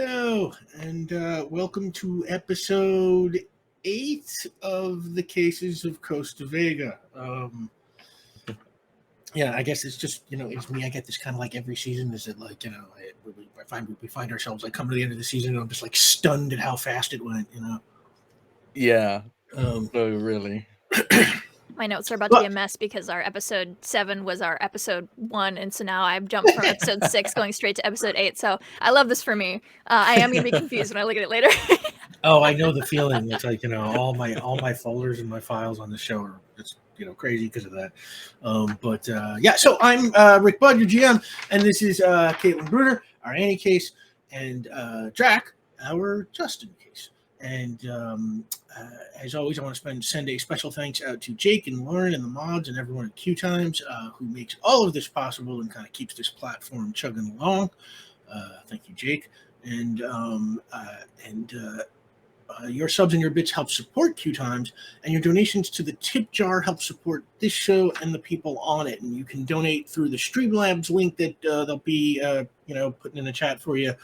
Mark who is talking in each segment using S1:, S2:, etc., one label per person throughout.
S1: Hello, and welcome to episode 8 of the Cases of Costa Vega. I guess it's just, it's me. I get this kind of like every season. Is it like, we find ourselves like coming to the end of the season and I'm just like stunned at how fast it went,
S2: Yeah.
S1: Um,
S2: Oh, really?
S3: My notes are about to be a mess because our episode 7 was our episode 1, and so now I've jumped from episode 6 going straight to episode 8. So I love this for me. I am going to be confused when I look at it later.
S1: Oh, I know the feeling. It's like, all my folders and my files on the show are just, crazy because of that. So I'm Rick Budd, your GM, and this is Caitlin Bruder, our Annie case, and Drac, our Justin case. And as always, I want to send a special thanks out to Jake and Lauren and the mods and everyone at QueueTimes who makes all of this possible and kind of keeps this platform chugging along. Thank you, Jake. And your subs and your bits help support QueueTimes, and your donations to the tip jar help support this show and the people on it. And you can donate through the Streamlabs link that they'll be putting in the chat for you,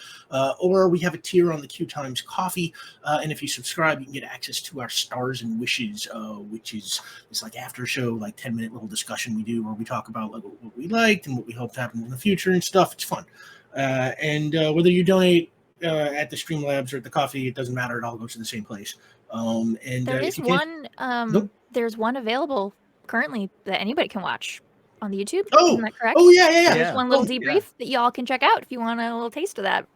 S1: or we have a tier on the QueueTimes Coffee, and if you subscribe, you can get access to our Stars and Wishes, which is this like after show, like 10-minute little discussion we do where we talk about like what we liked and what we hope to happen in the future and stuff. It's fun, and whether you donate at the Streamlabs or at the Coffee, it doesn't matter. It all goes to the same place.
S3: There is one.
S1: Nope.
S3: There's one available currently that anybody can watch on the YouTube.
S1: Oh,
S3: isn't that correct?
S1: Oh yeah.
S3: There's one little debrief that y'all can check out if you want a little taste of that.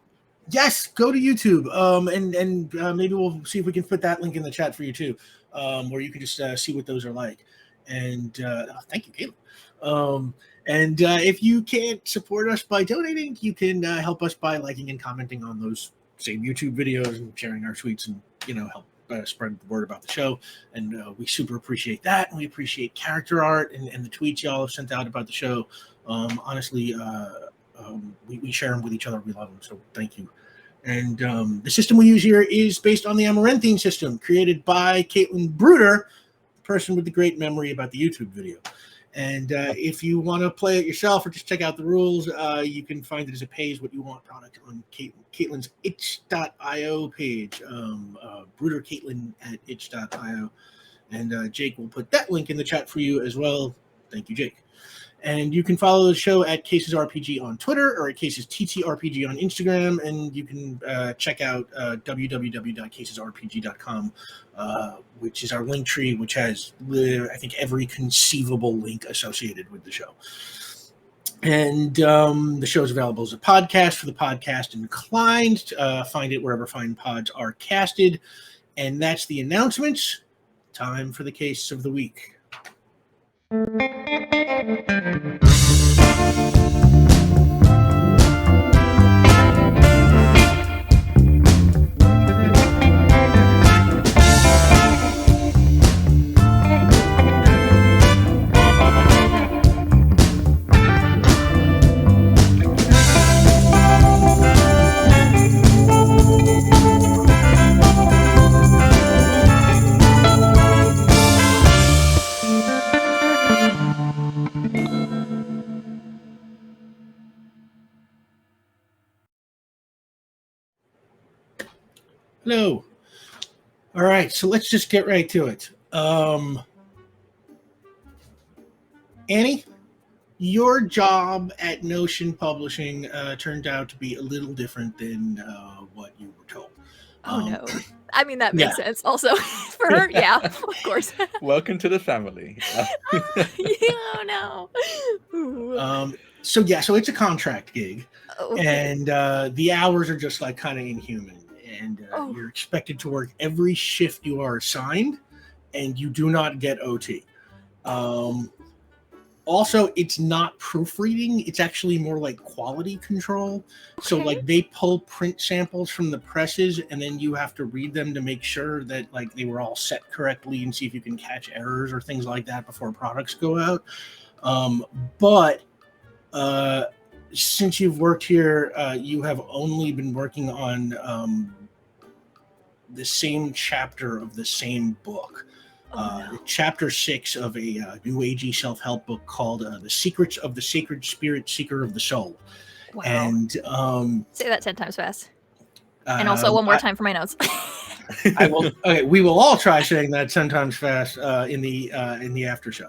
S1: Yes, go to YouTube. And maybe we'll see if we can put that link in the chat for you too, where you can just see what those are like. And thank you, Caleb. And if you can't support us by donating, you can help us by liking and commenting on those same YouTube videos and sharing our tweets and, help spread the word about the show. And we super appreciate that. And we appreciate character art and the tweets y'all have sent out about the show. Honestly, we share them with each other. We love them. So thank you. And the system we use here is based on the AMARANTHINE system created by Caitlin Bruder, the person with the great memory about the YouTube video. And if you want to play it yourself or just check out the rules, you can find it as a pays-what-you-want product on Caitlin's itch.io page, Bruder Caitlin at itch.io. And Jake will put that link in the chat for you as well. Thank you, Jake. And you can follow the show at Cases RPG on Twitter or at Cases TTRPG on Instagram. And you can check out www.casesrpg.com, which is our link tree, which has, I think, every conceivable link associated with the show. And the show is available as a podcast for the podcast inclined. Find it wherever fine pods are casted. And that's the announcements. Time for the case of the week. Hello. All right, so let's just get right to it. Annie, your job at Notion Publishing turned out to be a little different than what you were told.
S3: No. I mean, that makes sense. Also, for her, yeah, of course.
S2: Welcome to the family.
S3: No.
S1: So it's a contract gig, and the hours are just like kind of inhuman. And you're expected to work every shift you are assigned, and you do not get OT. Also, it's not proofreading. It's actually more like quality control. Okay. So like they pull print samples from the presses, and then you have to read them to make sure that like they were all set correctly and see if you can catch errors or things like that before products go out. But since you've worked here, you have only been working on the same chapter of the same book. Chapter 6 of a new agey self-help book called The Secrets of the Sacred Spirit, Seeker of the Soul.
S3: Wow.
S1: And
S3: say that 10 times fast. And also one more time for my notes.
S1: I will. Okay, we will all try saying that 10 times fast in the after show.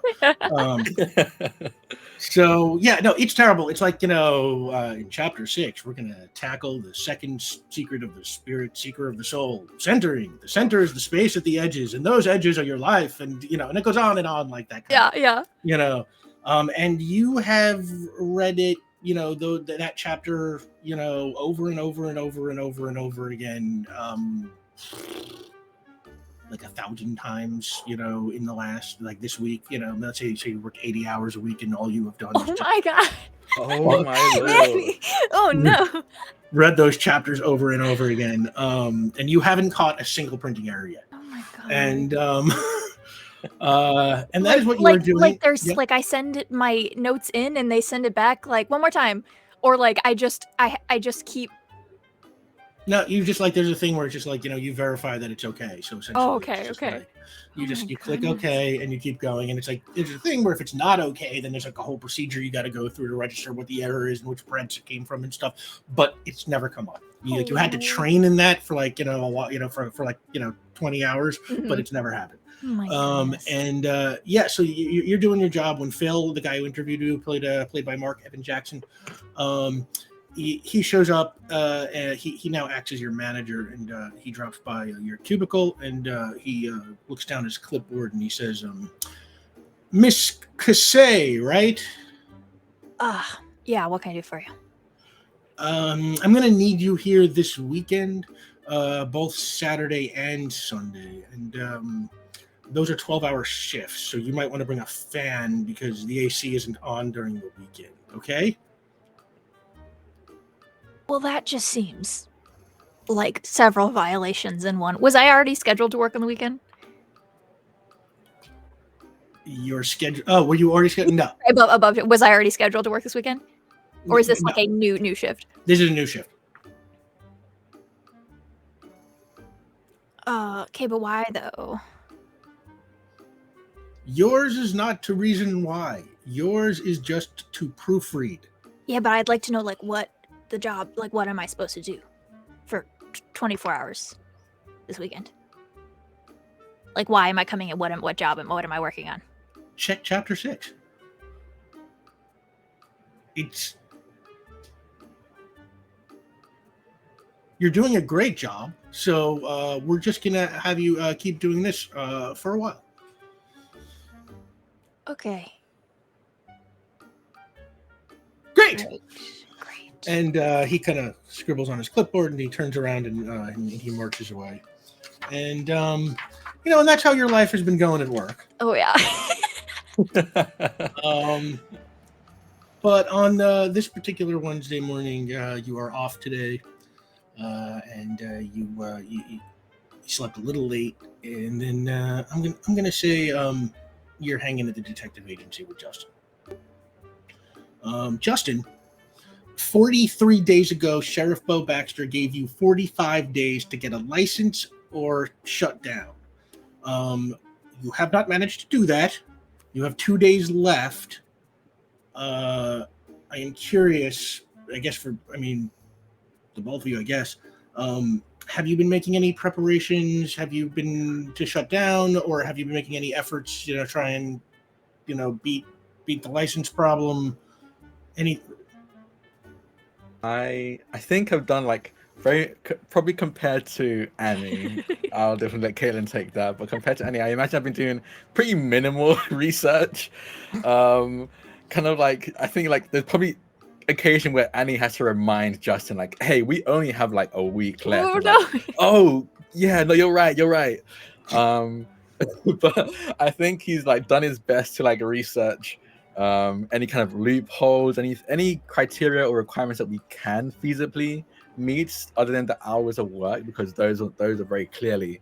S1: So yeah, no, it's terrible. It's like, in chapter 6, we're gonna tackle the second secret of the spirit, seeker of the soul, centering. The center is the space at the edges, and those edges are your life, and and it goes on and on like that.
S3: Yeah.
S1: And you have read it, that chapter, over and over and over and over and over again, like 1,000 times, in the last, like this week, let's say you work 80 hours a week and all you have done.
S3: Oh my God.
S2: Oh my Lord.
S3: Oh no.
S1: Read those chapters over and over again. And you haven't caught a single printing error yet.
S3: Oh my God.
S1: And and that is what you are doing.
S3: Like there's like I send my notes in and they send it back like one more time, or like I just keep.
S1: No, you just like there's a thing where it's just like you verify that it's okay. So essentially,
S3: okay.
S1: Like, you click okay and you keep going, and it's like there's a thing where if it's not okay, then there's like a whole procedure you got to go through to register what the error is and which branch it came from and stuff. But it's never come up. You had to train in that for like a while, for like 20 hours, but it's never happened.
S3: Oh my goodness.
S1: And so you're doing your job. When Phil, the guy who interviewed you, played by Mark Evan Jackson, he shows up. And he now acts as your manager, and he drops by your cubicle, and he looks down his clipboard and he says, "Miss Casse, right?"
S3: Yeah. What can I do for you?
S1: I'm gonna need you here this weekend, both Saturday and Sunday, and those are 12-hour shifts, so you might want to bring a fan because the AC isn't on during the weekend, okay?
S3: Well, that just seems like several violations in one. Was I already scheduled to work on the weekend?
S1: Your schedule? Oh, were you already scheduled? No.
S3: Above. Was I already scheduled to work this weekend? Or is this like a new shift?
S1: This is a new shift.
S3: Okay, but why though?
S1: Yours is not to reason why. Yours is just to proofread.
S3: Yeah, but I'd like to know like what the job, like what am I supposed to do for 24 hours this weekend? Like why am I coming in? What job and what am I working on?
S1: Check chapter 6. You're doing a great job, so we're just gonna have you keep doing this for a while.
S3: Okay.
S1: Great. And he kind of scribbles on his clipboard, and he turns around and he marches away. And and that's how your life has been going at work.
S3: Oh yeah.
S1: But on this particular Wednesday morning, you are off today, and you slept a little late, and then I'm gonna say you're hanging at the detective agency with Justin. Justin, 43 days ago, Sheriff Bo Baxter gave you 45 days to get a license or shut down. You have not managed to do that. You have 2 days left. I am curious, I guess the both of you, I guess. Have you been making any preparations? Have you been to shut down, or have you been making any efforts, try and, beat the license problem?
S2: I think I've done like probably compared to Annie. I'll definitely let Caitlin take that. But compared to Annie, I imagine I've been doing pretty minimal research. Kind of like I think like there's probably occasion where Annie has to remind Justin like, "Hey, we only have like a week left."
S3: Oh no!
S2: Like, oh yeah, no, you're right. But I think he's like done his best to like research any kind of loopholes, any criteria or requirements that we can feasibly meet, other than the hours of work, because those are very clearly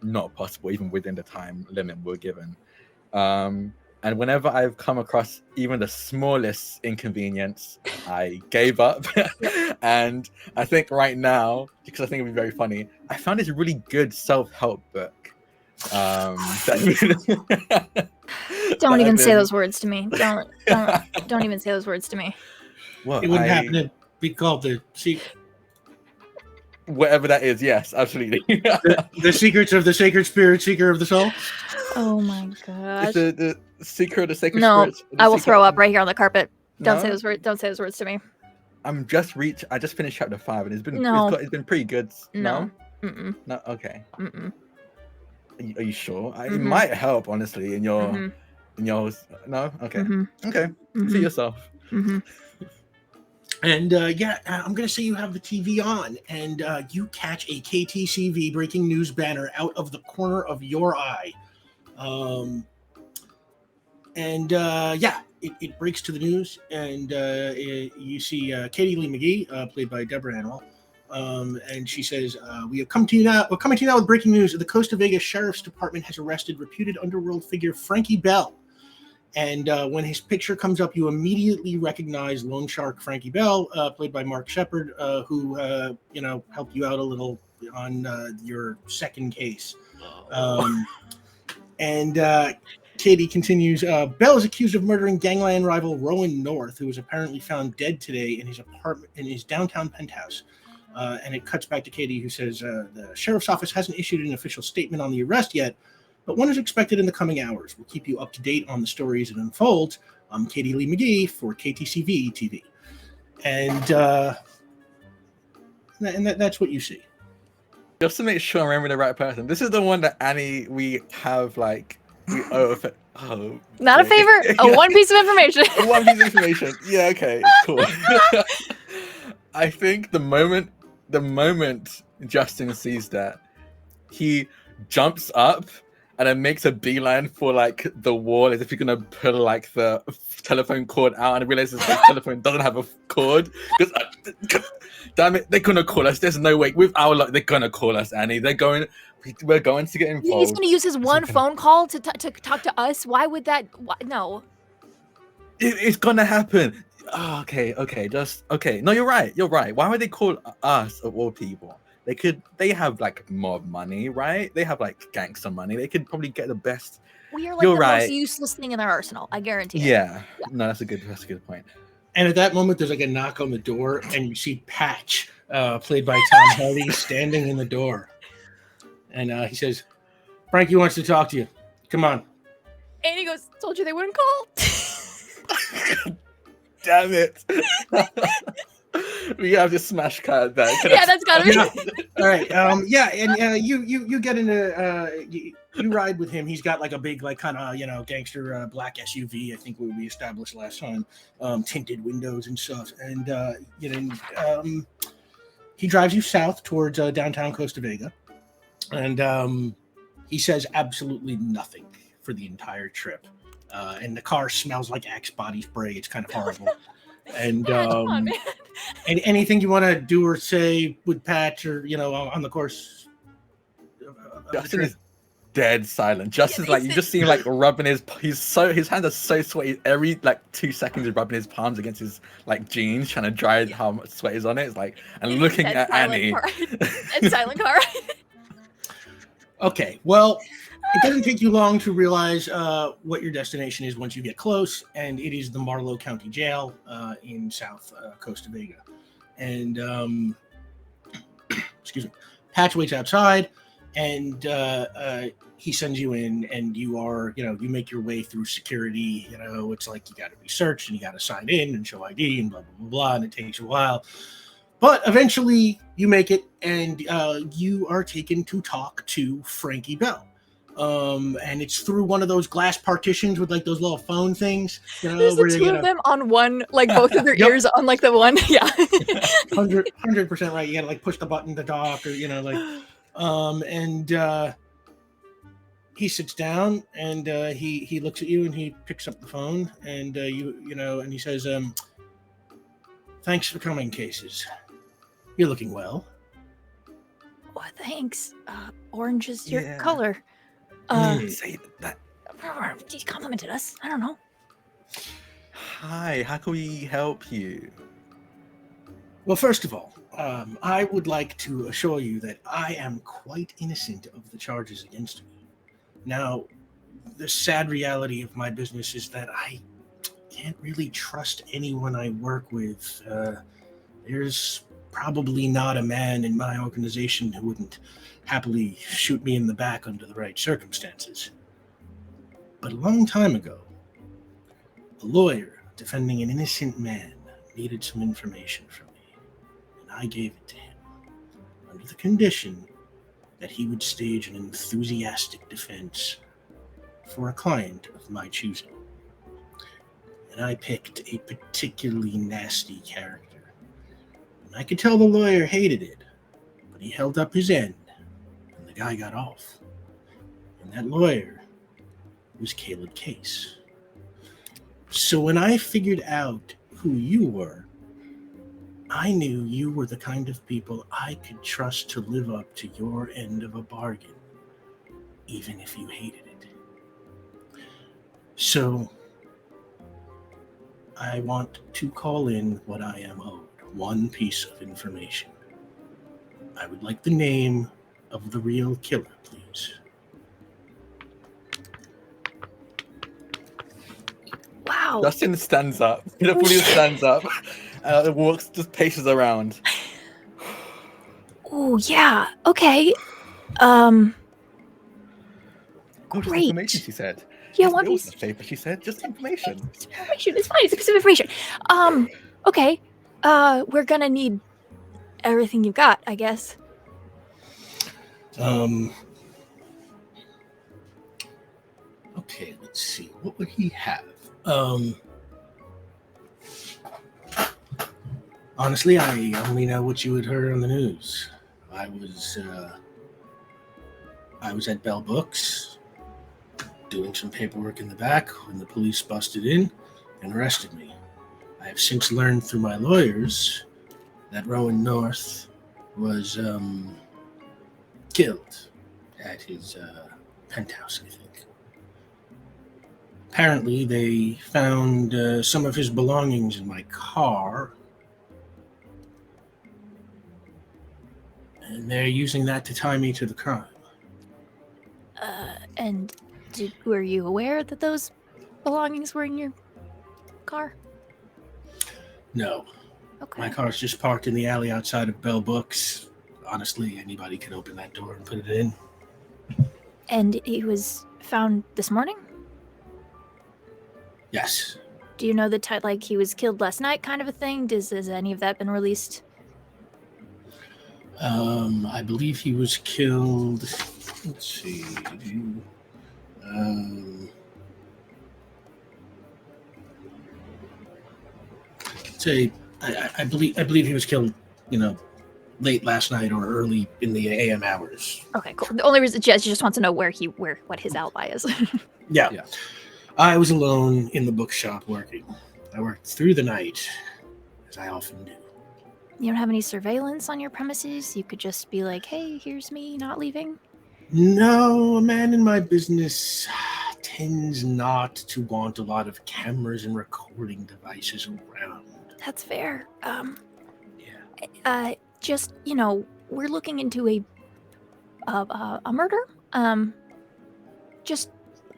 S2: not possible even within the time limit we're given. And whenever I've come across even the smallest inconvenience, I gave up. And I think right now, because I think it'd be very funny, I found this really good self-help book.
S3: Don't even say those words to me. Don't even say those words to me.
S2: What?
S1: It wouldn't happen to be called the secret.
S2: whatever that is. Yes, absolutely.
S1: The secrets of the sacred spirit, seeker of the soul.
S3: Oh my gosh.
S2: It's the secret of the sacred
S3: No,
S2: spirits. the
S3: I will
S2: secret
S3: throw
S2: of-
S3: up right here on the carpet. Don't say
S2: No?
S3: those words. Don't say those words to me.
S2: I just finished chapter 5, and
S3: No.
S2: it's been pretty good.
S3: No. Mm-mm.
S2: No. Okay.
S3: Mm-mm.
S2: Are you sure? It
S3: Mhm.
S2: might help, honestly. In your
S3: Mhm.
S2: no. Okay.
S3: Mhm.
S2: Okay. See
S3: Mhm.
S2: yourself.
S3: Mhm.
S1: And I'm going to say you have the TV on, and you catch a KTCV breaking news banner out of the corner of your eye. It breaks to the news, and you see Katie Lee McGee, played by Deborah Anwell. And she says, We're coming to you now with breaking news. The Costa Vega Sheriff's Department has arrested reputed underworld figure Frankie Bell. And when his picture comes up, you immediately recognize Loan Shark Frankie Bell, played by Mark Shepard, who helped you out a little on your second case. Katie continues, Bell is accused of murdering gangland rival Rowan North, who was apparently found dead today in his apartment in his downtown penthouse. And it cuts back to Katie, who says the sheriff's office hasn't issued an official statement on the arrest yet, but one is expected in the coming hours. We'll keep you up to date on the story as it unfolds. I'm Katie Lee McGee for KTCV TV. And that's what you see.
S2: Just to make sure I'm remembering the right person. This is the one that Annie, we have like,
S3: Not a favor. One piece of information.
S2: One piece of information. Yeah, okay, cool. I think the moment Justin sees that, he jumps up and then makes a beeline for like the wall as if you're gonna pull like the telephone cord out, and realizes the telephone doesn't have a cord. Because damn it, they're gonna call us. There's no way with our luck they're gonna call us, Annie. We're going to get involved.
S3: He's gonna use his one phone call to talk to us. Why would that? No.
S2: It's gonna happen. Oh, okay, just okay. No, you're right. Why would they call us of all people? They have like mob money, right? They have like gangster money. They could probably get the best.
S3: We are like most useless thing in their arsenal. I guarantee it.
S2: Yeah. No, that's a good point.
S1: And at that moment, there's like a knock on the door, and you see Patch, played by Tom Hardy, standing in the door. And he says, Frankie wants to talk to you. Come on.
S3: And he goes, told you they wouldn't call.
S2: Damn it. We have to smash cut that.
S3: That's gotta be.
S1: All right. You get into you ride with him. He's got like a big like kind of gangster black SUV. I think we established last time. Tinted windows and stuff. And he drives you south towards downtown Costa Vega. And he says absolutely nothing for the entire trip. And the car smells like Axe body spray. It's kind of horrible. And and anything you want to do or say with Patch or on the course.
S2: Justin is dead silent. Justin's like, you just see him like rubbing his hands are so sweaty. Every like 2 seconds he's rubbing his palms against his like jeans, trying to dry how much sweat is on it. It's like, and looking at Annie.
S3: And silent car.
S1: Okay, well, it doesn't take you long to realize what your destination is once you get close, and it is the Marlowe County Jail in South Costa Vega. And excuse me, Patch waits outside, and he sends you in, and you are, you make your way through security. It's like you got to be searched, and you got to sign in and show ID, and blah blah blah blah, and it takes a while. But eventually, you make it, and you are taken to talk to Frankie Bell. And it's through one of those glass partitions with like those little phone things.
S3: There's the two of them on one, like both of their ears on like the one. Yeah.
S1: 100% right. You gotta like push the button to talk, or and he sits down, and he looks at you, and he picks up the phone, and and he says, "Thanks for coming, Cases. You're looking well."
S3: Well, thanks. Orange is your color.
S2: Say that.
S3: He complimented us. I don't know.
S2: Hi, how can we help you?
S1: Well, first of all, I would like to assure you that I am quite innocent of the charges against me. Now, the sad reality of my business is that I can't really trust anyone I work with. There's probably not a man in my organization who wouldn't happily shoot me in the back under the right circumstances. But a long time ago, a lawyer defending an innocent man needed some information from me, and I gave it to him, under the condition that he would stage an enthusiastic defense for a client of my choosing. And I picked a particularly nasty character. And I could tell the lawyer hated it, but he held up his end, and the guy got off. And that lawyer was Caleb Case. So when I figured out who you were, I knew you were the kind of people I could trust to live up to your end of a bargain, even if you hated it. So I want to call in what I am owed, one piece of information. I would like the name of the real killer, please.
S3: Wow.
S2: Justin stands up. The police stands up. Walks, just paces around.
S3: Oh yeah. Okay.
S2: Oh, just
S3: Great.
S2: information, she said.
S3: Yeah,
S2: Just
S3: one
S2: bills
S3: piece.
S2: of paper, she said. Just information.
S3: Information. It's fine. It's a piece of information. Okay. We're gonna need everything you got, I guess.
S1: Okay, let's see. What would he have? Honestly, I only know what you had heard on the news. I was at Bell Books doing some paperwork in the back when the police busted in and arrested me. I have since learned through my lawyers that Rowan North was killed at his penthouse, I think. Apparently, they found some of his belongings in my car, and they're using that to tie me to the crime.
S3: And were you aware that those belongings were in your car?
S1: No.
S3: Okay.
S1: My car's just parked in the alley outside of Bell Books. Honestly, anybody could open that door and put it in.
S3: And he was found this morning?
S1: Yes.
S3: Do you know the type, like he was killed last night kind of a thing? Has any of that been released?
S1: I believe he was killed. Let's see. I believe he was killed, late last night or early in the AM hours.
S3: Okay, cool. The only reason Jess just wants to know what his alibi is.
S1: Yeah.
S2: Yeah.
S1: I was alone in the bookshop working. I worked through the night, as I often do.
S3: You don't have any surveillance on your premises? You could just be like, hey, here's me not leaving?
S1: No, a man in my business tends not to want a lot of cameras and recording devices around.
S3: That's fair.
S1: Yeah.
S3: Just, we're looking into a murder. Just,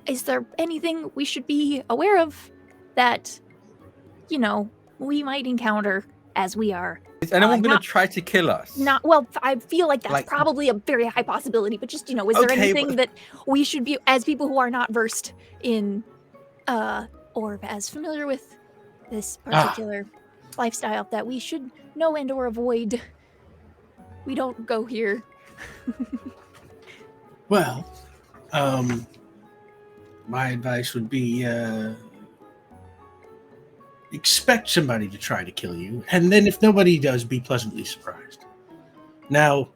S3: is there anything we should be aware of that, we might encounter as we are?
S2: Is anyone going to try to kill us?
S3: I feel like that's probably a very high possibility, but just, is there anything that we should be, as people who are not versed in, or as familiar with this particular lifestyle, that we should know and or avoid? We don't go here.
S1: Well, my advice would be expect somebody to try to kill you, and then if nobody does, be pleasantly surprised. Now,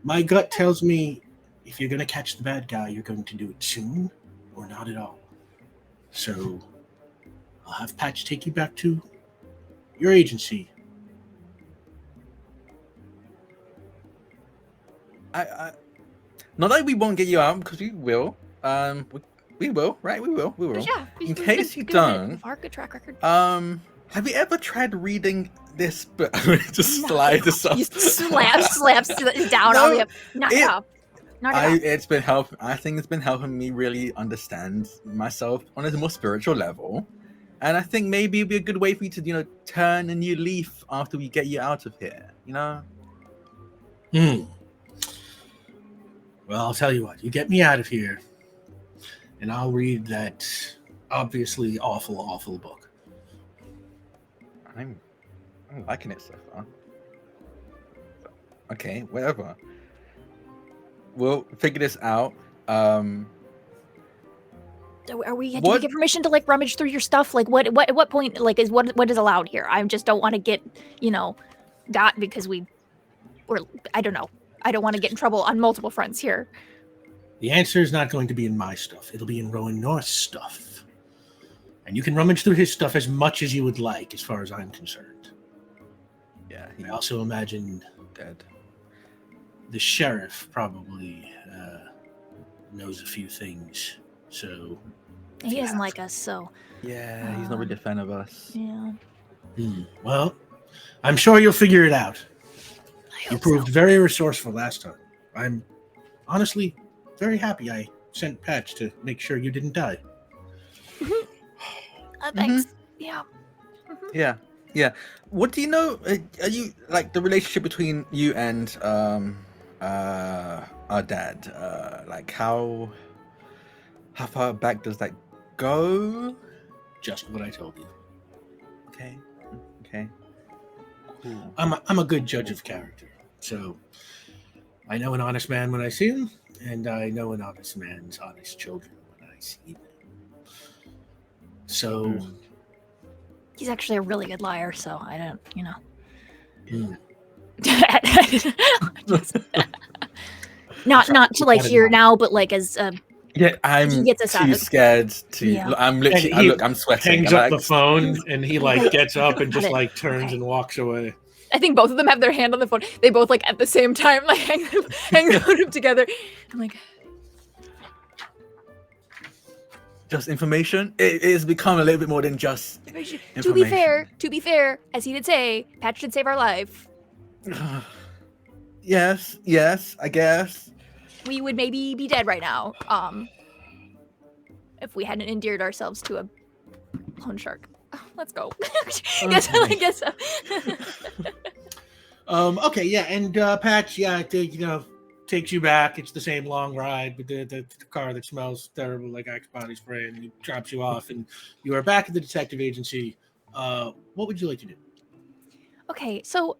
S1: my gut tells me if you're going to catch the bad guy, you're going to do it soon or not at all. So I'll have Patch take you back to your agency.
S2: Not that we won't get you out, because we will. We will, right? We will.
S3: Yeah.
S2: In case you don't,
S3: our good track record.
S2: have you ever tried reading this book? Just slide this up.
S3: Just slaps it down on me. Knock it off.
S2: It's been helping. I think it's been helping me really understand myself on a more spiritual level, and I think maybe it'd be a good way for you to, turn a new leaf after we get you out of here. you know?
S1: Well, I'll tell you what. You get me out of here, and I'll read that obviously awful book.
S2: I'm liking it so far. Okay, whatever. We'll figure this out.
S3: Are we? Do we get permission to like rummage through your stuff? Like, what? At what point? Like, is what is allowed here? I just don't want to get, got because I don't know. I don't want to get in trouble on multiple fronts here.
S1: The answer is not going to be in my stuff. It'll be in Rowan North's stuff, and you can rummage through his stuff as much as you would like, as far as I'm concerned.
S2: Yeah.
S1: I also imagine
S2: dead.
S1: The sheriff probably knows a few things, so
S3: he doesn't like us. So
S2: yeah, he's not really a fan of us.
S3: Yeah.
S1: Well, I'm sure you'll figure it out. You proved very resourceful last time. I'm honestly very happy I sent Patch to make sure you didn't die.
S3: Thanks. Yeah.
S2: Yeah. What do you know? Are you like the relationship between you and our dad? Like how far back does that go?
S1: Just what I told you.
S2: Okay. Cool.
S1: I'm a good judge of character, so I know an honest man when I see him, and I know an honest man's honest children when I see them. So
S3: he's actually a really good liar, so I don't, not to like hear now, but like as
S2: I'm
S3: he gets us
S2: too scared to.
S3: Yeah.
S2: I'm literally. I'm sweating.
S1: Hangs up the phone, and he like gets up and just like turns and walks away.
S3: I think both of them have their hand on the phone. They both like at the same time like hang them together. I'm like,
S2: just information. It has become a little bit more than just information.
S3: To be fair, as he did say, Patch did save our life.
S2: Yes, I guess.
S3: We would maybe be dead right now, if we hadn't endeared ourselves to a loan shark. Let's go. I guess so.
S1: Okay, yeah, and Patch, takes you back. It's the same long ride with the car that smells terrible like Axe body spray, and he drops you off, and you are back at the detective agency. What would you like to do?
S3: Okay, so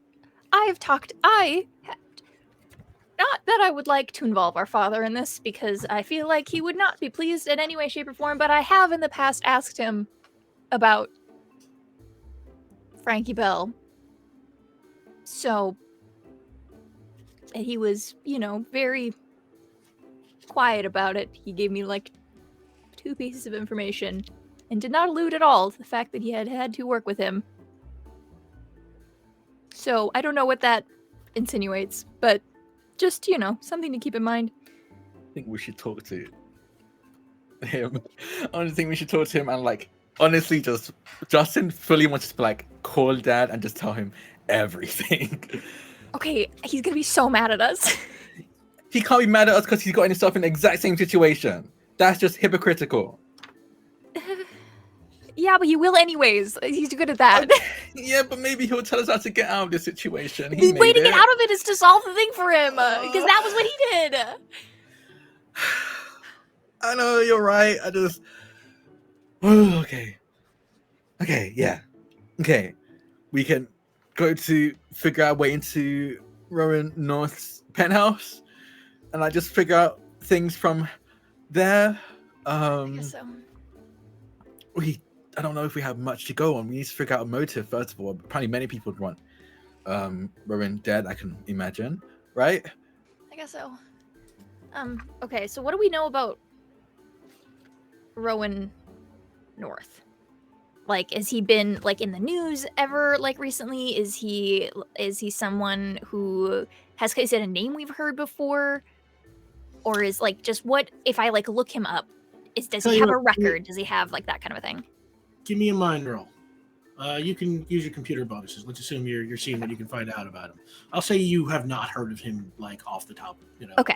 S3: not that I would like to involve our father in this, because I feel like he would not be pleased in any way, shape, or form, but I have in the past asked him about Frankie Bell. So, and he was, very quiet about it. He gave me like 2 pieces of information and did not allude at all to the fact that he had to work with him. So, I don't know what that insinuates, but just, something to keep in mind.
S2: I think we should talk to him. I think we should talk to him and like honestly just Justin fully wants to like call Dad and just tell him everything.
S3: Okay, he's gonna be so mad at us.
S2: He can't be mad at us because he's got himself in the exact same situation. That's just hypocritical.
S3: Yeah, but he will anyways. He's good at that.
S2: Okay. Yeah, but maybe he'll tell us how to get out of this situation.
S3: The way to get out of it is to solve the thing for him, because that was what he did.
S2: I know, you're right. I just... Okay, yeah. Okay. We can go to figure out a way into Rowan North's penthouse, and I just figure out things from there.
S3: I guess so.
S2: I don't know if we have much to go on. We need to figure out a motive first of all. Apparently many people would want Rowan dead, I can imagine, right?
S3: I guess so. Okay, so what do we know about Rowan North? Like, has he been like in the news ever like recently? Is he someone who has, is it a name we've heard before? Or is like just what if I like look him up? Does he have a record? Does he have like that kind of a thing?
S1: Give me a mind roll. You can use your computer bonuses. Let's assume you're seeing what you can find out about him. I'll say you have not heard of him like off the top.
S3: Okay.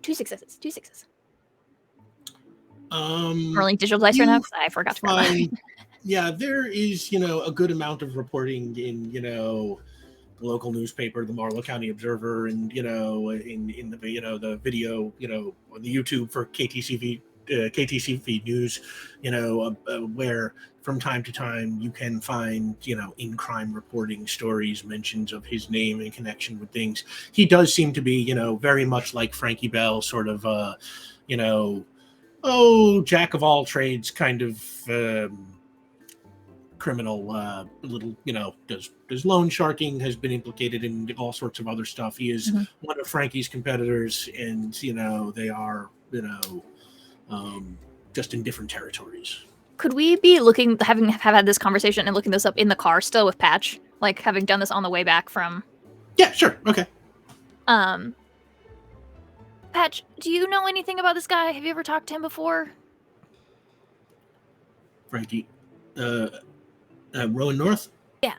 S3: Two successes. Rolling digital dice right now because I forgot to grab mine.
S1: Yeah, there is, a good amount of reporting in, the local newspaper, the Marlow County Observer, and in the the video, on the YouTube for KTCV News, where from time to time you can find, in crime reporting stories, mentions of his name in connection with things. He does seem to be, very much like Frankie Bell, sort of, jack of all trades kind of criminal, little, does loan sharking, has been implicated in all sorts of other stuff. He is one of Frankie's competitors, and they are just in different territories.
S3: Could we be have had this conversation and looking this up in the car still with Patch, like having done this on the way back from?
S1: Yeah, sure, okay.
S3: Patch, do you know anything about this guy? Have you ever talked to him before?
S1: Frankie, Rowan North?
S3: Yeah.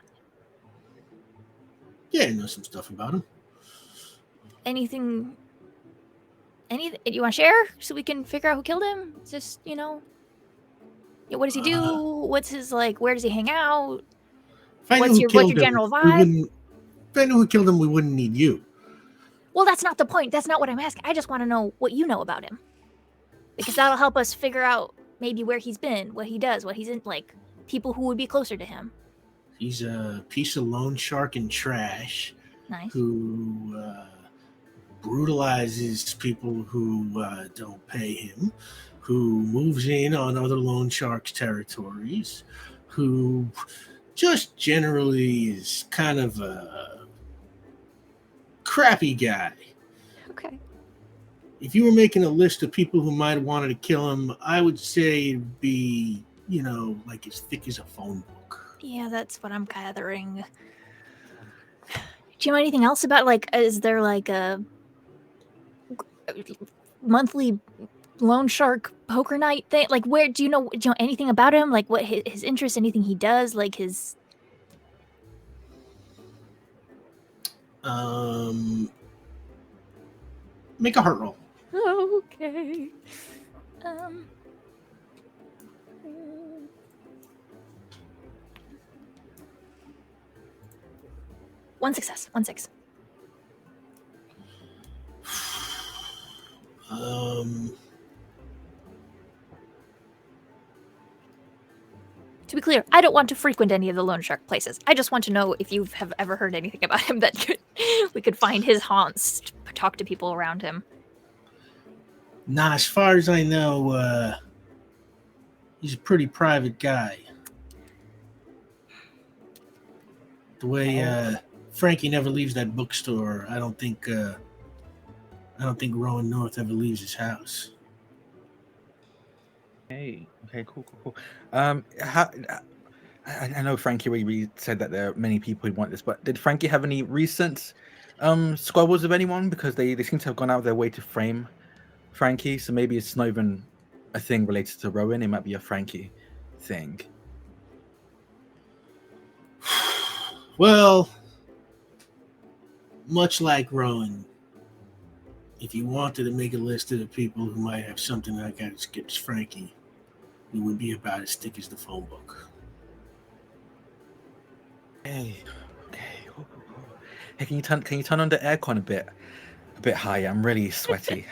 S1: Yeah, I know some stuff about him.
S3: Anything you want to share so we can figure out who killed him? Just, what does he do? What's his, where does he hang out? What's your general vibe?
S1: If I knew who killed him, we wouldn't need you.
S3: Well, that's not the point. That's not what I'm asking. I just want to know what you know about him. Because that'll help us figure out maybe where he's been, what he does, what he's in, people who would be closer to him.
S1: He's a piece of loan shark and trash.
S3: Nice.
S1: Who brutalizes people who don't pay him, who moves in on other loan sharks' territories, who just generally is kind of a crappy guy.
S3: Okay.
S1: If you were making a list of people who might have wanted to kill him, I would say it'd be, as thick as a phone book.
S3: Yeah, that's what I'm gathering. Do you know anything else about, is there, a monthly loan shark poker night thing? Where do you know anything about him? What his interest, anything he does, his...
S1: Make a heart roll.
S3: Okay. One success. 1 6. To be clear, I don't want to frequent any of the loan shark places. I just want to know if you have ever heard anything about him that we could find his haunts, talk to people around him.
S1: Nah, as far as I know, he's a pretty private guy. The way Frankie never leaves that bookstore, I don't think Rowan North ever leaves his house.
S2: Hey, okay, cool. I know Frankie really said that there are many people who want this, but did Frankie have any recent squabbles with anyone? Because they seem to have gone out of their way to frame Frankie, so maybe it's not even a thing related to Rowan. It might be a Frankie thing.
S1: Well, much like Rowan, if you wanted to make a list of the people who might have something like that against Frankie, it would be about as thick as the phone book.
S2: Hey, okay. Hey, can you turn on the aircon a bit higher? I'm really sweaty.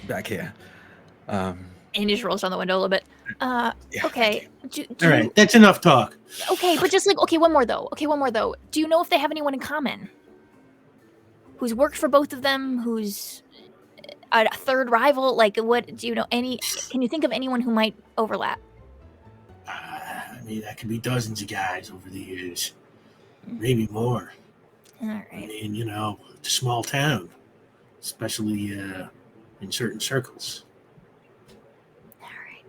S2: Back here.
S3: And he just rolls down the window a little bit.
S2: Yeah,
S3: okay.
S1: All right, that's enough talk.
S3: Okay, but just one more though. Do you know if they have anyone in common? Who's worked for both of them? Who's a third rival? What do you know? Can you think of anyone who might overlap?
S1: That could be dozens of guys over the years, maybe more.
S3: All right.
S1: It's a small town, especially in certain circles.
S3: All right.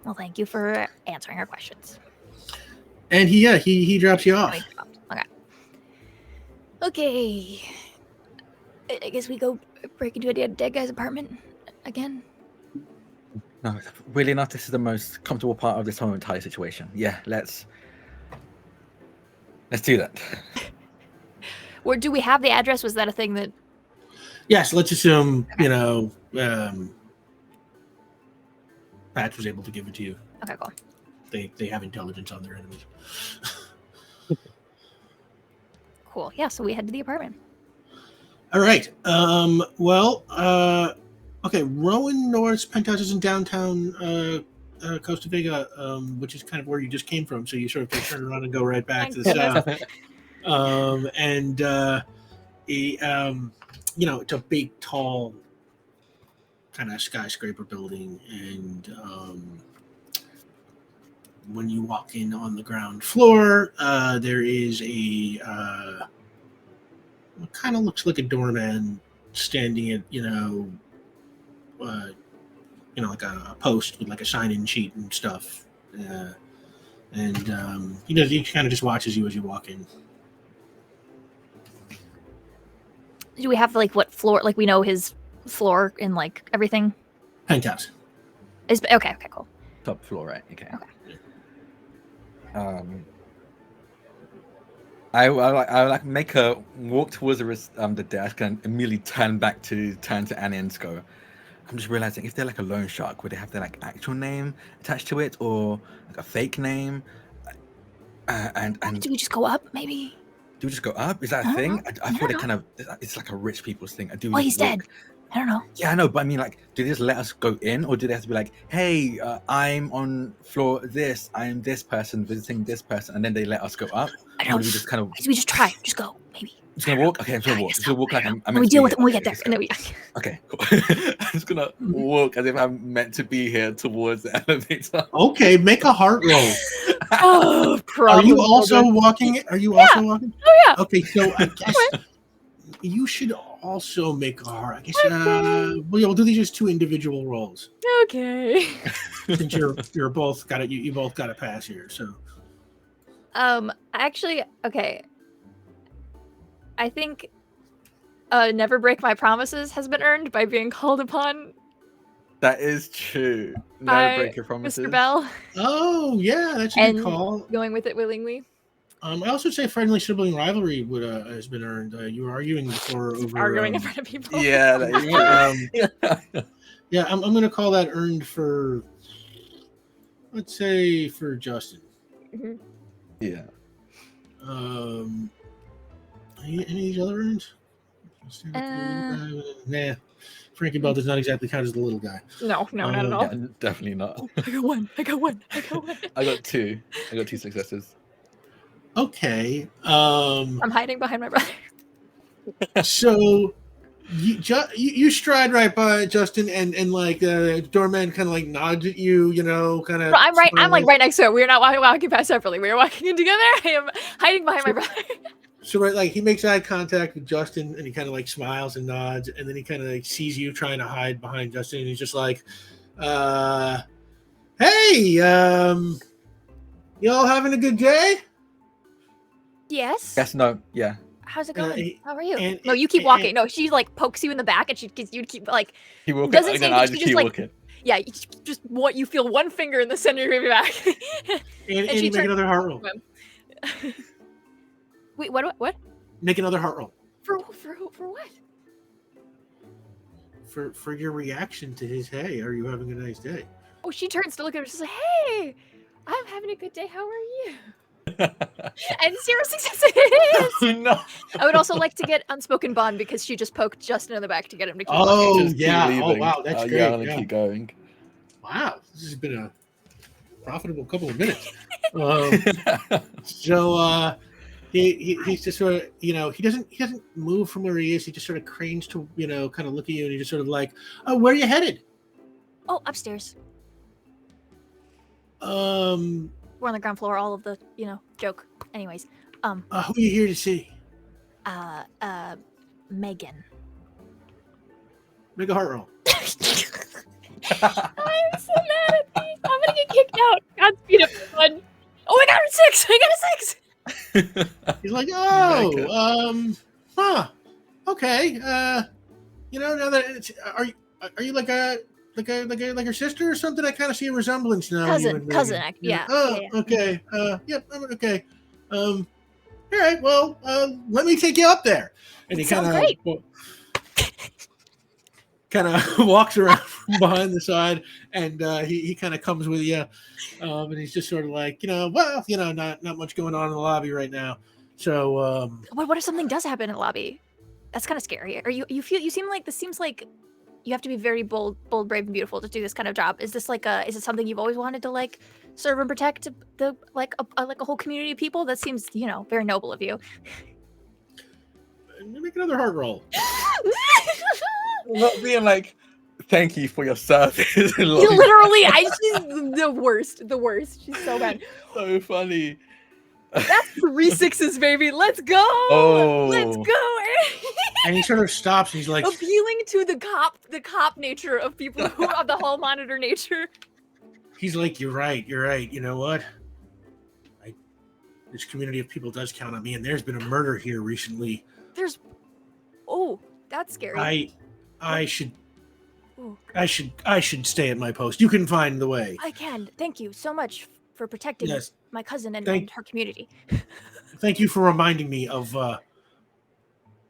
S3: Well, thank you for answering our questions.
S1: And he drops you off.
S3: Okay. I guess we go break into a dead guy's apartment again.
S2: No, really not. This is the most comfortable part of this whole entire situation. Yeah, let's do that.
S3: Or do we have the address? Was that a thing that?
S1: Yes, let's assume, patch was able to give it to you.
S3: Okay, cool.
S1: They have intelligence on their enemies.
S3: Cool. Yeah, so we head to the apartment.
S1: All right. Okay. Rowan North's penthouse is in downtown Costa Vega, which is kind of where you just came from. So you sort of turn around and go right back to the south. It's a big, tall, kind of skyscraper building, and when you walk in on the ground floor, there is a what kind of looks like a doorman standing at like a post with like a sign-in sheet and stuff, he kind of just watches you as you walk in.
S3: Do we have like what floor? Like we know his floor in like everything.
S1: Penthouse.
S3: Okay, cool.
S2: Top floor, right? Okay. I like make her walk towards the desk and immediately turn to Annie and just go. I'm just realizing if they're like a loan shark, would they have their like actual name attached to it or like a fake name? And
S3: do we just go up? Maybe.
S2: Do we just go up? Is that a thing? I thought it's like a rich people's thing.
S3: Well, he's dead. I don't know.
S2: Yeah, I know, but I mean, like, do they just let us go in, or do they have to be like, hey, I'm on floor this, I'm this person visiting this person, and then they let us go up?
S3: I don't know.
S2: Or do we just kind of...
S3: We just try. Just go, maybe.
S2: Just gonna walk? Okay, I'm just gonna walk. Just gonna walk like I'm
S3: we deal with it when we get there. And then we...
S2: Okay, cool. I'm just gonna walk as if I'm meant to be here towards the elevator.
S1: Okay, make a heart roll.
S3: Oh,
S1: probably. Are you also walking? Also walking?
S3: Oh, yeah.
S1: Okay, so I guess you should also make a heart. I guess we'll do these as 2 individual rolls.
S3: Okay.
S1: Since you're both got it, you both got a pass here. So.
S3: Actually, okay. I think Never Break My Promises has been earned by being called upon.
S2: That is true. Never break your promises.
S3: Mr. Bell.
S1: Oh, yeah, that's a good call.
S3: Going with it willingly.
S1: I also say friendly sibling rivalry has been earned. You were arguing before over...
S3: Arguing in front of people.
S2: Yeah.
S1: Yeah, I'm going to call that earned for, let's say, for Justin.
S3: Mm-hmm.
S2: Yeah.
S1: Any of these other earns? Nah. Frankie Bell does not exactly count as the little guy.
S3: No, not at all.
S2: Yeah, definitely not.
S3: I got one.
S2: I got 2. I got 2 successes.
S1: Okay.
S3: I'm hiding behind my brother.
S1: So you stride right by Justin, and like the doorman kind of like nods at you, kind of.
S3: I'm like right next to him. We're not walking past separately. We're walking in together. I am hiding behind my brother.
S1: So right, like he makes eye contact with Justin, and he kind of like smiles and nods, and then he kind of like sees you trying to hide behind Justin, and he's just like, "Hey, y'all having a good day?"
S3: Yes.
S2: Yes. No. Yeah.
S3: How's it going? How are you? No, you keep walking. No, she like pokes you in the back, and you keep like.
S2: Keep walking.
S3: Doesn't seem
S2: I
S3: she
S2: just
S3: just
S2: keep
S3: like.
S2: Walking.
S3: Yeah, you feel one finger in the center of your back.
S1: and you make another heart roll.
S3: Wait, what?
S1: Make another heart roll.
S3: For what?
S1: For your reaction to his "Hey, are you having a nice day?"
S3: Oh, she turns to look at her. She's like, "Hey, I'm having a good day. How are you?" And 0 successes.
S2: No.
S3: I would also like to get unspoken bond because she just poked Justin in the back to get him to keep.
S1: Oh
S2: just
S1: yeah!
S2: Keep
S1: oh wow, that's great.
S2: Yeah, I'm gonna keep going.
S1: Wow, this has been a profitable couple of minutes. He's just sort of, he doesn't move from where he is. He just sort of cranes to, kind of look at you, and he just sort of like, "Oh, where are you headed?"
S3: Oh, upstairs. We're on the ground floor. All of the, joke. Anyways,
S1: who are you here to see?
S3: Megan.
S1: Make a heart roll.
S3: I'm so mad at me. I'm gonna get kicked out. Godspeed, everyone. Oh, I got a 6.
S1: He's like, okay. Now that are you like her sister or something? I kind of see a resemblance now.
S3: Cousin, yeah.
S1: Oh, yeah. Okay. Yep. Okay. All right. Well, let me take you up there. And he kind of walks around from behind the side and he kind of comes with you, and he's just sort of like, well, not much going on in the lobby right now. So
S3: what if something does happen in the lobby? That's kind of scary. Are you seem like this seems like you have to be very bold, brave, and beautiful to do this kind of job. Is this is it something you've always wanted to like serve and protect the like a whole community of people? That seems, very noble of you.
S1: Make another hard roll.
S2: Not being like, thank you for your service.
S3: Literally, she's the worst. She's so bad.
S2: So funny.
S3: That's 3 6s, baby. Let's go. Let's go.
S1: And he sort of stops. And he's like,
S3: appealing to the cop nature of people who have the hall monitor nature. He's
S1: like, you're right. You know what? This community of people does count on me, and there's been a murder here recently.
S3: That's scary.
S1: I should stay at my post. You can find the way.
S3: I can. Thank you so much for protecting my cousin and her community.
S1: Thank you for reminding me of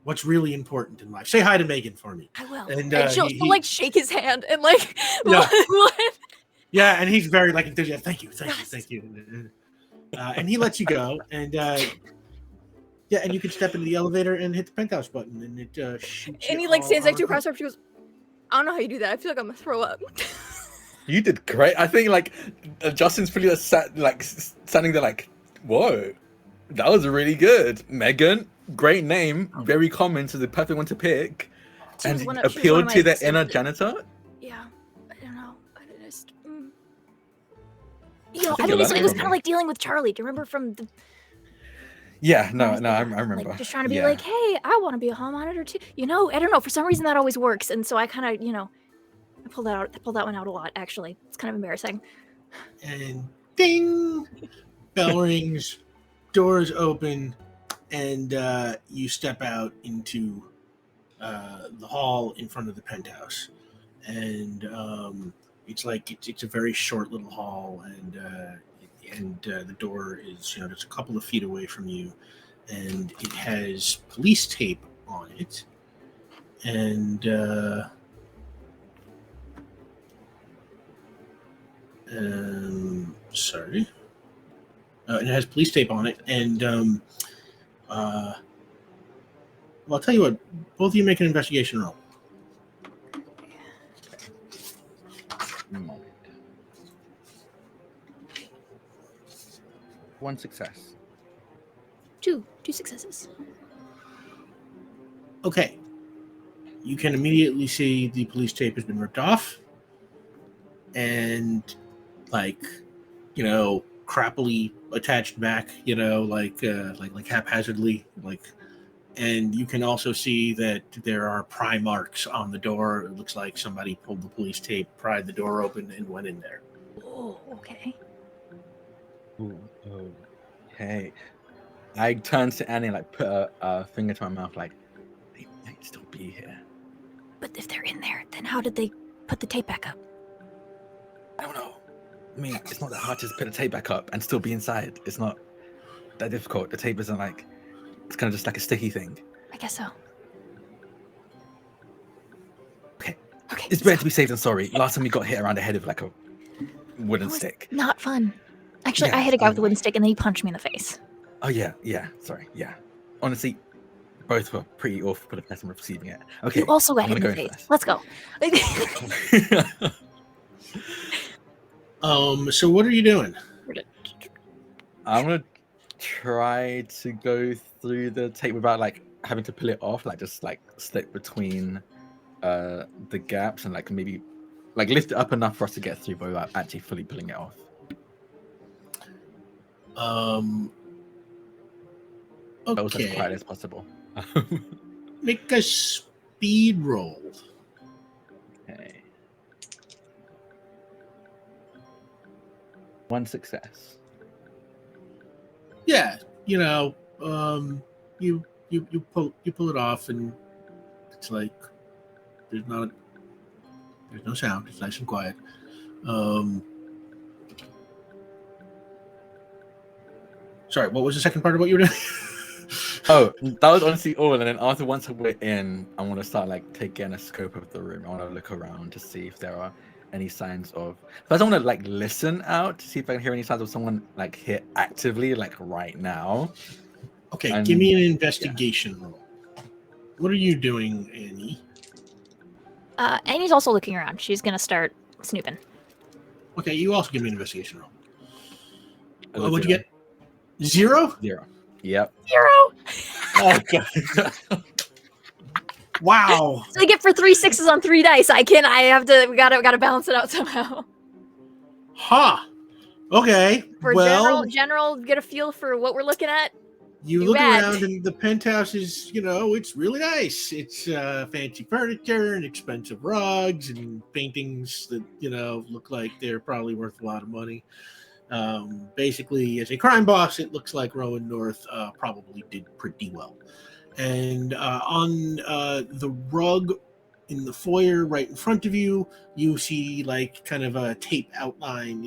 S1: what's really important in life. Say hi to Megan for me.
S3: I will. And she'll like shake his hand and like
S1: yeah, and he's very like enthusiastic. Thank you. And he lets you go, and and you can step into the elevator and hit the penthouse button, and it shoots. And
S3: he like stands next to a crossbar. She goes, I don't know how you do that. I feel like I'm gonna throw up.
S2: You did great. I think like Justin's pretty standing there like, whoa, that was really good. Megan, great name, very common, so the perfect one to pick. And appealed to the inner janitor.
S3: Yeah, I don't know. I just, it was kind of like dealing with Charlie. Do you remember from the?
S2: Yeah, no, I remember.
S3: Like, just trying to be like, hey, I want to be a hall monitor too. I don't know. For some reason, that always works, and so I kind of, I pulled that one out a lot. Actually, it's kind of embarrassing.
S1: And ding, bell rings, doors open, and you step out into the hall in front of the penthouse, and it's a very short little hall, and the door is just a couple of feet away from you, and it has police tape on it, and it has police tape on it, and well, I'll tell you what, both of you make an investigation roll.
S2: One success.
S3: Two successes.
S1: Okay. You can immediately see the police tape has been ripped off, and crappily attached back, like haphazardly, and you can also see that there are pry marks on the door. It looks like somebody pulled the police tape, pried the door open, and went in there.
S3: Oh, okay.
S2: Ooh, okay. I turned to Annie, put a finger to my mouth, they might still be here.
S3: But if they're in there, then how did they put the tape back up?
S2: I don't know. I mean, it's not that hard to just put the tape back up and still be inside. It's not that difficult. The tape isn't it's kind of just like a sticky thing.
S3: I guess so.
S2: Okay. It's better to be safe than sorry. Last time we got hit around the head with a wooden stick.
S3: Not fun. Actually, I hit a guy with a wooden stick and then he punched me in the face.
S2: Oh, yeah. Sorry. Yeah. Honestly, both were pretty awful for the person receiving it. Okay.
S3: You also got hit in the face. Let's go.
S1: So what are you doing?
S2: I'm going to try to go through the tape without having to pull it off, just slip between the gaps and maybe lift it up enough for us to get through but without actually fully pulling it off.
S1: Okay.
S2: That was as quiet as possible.
S1: Make a speed roll.
S2: Okay. One success.
S1: Yeah, you pull it off, and it's there's no sound. It's nice and quiet. Sorry, what was the second part of what you were doing?
S2: Oh, that was honestly all. And then once we're in, I want to start taking a scope of the room. I want to look around to see if there are any signs of. First, I want to like listen out to see if I can hear any signs of someone like here actively, like right now.
S1: Okay,
S2: And,
S1: give me an investigation roll. What are you doing, Annie?
S3: Annie's also looking around. She's gonna start snooping.
S1: Okay, you also give me an investigation roll.
S2: I got
S1: What'd you
S2: zero.
S1: get? 0?
S2: 0. Yep.
S3: 0.
S2: Oh god.
S1: Wow.
S3: So I get for 3 6s on 3 dice. I have to. We gotta balance it out somehow.
S1: Huh. Okay.
S3: For
S1: well,
S3: general, get a feel for what we're looking at.
S1: you
S3: Too
S1: look
S3: bad.
S1: around and the penthouse is, it's really nice. It's fancy furniture and expensive rugs and paintings that, look like they're probably worth a lot of money. Basically, as a crime boss, it looks like Rowan North probably did pretty well. And on the rug in the foyer right in front of you, you see like kind of a tape outline,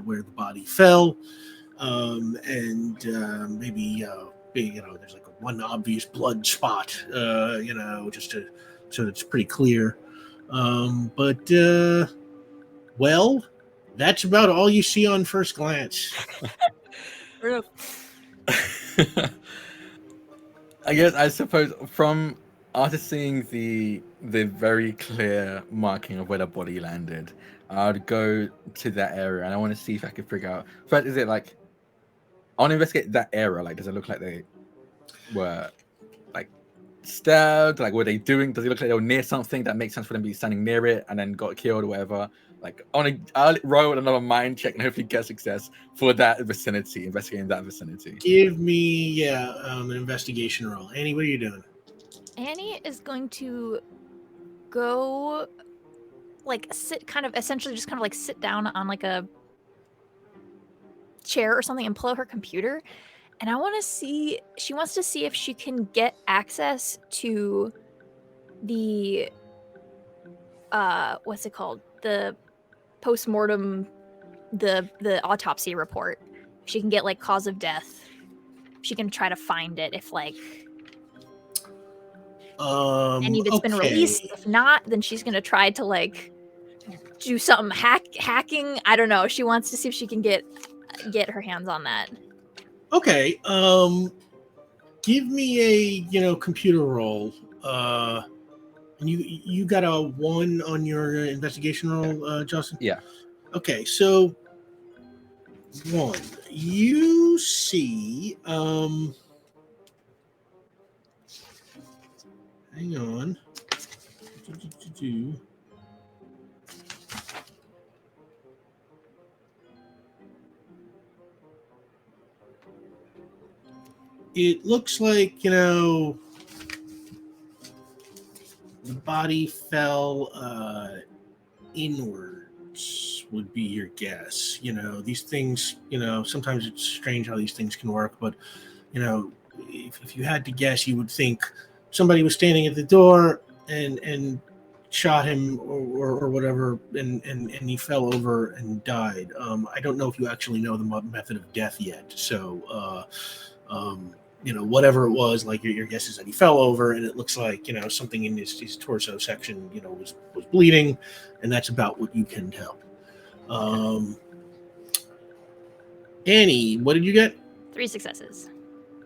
S1: where the body fell. And maybe there's like one obvious blood spot, just so it's pretty clear. But that's about all you see on first glance.
S2: I suppose from after seeing the very clear marking of where the body landed, I'd go to that area and I want to see if I can figure out. First, is it like I want to investigate that area? Like, does it look like they were like stabbed? Like, were they doing? Does it look like they were near something that makes sense for them to be standing near it and then got killed or whatever? Like, I'll roll another mind check and hopefully get success for that vicinity, investigating that vicinity.
S1: Give me, an investigation roll. Annie, what are you doing?
S3: Annie is going to go, like, sit down on like a chair or something and pull out her computer. And she wants to see if she can get access to the, what's it called? The post-mortem, the autopsy report. If she can get like cause of death. She can try to find it if like any of it's been released. If not, then she's gonna try to like do something hacking. I don't know. She wants to see if she can get her hands on that.
S1: Okay. Give me a computer roll. And you got a 1 on your investigation roll, Justin?
S2: Yeah.
S1: Okay, so 1. You see, hang on. It looks like, the body fell inwards would be your guess. These things, sometimes it's strange how these things can work, but, if you had to guess, you would think somebody was standing at the door and shot him or whatever, and he fell over and died. I don't know if you actually know the method of death yet, so whatever it was, like your guess is that he fell over, and it looks like something in his torso section was bleeding, and that's about what you can tell. Annie, what did you get?
S3: 3 successes.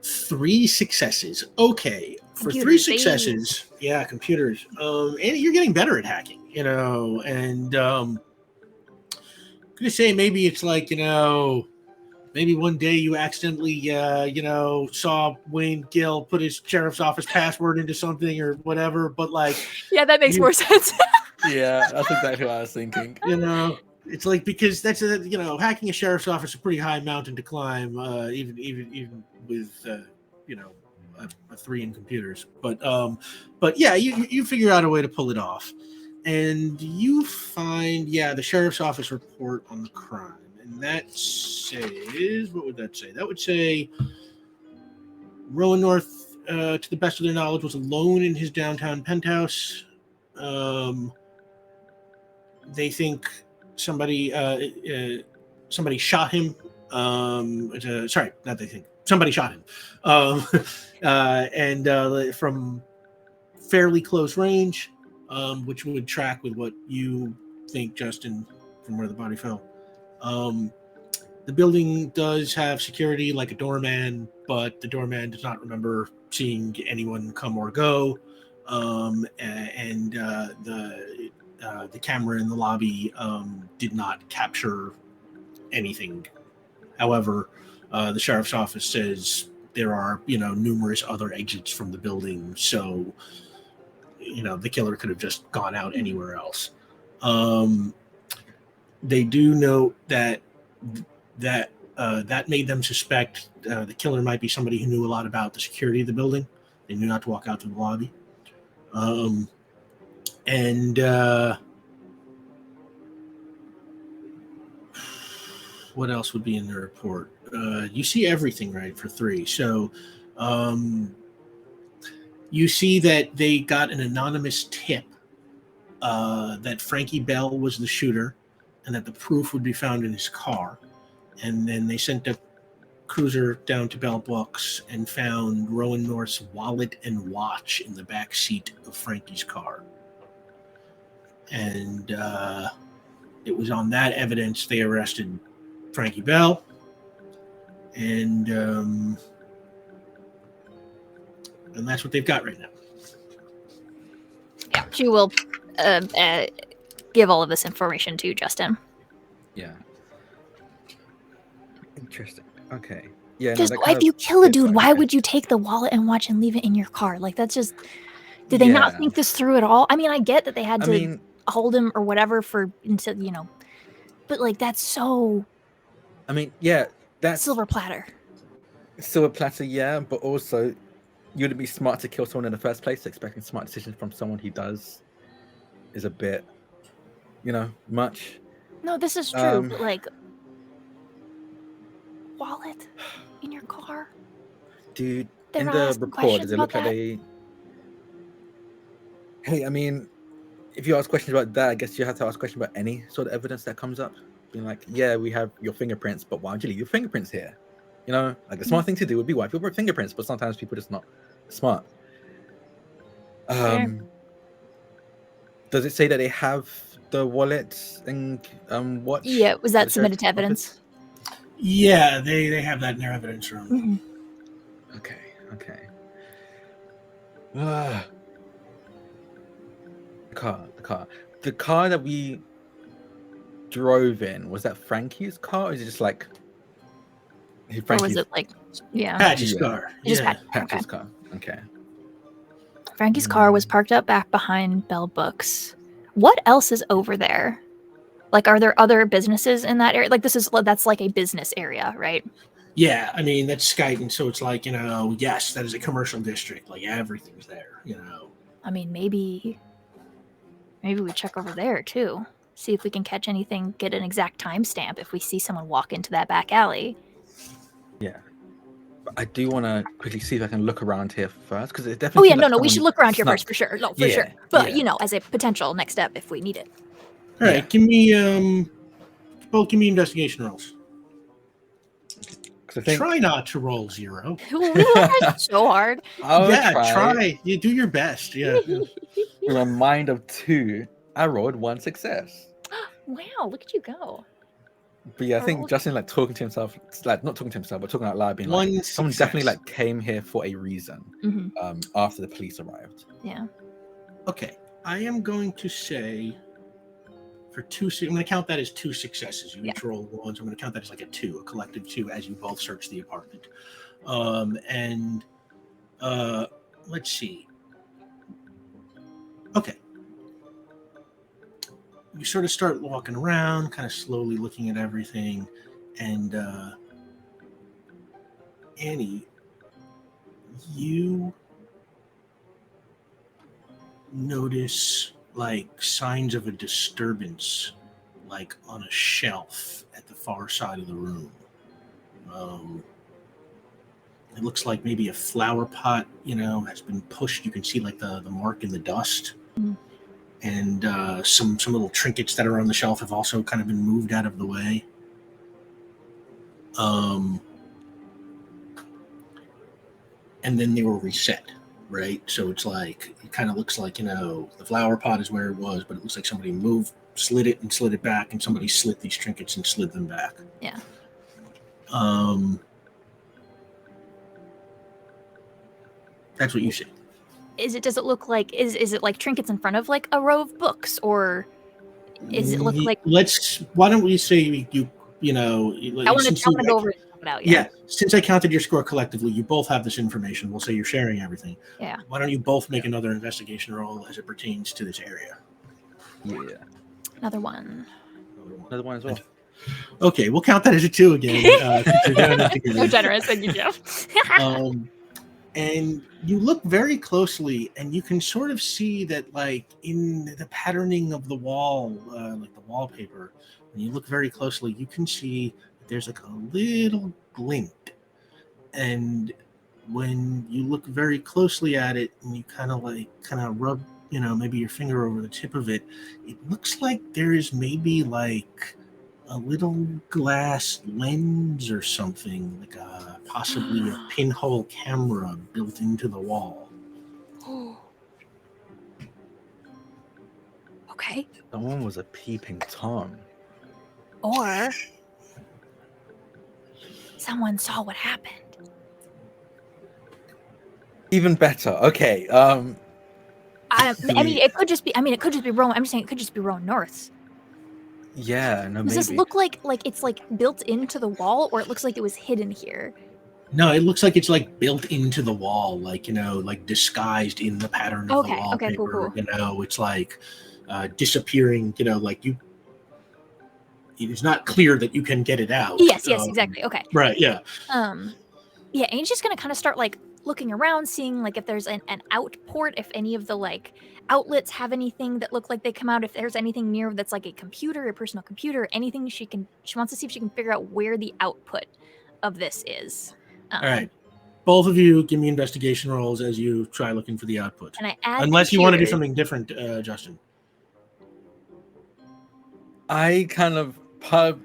S1: 3 successes. Okay. For
S3: Computers,
S1: 3 successes, computers. Annie, you're getting better at hacking, and I'm gonna say maybe it's like, maybe one day you accidentally, saw Wayne Gill put his sheriff's office password into something or whatever, but like...
S3: Yeah, that makes more sense.
S2: Yeah, that's exactly what I was thinking.
S1: It's like, because that's hacking a sheriff's office is a pretty high mountain to climb, even with a 3 in computers. But yeah, you figure out a way to pull it off, and you find the sheriff's office report on the crime, and that says, what would that say? That would say Rowan North, to the best of their knowledge, was alone in his downtown penthouse. They think somebody shot him. Sorry, not they think. Somebody shot him. And from fairly close range, which would track with what you think, Justin, from where the body fell. The building does have security like a doorman, but the doorman does not remember seeing anyone come or go. And the camera in the lobby did not capture anything. However, the sheriff's office says there are, numerous other exits from the building, so the killer could have just gone out anywhere else. They do note that made them suspect the killer might be somebody who knew a lot about the security of the building. They knew not to walk out to the lobby. What else would be in the report? You see everything, right, for 3. So you see that they got an anonymous tip that Frankie Bell was the shooter and that the proof would be found in his car. And then they sent a cruiser down to Bell Books and found Rowan North's wallet and watch in the back seat of Frankie's car. And it was on that evidence they arrested Frankie Bell. And that's what they've got right now.
S3: Yeah, she will give all of this information to Justin.
S2: Yeah. Interesting. Okay. Yeah.
S3: Just if you kill a dude, why would you take the wallet and watch and leave it in your car? Like, that's just. Did they not think this through at all? I mean, I get that they had to hold him or whatever but like, that's so.
S2: I mean, yeah, that's
S3: silver platter.
S2: Silver platter, yeah, but also, you wouldn't be smart to kill someone in the first place. Expecting smart decisions from someone he does is a bit, much.
S3: No, this is true. But like, wallet in your car,
S2: dude. In the report, does it look like they? Hey, I mean, if you ask questions about that, I guess you have to ask questions about any sort of evidence that comes up. Being like, yeah, we have your fingerprints, but why would you leave your fingerprints here? Like the smart thing to do would be wipe your fingerprints, but sometimes people are just not smart. Does it say that they have the wallet and watch?
S3: Yeah, was that submitted to evidence?
S1: Yeah, they have that in their evidence room.
S3: Mm-hmm.
S2: Okay. The car that we drove in, was that Frankie's car, or is it just like
S3: or was it like
S1: Patch's car?
S2: Patch's car. Okay.
S3: Frankie's car was parked up back behind Bell Books. What else is over there? Like, are there other businesses in that area? Like, that's like a business area, right?
S1: Yeah, I mean, that's Skyton, so it's like, yes, that is a commercial district. Like, everything's there,
S3: I mean, maybe we check over there too. See if we can catch anything, get an exact timestamp if we see someone walk into that back alley.
S2: Yeah. But I do want to quickly see if I can look around here first, because it definitely.
S3: No, we should look around here first for sure. No, for sure. But as a potential next step if we need it.
S1: All right, give me both give me investigation rolls. Try not to roll 0.
S3: So hard.
S1: Try. You do your best. Yeah.
S2: With a mind of 2, I rolled 1 success.
S3: Wow, look at you go.
S2: But yeah, I think Justin talking to himself, not talking to himself, but talking out loud, being like, someone definitely came here for a reason.
S3: Mm-hmm.
S2: After the police arrived.
S3: Yeah.
S1: Okay, I am going to say for 2. I'm going to count that as 2 successes. You each roll 1, so I'm going to count that as like a 2, a collective 2, as you both search the apartment. Let's see. Okay. You sort of start walking around, kind of slowly looking at everything, and Annie, you notice like signs of a disturbance, like on a shelf at the far side of the room. It looks like maybe a flower pot, has been pushed. You can see like the mark in the dust.
S3: Mm-hmm.
S1: And some little trinkets that are on the shelf have also kind of been moved out of the way. And then they were reset, right? So it's like, it kind of looks like, the flower pot is where it was, but it looks like somebody moved slid it back, and somebody slit these trinkets and slid them back.
S3: Yeah.
S1: That's what you see.
S3: Does it look like is it like trinkets in front of like a row of books, or is it look like?
S1: Why don't we say you know?
S3: I want to go over and talk it out.
S1: Yeah. Since I counted your score collectively, you both have this information. We'll say you're sharing everything.
S3: Yeah.
S1: Why don't you both make another investigation roll as it pertains to this area?
S2: Yeah.
S3: Another one.
S2: Another one as well.
S1: Okay, we'll count that as a 2 again.
S3: So generous, thank you, Jeff.
S1: And you look very closely, and you can sort of see that, like, in the patterning of the wall, like the wallpaper, when you look very closely, you can see there's like a little glint. And when you look very closely at it, and you kind of rub, maybe your finger over the tip of it, it looks like there is maybe like a little glass lens or something, like possibly a pinhole camera built into the wall.
S3: Okay.
S2: Someone was a peeping Tom.
S3: Or someone saw what happened.
S2: Even better. Okay.
S3: I mean, it could just be. It could just be Rowan. I'm just saying, it could just be Rowan North.
S2: Yeah, no,
S3: Does this look like it's like built into the wall, or it looks like it was hidden here?
S1: No, it looks like it's like built into the wall, like like disguised in the pattern of the wallpaper.
S3: Okay, cool.
S1: It's like disappearing. Like you. It's not clear that you can get it out.
S3: Yes, exactly. Okay.
S1: Right. Yeah.
S3: Yeah, and he's just gonna kind of start like looking around, seeing like if there's an out port, if any of the like outlets have anything that look like they come out, if there's anything near that's like a computer, a personal computer, anything she wants to see if she can figure out where the output of this is.
S1: All right. Both of you give me investigation rolls as you try looking for the output.
S3: Can I add
S1: Unless you want to do something different, Justin.
S2: I kind of part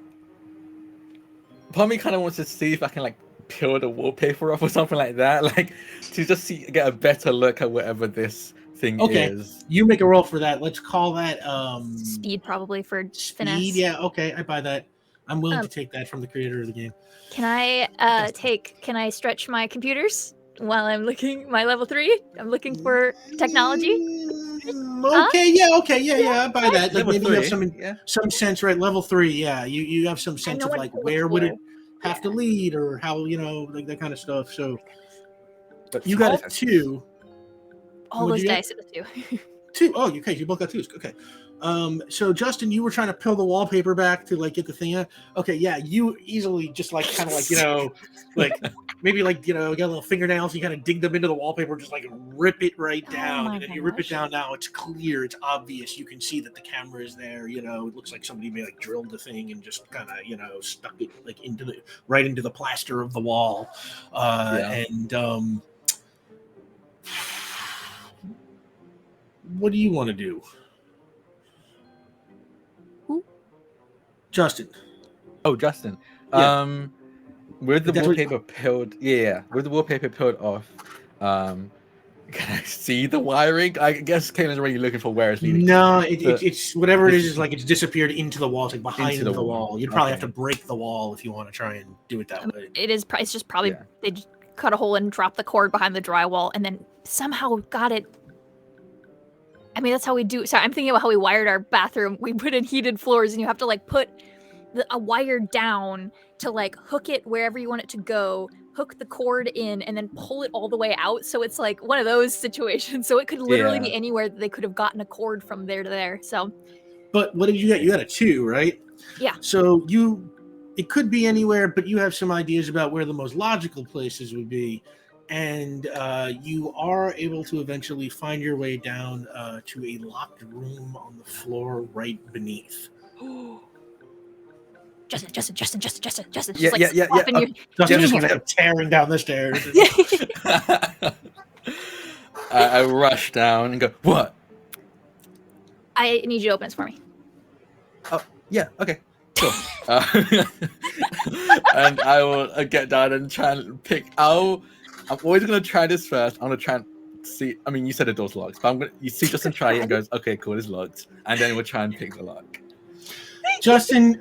S2: of me kind of wants to see if I can like peel the wallpaper off or something like that, like to just get a better look at whatever this thing is.
S1: You make a roll for that. Let's call that
S3: speed, probably for
S1: speed.
S3: Finesse.
S1: Yeah, okay, I buy that. I'm willing to take that from the creator of the game.
S3: Can I stretch my computers while I'm looking my level 3? I'm looking for technology.
S1: Okay, I buy that. Like maybe you have some sense, right? Level 3, yeah. You have some sense of like where would it have to lead, or how, like that kind of stuff. So but you got a 2.
S3: All those dice it was 2.
S1: 2. Oh, okay, you both got 2s. Okay. So Justin, you were trying to peel the wallpaper back to like get the thing out. Okay, yeah, you easily just like kind of like like maybe like you got little fingernails, you kind of dig them into the wallpaper, just like rip it right down, and then you rip it down. Now it's clear, it's obvious. You can see that the camera is there. It looks like somebody may like drilled the thing and just kind of stuck it like into the plaster of the wall, and what do you want to do? Justin.
S2: Oh, Justin.
S1: Yeah.
S2: With the wallpaper peeled, with the wallpaper peeled off, can I see the wiring? I guess Caitlin's already looking for where it's leading.
S1: No, it's whatever it is like it's disappeared into the wall, it's like behind the wall. You'd probably have to break the wall if you want to try and do it that way.
S3: It's just probably they just cut a hole and dropped the cord behind the drywall, and then somehow got it. I mean, that's how we do. Sorry, I'm thinking about how we wired our bathroom. We put in heated floors, and you have to like put a wire down to like hook it wherever you want it to go, hook the cord in, and then pull it all the way out. So it's like one of those situations. So it could literally be anywhere that they could have gotten a cord from there to there. So,
S1: but what did you get? You got a 2, right?
S3: Yeah.
S1: So it could be anywhere, but you have some ideas about where the most logical places would be. And you are able to eventually find your way down to a locked room on the floor right beneath.
S3: Justin. Just
S1: Justin just tearing down the stairs.
S2: I rush down and go, what?
S3: I need you to open this for me.
S2: Oh, yeah, okay. Sure. And I will get down and try and pick out. I'm always going to try this first. I'm going to try and see. I mean, you said the door's locked, but you see Justin try it and goes, "Okay, cool, it's locked," and then we'll try and pick the lock.
S1: Justin,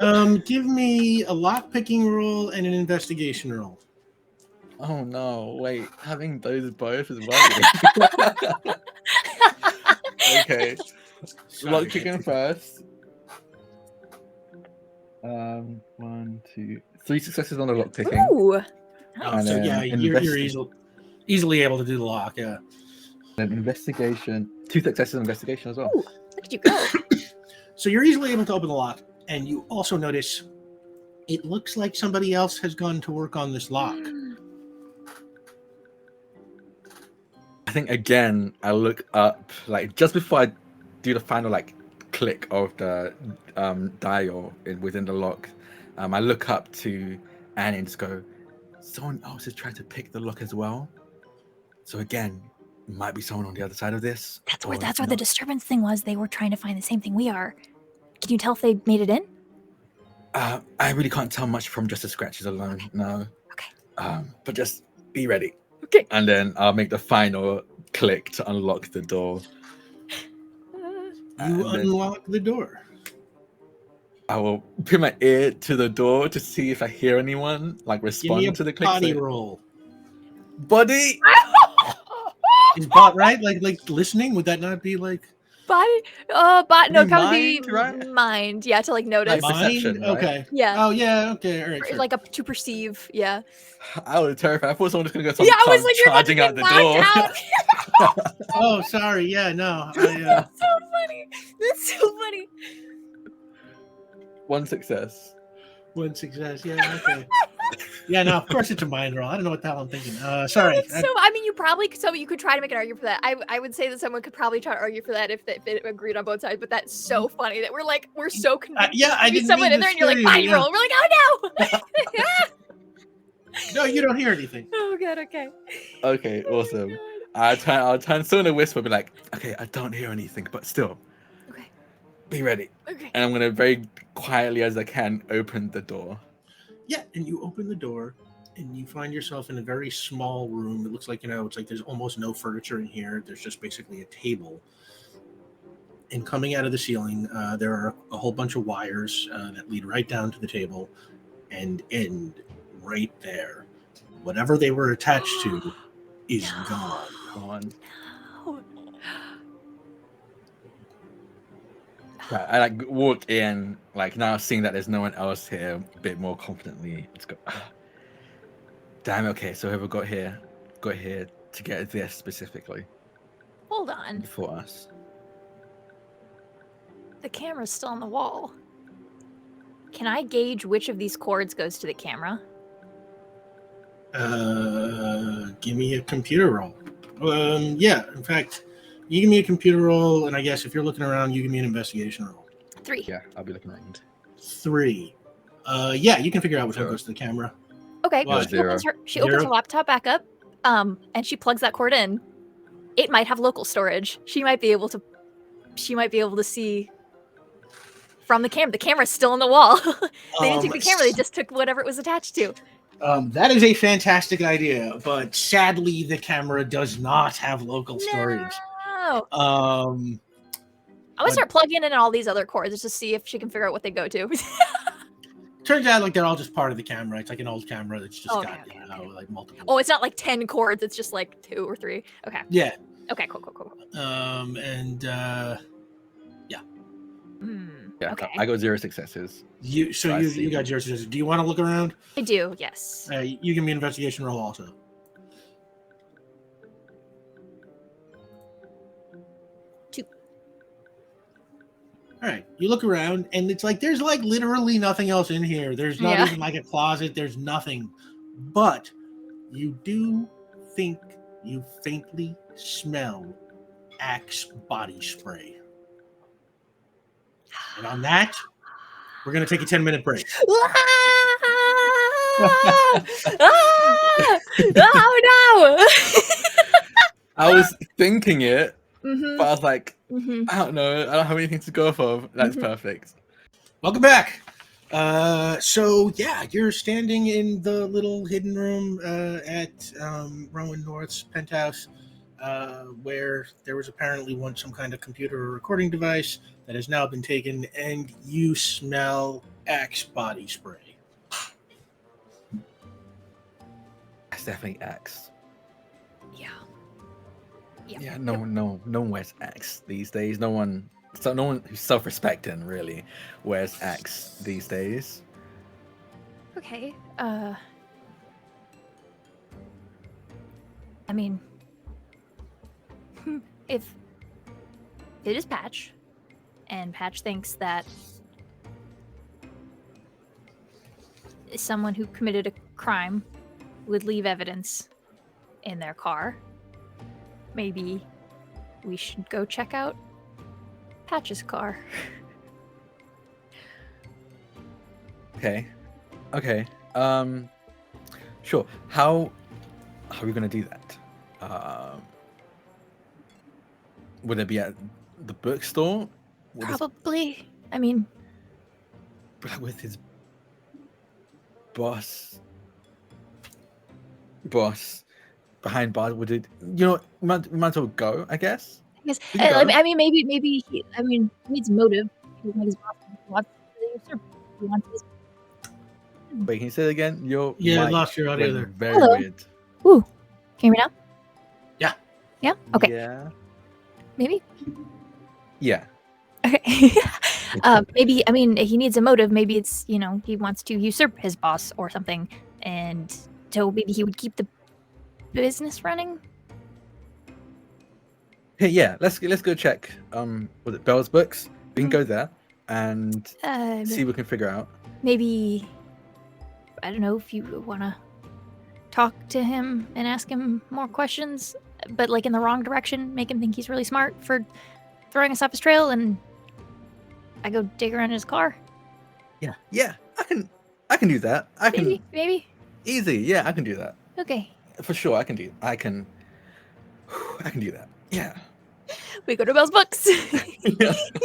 S1: give me a lock picking roll and an investigation roll.
S2: Oh no! Wait, having those both is worrying. Okay, lock picking first. 1, 2, 3 successes on the lock picking.
S3: Ooh.
S1: Oh, so yeah, you're easily able to do the lock. Yeah.
S2: And investigation, 2 successes on investigation as well.
S3: Ooh, look at you go.
S1: So you're easily able to open the lock, and you also notice it looks like somebody else has gone to work on this lock.
S2: I think again, I look up like just before I do the final like click of the dial within the lock. I look up to Annie and just go, someone else is trying to pick the lock as well. So again, it might be someone on the other side of this.
S3: That's where the disturbance thing was. They were trying to find the same thing we are. Can you tell if they made it in?
S2: I really can't tell much from just the scratches alone. No.
S3: Okay.
S2: But just be ready.
S3: Okay.
S2: And then I'll make the final click to unlock the door.
S1: You unlock the door.
S2: I will put my ear to the door to see if I hear anyone like respond to the click.
S1: Body roll.
S2: Body.
S1: Is bot right? Like listening? Would that not be like
S3: body? Bot. No, probably
S2: mind, right?
S3: Mind. Yeah, to like notice.
S2: Like perception, right?
S1: Okay.
S3: Yeah.
S1: Oh yeah. Okay. All right. Sure.
S3: Like to perceive. Yeah.
S2: I was terrified. I thought someone was gonna go.
S3: Yeah, I was like,
S2: charging
S3: you're
S2: out the door.
S3: Out.
S1: Oh, sorry. Yeah. No.
S3: That's so funny. That's so funny.
S2: 1 success.
S1: 1 success. Yeah. Okay. Yeah. No. Of course, it's a mind roll. I don't know what the hell I'm thinking. Sorry.
S3: So I mean, you could try to make an argument for that. I would say that someone could probably try to argue for that if it agreed on both sides. But that's so funny that we're so convinced.
S1: Yeah. I didn't
S3: someone
S1: mean
S3: in there
S1: to
S3: and you're like
S1: scare
S3: mind
S1: you,
S3: roll. We're like, oh no.
S1: No, you don't hear anything.
S3: Oh god. Okay.
S2: Okay. Awesome. I'll turn still in a whisper, be like, okay, I don't hear anything, but still.
S3: Okay.
S2: Be ready.
S3: Okay.
S2: And I'm gonna very quietly as I can open the door.
S1: Yeah, and you open the door, and you find yourself in a very small room. It looks like it's like there's almost no furniture in here. There's just basically a table. And coming out of the ceiling, there are a whole bunch of wires that lead right down to the table, and end right there. Whatever they were attached to is gone.
S2: Right, I like walk in, like now seeing that there's no one else here, a bit more confidently. Let's go. Damn. Okay, so whoever got here to get this specifically.
S3: Hold on.
S2: For us.
S3: The camera's still on the wall. Can I gauge which of these cords goes to the camera?
S1: Give me a computer roll. Yeah, in fact, you give me a computer roll, and I guess if you're looking around, you give me an investigation roll.
S3: 3.
S2: Yeah, I'll be looking around.
S1: 3. Yeah, you can figure out which one goes to the camera.
S3: Okay,
S1: What?
S3: she opens her laptop back up, and she plugs that cord in. It might have local storage. She might be able to see from the camera. The camera's still on the wall. They didn't take the camera, they just took whatever it was attached to.
S1: That is a fantastic idea, but sadly, the camera does not have local storage.
S3: No. I'm gonna start plugging in all these other cords just to see if she can figure out what they go to.
S1: Turns out like they're all just part of the camera. It's like an old camera that's just got like multiple.
S3: Oh, it's not like 10 cords. It's just like 2 or 3. Okay.
S1: Yeah.
S3: Okay. Cool.
S1: Yeah.
S2: Yeah.
S3: Okay.
S2: I got 0 successes.
S1: You got 0 successes. Do you want to look around?
S3: I do. Yes.
S1: You give me an investigation roll also.
S3: 2.
S1: All right. You look around, and it's like there's like literally nothing else in here. There's not even like a closet. There's nothing. But you do think you faintly smell Axe body spray. And on that, we're going to take a 10-minute break.
S3: Oh, no.
S2: I was thinking it, but I was like, I don't know. I don't have anything to go off of. That's perfect.
S1: Welcome back. So, yeah, you're standing in the little hidden room at Rowan North's penthouse. where there was apparently once some kind of computer or recording device that has now been taken, and you smell Axe body spray.
S2: That's definitely Axe.
S3: Yeah. Yep.
S2: Yeah, no one wears Axe these days. No one who's self-respecting really wears Axe these days.
S3: Okay. I mean, if it is Patch, and Patch thinks that someone who committed a crime would leave evidence in their car, maybe we should go check out Patch's car.
S2: Okay. Sure. How are we gonna do that? Would it be at the bookstore?
S3: Probably. I mean,
S2: With his boss behind bars, would it? We might as well go. I guess.
S3: yes.
S2: We can go.
S3: I mean, maybe. He needs motive. He wants he wants his.
S2: Wait, can you say it again?
S1: I lost your audio there.
S2: Very
S3: Hello.
S2: weird.
S3: Ooh, can you hear me now?
S1: Yeah.
S3: Yeah. Okay.
S2: Yeah.
S3: Maybe.
S2: Yeah.
S3: Okay. Maybe. I mean, he needs a motive. Maybe it's he wants to usurp his boss or something, and so maybe he would keep the business running.
S2: Hey, yeah. Let's go check. Was it Bell's books? We can go there and see what we can figure out.
S3: Maybe. I don't know if you want to talk to him and ask him more questions, but like in the wrong direction, make him think he's really smart for throwing us off his trail, and I go dig around in his car.
S2: Yeah. I can do that.
S3: Maybe.
S2: Easy. Yeah, I can do that.
S3: Okay.
S2: For sure, I can do that. Yeah.
S3: We go to Bell's Books.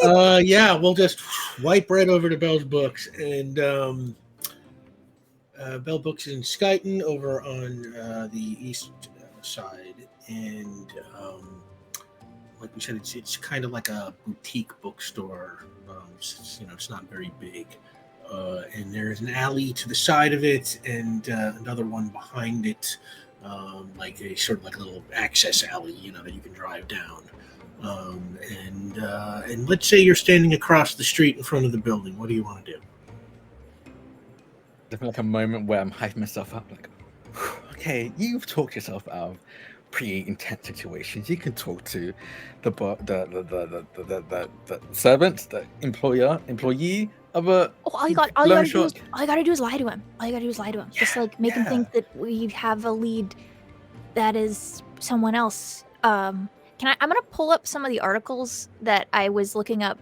S1: We'll just wipe right over to Bell's Books, and Bell Books in Skyton over on the east side, and like we said, it's kind of like a boutique bookstore. It's not very big, and there's an alley to the side of it, and another one behind it, like a sort of like a little access alley, that you can drive down. And let's say you're standing across the street in front of the building. What do you want to do?
S2: Definitely like a moment where I'm hyping myself up, like, okay, you've talked yourself out of pretty intense situations. You can talk to the servant, the employee of a.
S3: All you gotta do is lie to him. Just like make him think that we have a lead that is someone else. I'm gonna pull up some of the articles that I was looking up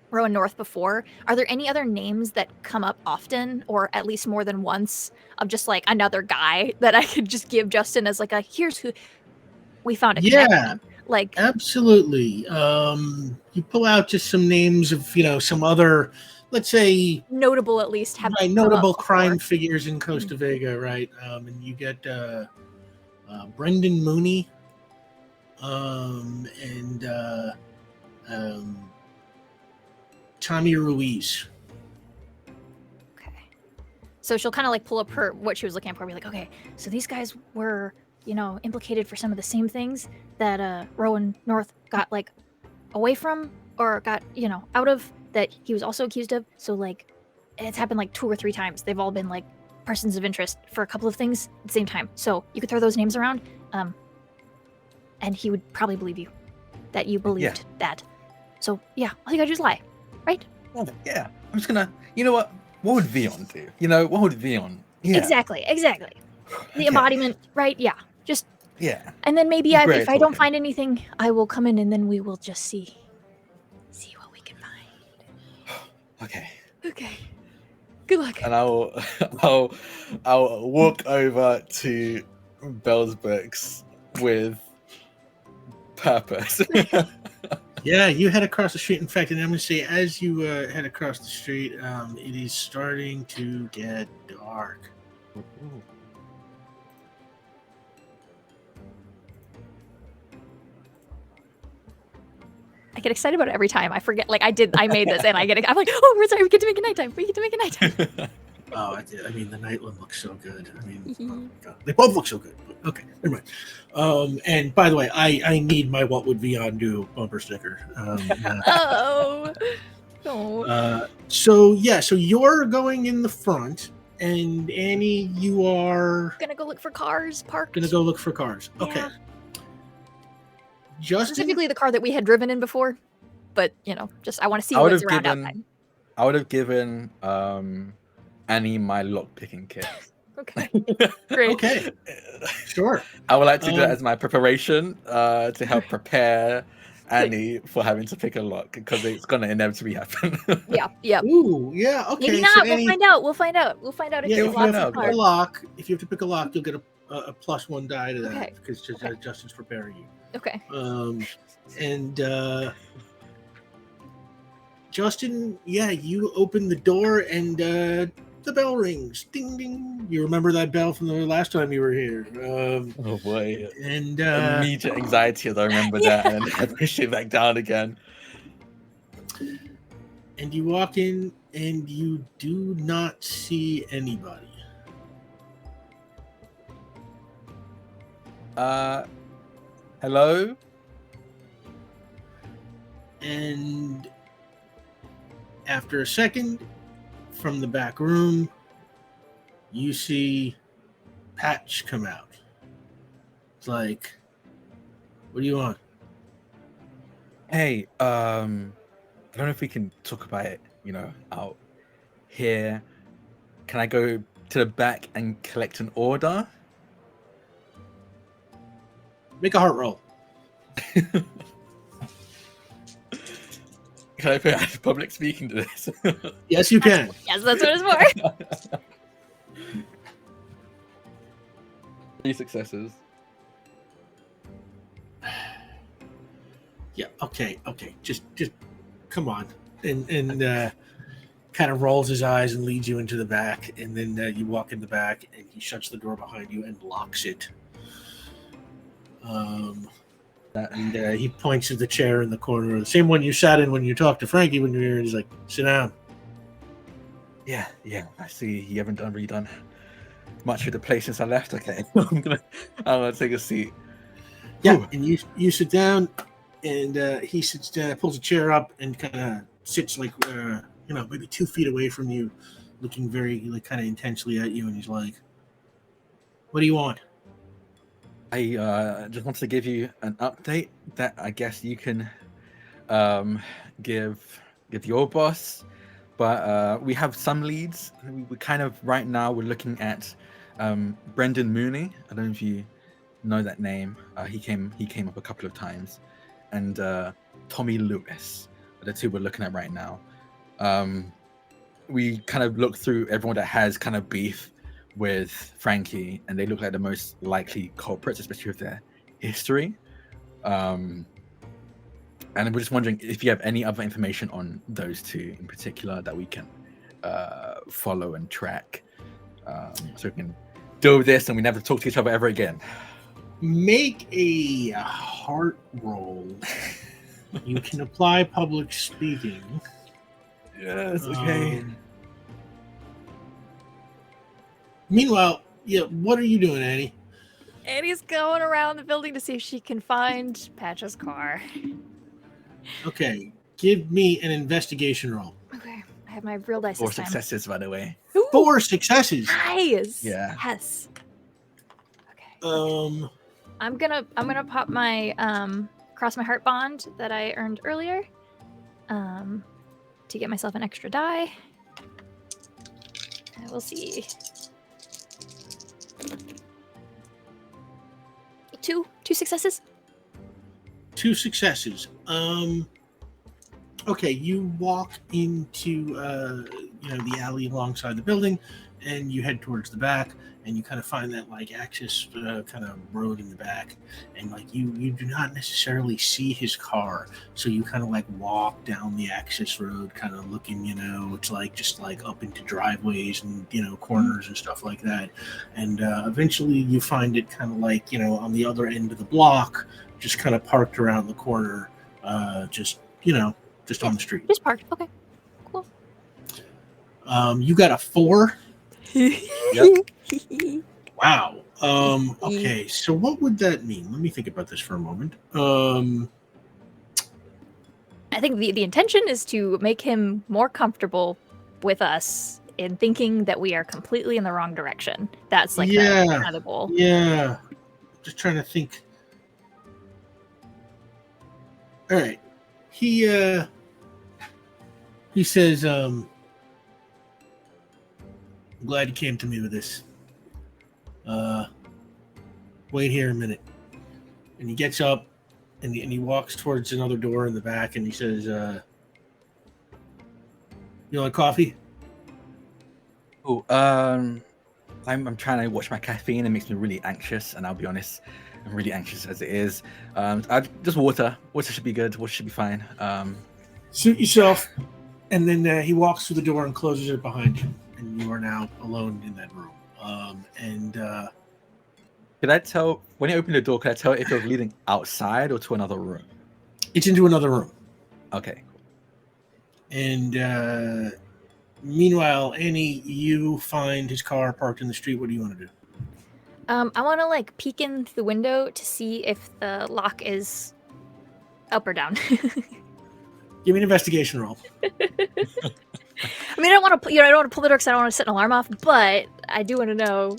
S3: Rowan North before. Are there any other names that come up often, or at least more than once, of just like another guy that I could just give Justin as like a here's who we found a connection? Like
S1: absolutely. You pull out just some names of some other, let's say
S3: notable, at least have
S1: notable crime figures in Costa Vega, right? And you get Brendan Mooney, and Tommy Ruiz.
S3: Okay. So she'll kind of like pull up what she was looking for and be like, okay, so these guys were, implicated for some of the same things that Rowan North got like away from or got, out of, that he was also accused of. So like it's happened like 2 or 3 times. They've all been like persons of interest for a couple of things at the same time. So you could throw those names around, and he would probably believe you that you believed that. So yeah, all you gotta do is lie. Right?
S2: Well, yeah. I'm just gonna. You know what? What would Vion do? What would Vion? Yeah.
S3: Exactly. The embodiment, right? Yeah. Just.
S2: Yeah.
S3: And then maybe if I don't find anything, I will come in and then we will just see what we can find. Okay. Good luck.
S2: And I'll walk over to Bell's Books with purpose.
S1: Yeah, you head across the street. In fact, and I'm going to say, as you head across the street, it is starting to get dark.
S2: Ooh.
S3: get excited about it every time. I forget, like I made this, and I'm like, oh, we're sorry, we get to make it nighttime. We get to make it nighttime.
S1: Oh, I mean, the night one looks so good. I mean, oh my God. They both look so good. Okay, never mind. And by the way, I need my What Would Vion Do bumper sticker.
S3: Oh.
S1: So you're going in the front, and Annie, you are
S3: gonna go look for cars parked.
S1: Gonna go look for cars. Okay.
S3: Yeah.
S1: Justin,
S3: specifically the car that we had driven in before, but just I want to see what's around outside.
S2: I would have given Annie my lock picking kit.
S3: Okay. Great.
S1: Okay. Sure.
S2: I would like to do that as my preparation to help prepare Annie for having to pick a lock, because it's gonna inevitably happen.
S3: Yeah.
S1: Ooh, yeah. Okay.
S3: Maybe not.
S1: So
S3: we'll
S1: Annie,
S3: find out. We'll find out if you
S1: if you have to pick a lock, you'll get a +1 die to that because Justin's preparing you.
S3: Okay.
S1: And Justin, you open the door and the bell rings. Ding ding. You remember that bell from the last time you were here.
S2: Oh boy.
S1: And
S2: immediate anxiety as I remember that, and I push it back down again.
S1: And you walk in and you do not see anybody.
S2: Hello?
S1: And after a second, from the back room, you see Patch come out. It's like, what do you want?
S2: Hey, I don't know if we can talk about it, out here. Can I go to the back and collect an order?
S1: Make a heart roll.
S2: Can I put public speaking to this?
S1: Yes, you can.
S3: Yes, that's what it's for.
S2: 3 successes.
S1: Yeah. Okay. Just come on, and kind of rolls his eyes and leads you into the back, and then you walk in the back, and he shuts the door behind you and locks it. And he points to the chair in the corner, the same one you sat in when you talked to Frankie when you were here. And he's like, "Sit down."
S2: Yeah. I see you haven't redone much with the place since I left. Okay, I'm gonna take a seat.
S1: Yeah,
S2: Ooh.
S1: and you sit down, and he sits down, pulls a chair up, and kind of sits like maybe 2 feet away from you, looking very kind of intensely at you. And he's like, "What do you want?"
S2: I just wanted to give you an update that I guess you can give your boss, but we have some leads. We kind of right now we're looking at Brendan Mooney. I don't know if you know that name. He came up a couple of times, and Tommy Lewis are the 2 we're looking at right now. We kind of looked through everyone that has kind of beef with Frankie, and they look like the most likely culprits, especially with their history. And we're just wondering if you have any other information on those 2 in particular that we can follow and track, so we can deal with this and we never talk to each other ever again.
S1: Make a heart roll. You can apply public speaking.
S2: Yes, okay.
S1: Meanwhile, what are you doing, Annie?
S3: Annie's going around the building to see if she can find Patch's car.
S1: Okay, give me an investigation roll.
S3: Okay, I have my real dice
S2: 4
S3: this time.
S2: successes, by the way.
S3: Ooh,
S1: 4 successes.
S3: nice.
S2: Yeah.
S3: Yes. Okay. I'm gonna pop my cross my heart bond that I earned earlier, to get myself an extra die. And we'll see. 2 successes.
S1: 2 successes. Okay, you walk into the alley alongside the building, and you head towards the back, and you kind of find that access kind of road in the back, and you do not necessarily see his car, so you kind of walk down the access road, kind of looking, it's just up into driveways and corners and stuff like that, and eventually you find it kind of on the other end of the block, just kind of parked around the corner, just just on the street.
S3: Just parked. Okay, cool.
S1: You got a 4.
S2: Yep.
S1: Wow. Okay, so what would that mean? Let me think about this for a moment.
S3: I think the intention is to make him more comfortable with us in thinking that we are completely in the wrong direction. That's like the goal.
S1: Yeah. Just trying to think. All right. He says, I'm glad you came to me with this. Wait here a minute. And he gets up and he walks towards another door in the back and he says, you want coffee?
S2: Oh, I'm trying to watch my caffeine. It makes me really anxious, and I'll be honest, I'm really anxious as it is. Just water. Water should be good. Water should be fine.
S1: Suit yourself. And then he walks through the door and closes it behind you, and you are now alone in that room.
S2: Could I tell when you opened the door? Could I tell if it was leading outside or to another room?
S1: It's into another room.
S2: Okay.
S1: And meanwhile, Annie, you find his car parked in the street. What do you want to do?
S3: I want to like peek in through the window to see if the lock is up or down.
S1: Give me an investigation roll.
S3: I mean, I don't want to, I don't want to pull the door because I don't want to set an alarm off, but I do want to know,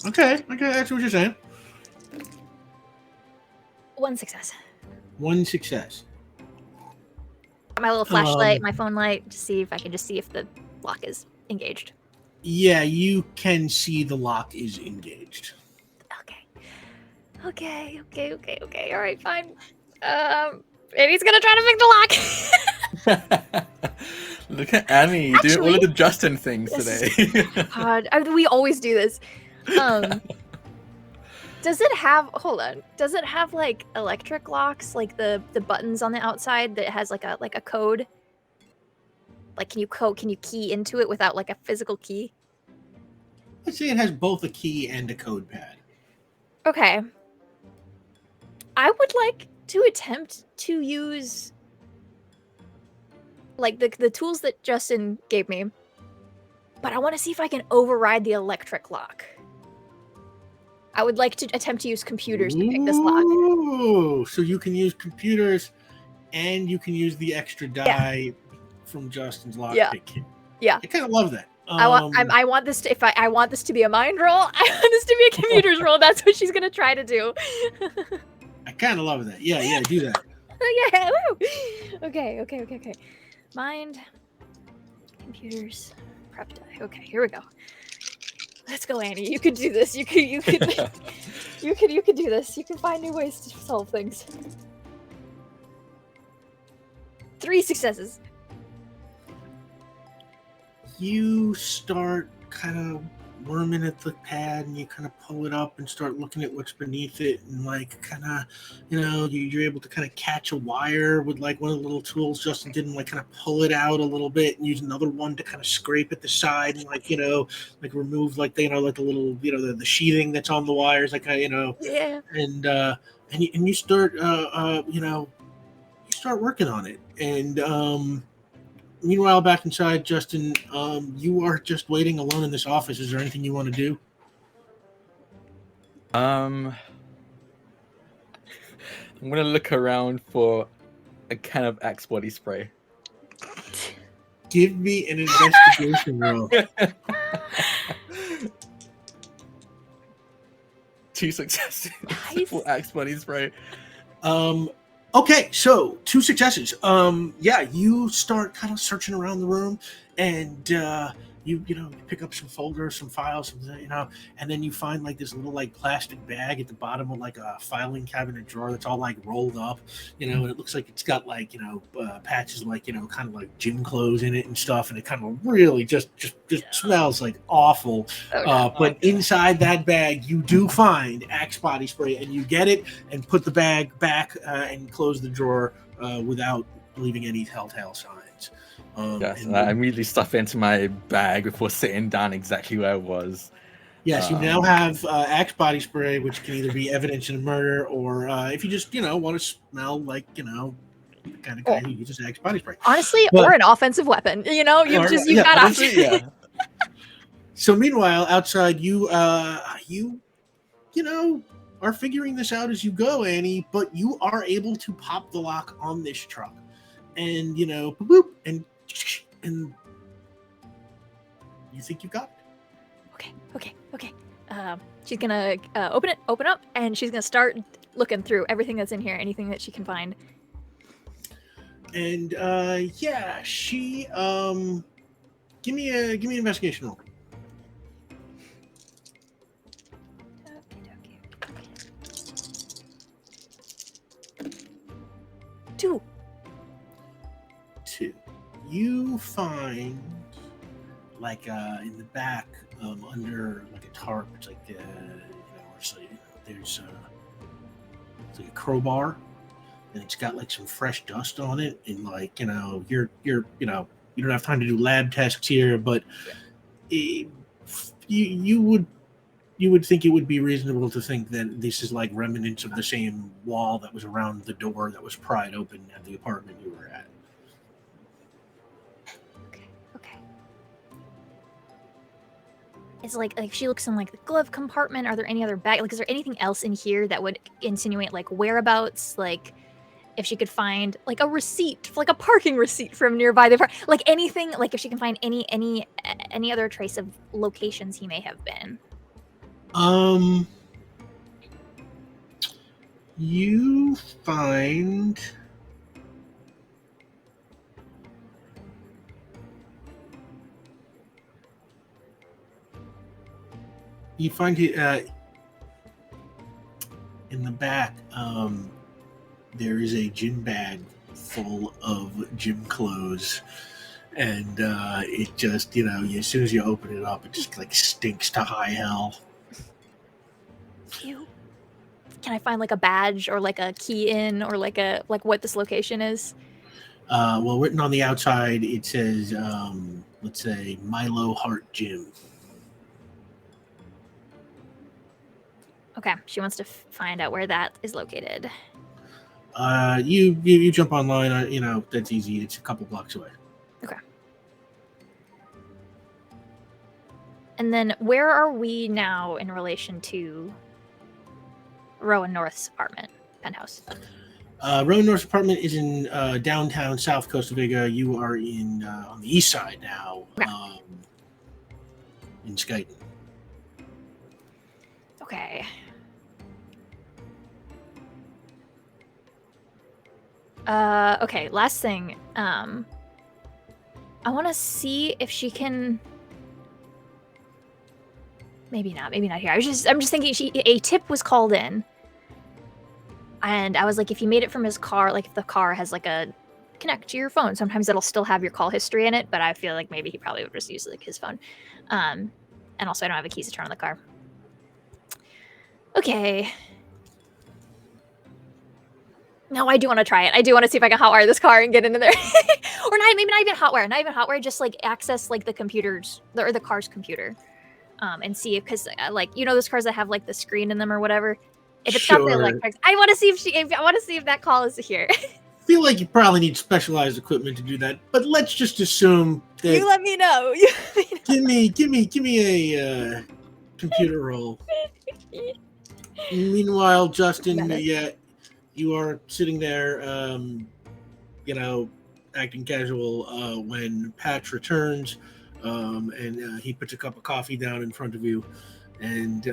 S1: Okay, that's what you're saying.
S3: 1 success.
S1: 1 success.
S3: My little flashlight, my phone light, to see if I can just see if the lock is engaged.
S1: Yeah, you can see the lock is engaged.
S3: Okay. All right, fine. Maybe he's gonna try to pick the lock.
S2: Look at Annie doing all of the Justin things today.
S3: God, we always do this. Does it have? Hold on. Does it have like electric locks, like the buttons on the outside that has like a code? Like, can you key into it without like a physical key?
S1: Let's say it has both a key and a code pad.
S3: Okay. I would like to attempt to use like the tools that Justin gave me, but I want to see if I can override the electric lock. I would like to attempt to use computers to pick this lock.
S1: Ooh, so you can use computers and you can use the extra die from Justin's lockpick kit.
S3: Yeah.
S1: I kind of love that.
S3: I want this to, I want this to be a mind roll. I want this to be a computer's roll. That's what she's gonna try to do.
S1: I kind of love that. Yeah, do that.
S3: Yeah. Woo. Okay. Mind, computers, prep die. Okay, here we go. Let's go, Annie. You could do this. You could you could do this. You can find new ways to solve things. 3 successes.
S1: You start kind of worming at the pad and you kind of pull it up and start looking at what's beneath it and like kind of, you're able to kind of catch a wire with like one of the little tools Justin did and like kind of pull it out a little bit and use another one to kind of scrape at the side and like, like remove like, like the little, the sheathing that's on the wires, like,
S3: Yeah.
S1: And you start, you start working on it. And, meanwhile, back inside, Justin, you are just waiting alone in this office. Is there anything you want to do?
S2: I'm gonna look around for a can of Axe body spray.
S1: Give me an investigation roll.
S2: 2 successes
S3: Nice.
S2: for Axe body spray.
S1: Okay, so 2 successes. You start kind of searching around the room, and you pick up some folders, some files, and then you find like this little like plastic bag at the bottom of like a filing cabinet drawer that's all like rolled up, and it looks like it's got like patches like kind of like gym clothes in it and stuff, and it kind of really just smells like awful. But inside that bag, you do find Axe body spray, and you get it and put the bag back and close the drawer without leaving any telltale signs.
S2: Yes, and I immediately stuff it into my bag before sitting down exactly where I was.
S1: Yes, you now have Axe body spray, which can either be evidence in a murder or if you just want to smell like the kind of guy who uses Axe body spray.
S3: Honestly,
S1: But,
S3: or an offensive weapon. You know, you've got options.
S2: Yeah.
S1: So meanwhile, outside, you are figuring this out as you go, Annie. But you are able to pop the lock on this truck, and boop, and you think you got it.
S3: Okay. She's gonna open up, and she's gonna start looking through everything that's in here, anything that she can find.
S1: And she give me an investigation roll.
S3: Two.
S1: You find in the back under a tarp, it's there's it's like a crowbar, and it's got some fresh dust on it, and you're you don't have time to do lab tests here, but you would think it would be reasonable to think that this is remnants of the same wall that was around the door that was pried open at the apartment you were at.
S3: Okay. It's like she looks in the glove compartment. Are there any other bag? Is there anything else in here that would insinuate whereabouts? If she could find a receipt, a parking receipt from nearby the anything, if she can find any other trace of locations he may have been.
S1: You find it in the back. There is a gym bag full of gym clothes, and it just as soon as you open it up, it just stinks to high hell.
S3: Ew. Can I find a badge or a key in or what this location is?
S1: Well, written on the outside, it says let's say Milo Hart Gym.
S3: Okay, she wants to find out where that is located.
S1: You jump online. That's easy. It's a couple blocks away.
S3: Okay. And then where are we now in relation to Rowan North's penthouse?
S1: Rowan North's apartment is in downtown South Costa Vega. You are on the east side now,
S3: okay.
S1: In Skyton.
S3: Okay. Okay, last thing. I want to see if she can. Maybe not here. I'm just thinking a tip was called in. And I was if he made it from his car, if the car has a connect to your phone, sometimes it'll still have your call history in it, but I feel maybe he probably would just use his phone. And also I don't have a keys to turn on the car. Okay. No, I do want to try it. I do want to see if I can hotwire this car and get into there. Or maybe not even hotwire, just access the computers or the car's computer. And see if, because those cars that have the screen in them or whatever. If it's got the electrics, I want to see if that call is here.
S1: I feel like you probably need specialized equipment to do that, but let's just assume that
S3: You let me know.
S1: give me a computer roll. Meanwhile, Justin, you are sitting there, acting casual when Patch returns, and he puts a cup of coffee down in front of you, and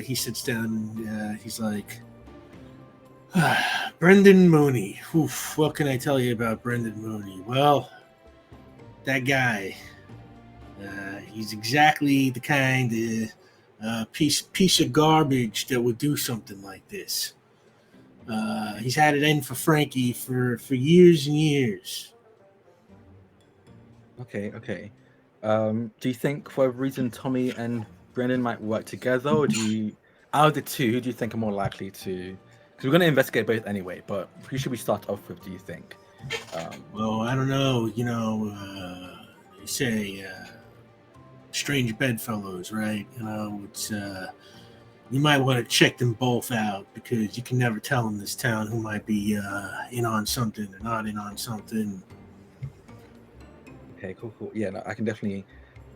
S1: he sits down. He's like, Brendan Mooney. Oof, what can I tell you about Brendan Mooney? Well, that guy, he's exactly the kind of piece of garbage that would do something like this. He's had it in for Frankie for years and years.
S2: Okay. Do you think for whatever reason Tommy and Brendan might work together, or out of the two, who do you think are more likely to? Because we're going to investigate both anyway, but who should we start off with, do you think?
S1: Well, I don't know. They say strange bedfellows, right? It's you might want to check them both out because you can never tell in this town who might be in on something or not in on something.
S2: Okay, cool. Yeah, no, I can definitely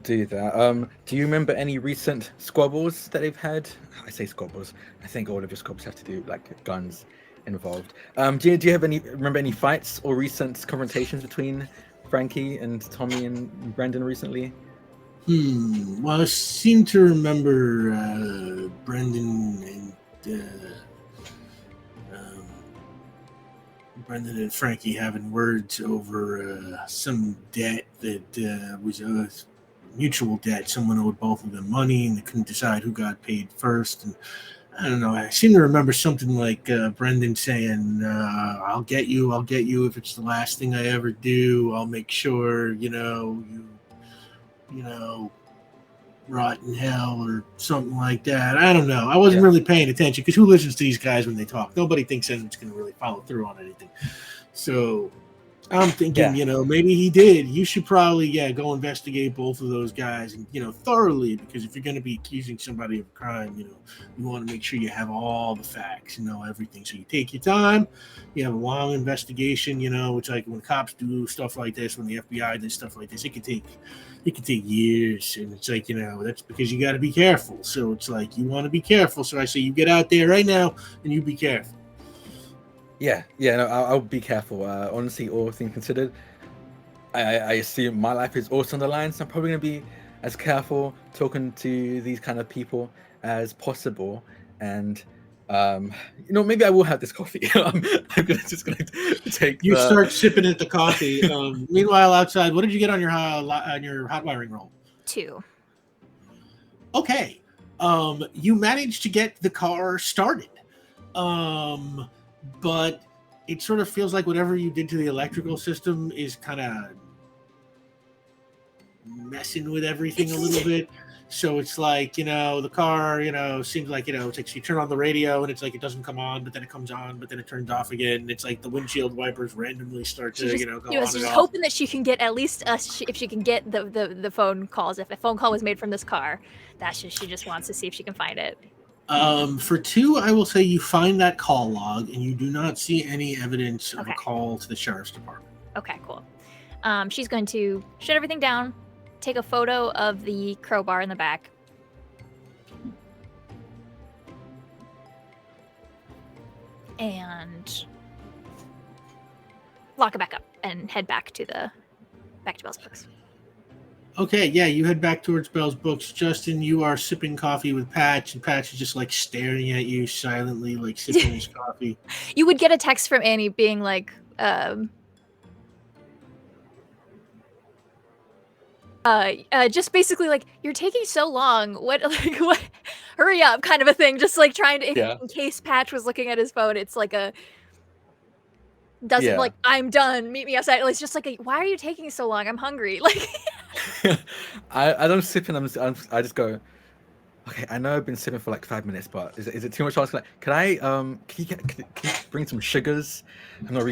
S2: do that. Do you remember any recent squabbles that they've had? I say squabbles. I think all of your squabbles have to do like guns involved. Do you remember any fights or recent confrontations between Frankie and Tommy and Brendan recently?
S1: Well, I seem to remember Brendan and Frankie having words over some debt that was a mutual debt. Someone owed both of them money, and they couldn't decide who got paid first. And I don't know. I seem to remember something like Brendan saying, "I'll get you if it's the last thing I ever do. I'll make sure you know." Rot in hell or something like that. I don't know. I wasn't really paying attention because who listens to these guys when they talk? Nobody thinks anyone's going to really follow through on anything. So I'm thinking, maybe he did. You should probably, go investigate both of those guys and, thoroughly, because if you're going to be accusing somebody of a crime, you want to make sure you have all the facts, everything. So you take your time, you have a long investigation, it's like when cops do stuff like this, when the FBI does stuff like this, it can take years. And it's like, that's because you got to be careful. So it's like, you want to be careful. So I say you get out there right now and you be careful.
S2: Yeah, no, I'll be careful. Honestly, all things considered, I assume my life is also on the line, so I'm probably going to be as careful talking to these kind of people as possible. And maybe I will have this coffee. I'm just going to take.
S1: You start sipping at the coffee. Meanwhile, outside, what did you get on your hot wiring roll?
S3: 2.
S1: Okay, you managed to get the car started. But it sort of feels like whatever you did to the electrical system is kind of messing with everything a little bit. So it's like, the car, seems like, it's like you turn on the radio and it's like it doesn't come on, but then it comes on, but then it turns off again. And it's like the windshield wipers randomly start to, go on and off.
S3: She's hoping that she can get at least if she can get the phone calls. If a phone call was made from this car, she just wants to see if she can find it.
S1: For 2, I will say you find that call log and you do not see any evidence of a call to the sheriff's department.
S3: Okay, cool. She's going to shut everything down, take a photo of the crowbar in the back. And lock it back up and head back to Bell's Books.
S1: Okay, yeah, you head back towards Bell's Books. Justin, you are sipping coffee with Patch, and Patch is just like staring at you silently, like sipping his coffee.
S3: You would get a text from Annie being like, just basically like, you're taking so long. What? Hurry up, kind of a thing. Just like trying to, in case Patch was looking at his phone, it's like like, I'm done. Meet me outside. It's just like, why are you taking so long? I'm hungry. Like.
S2: I don't sip and I just go, okay, I know I've been sipping for like 5 minutes, but is it too much to ask? Like, can you bring some sugars? I'm not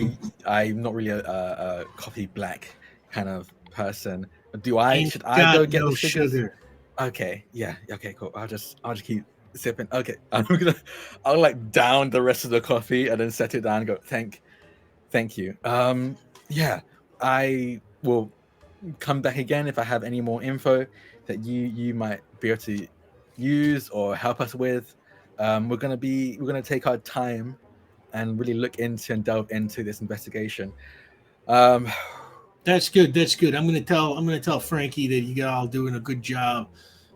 S2: really a coffee black kind of person. Should I go get the sugars? Sugar. Okay, yeah, okay, cool. I'll just keep sipping. Okay, I'll like down the rest of the coffee and then set it down and go, thank you. Yeah, I will come back again if I have any more info that you might be able to use or help us with. We're gonna take our time and really look into and delve into this investigation.
S1: That's good. I'm gonna tell Frankie that you all doing a good job,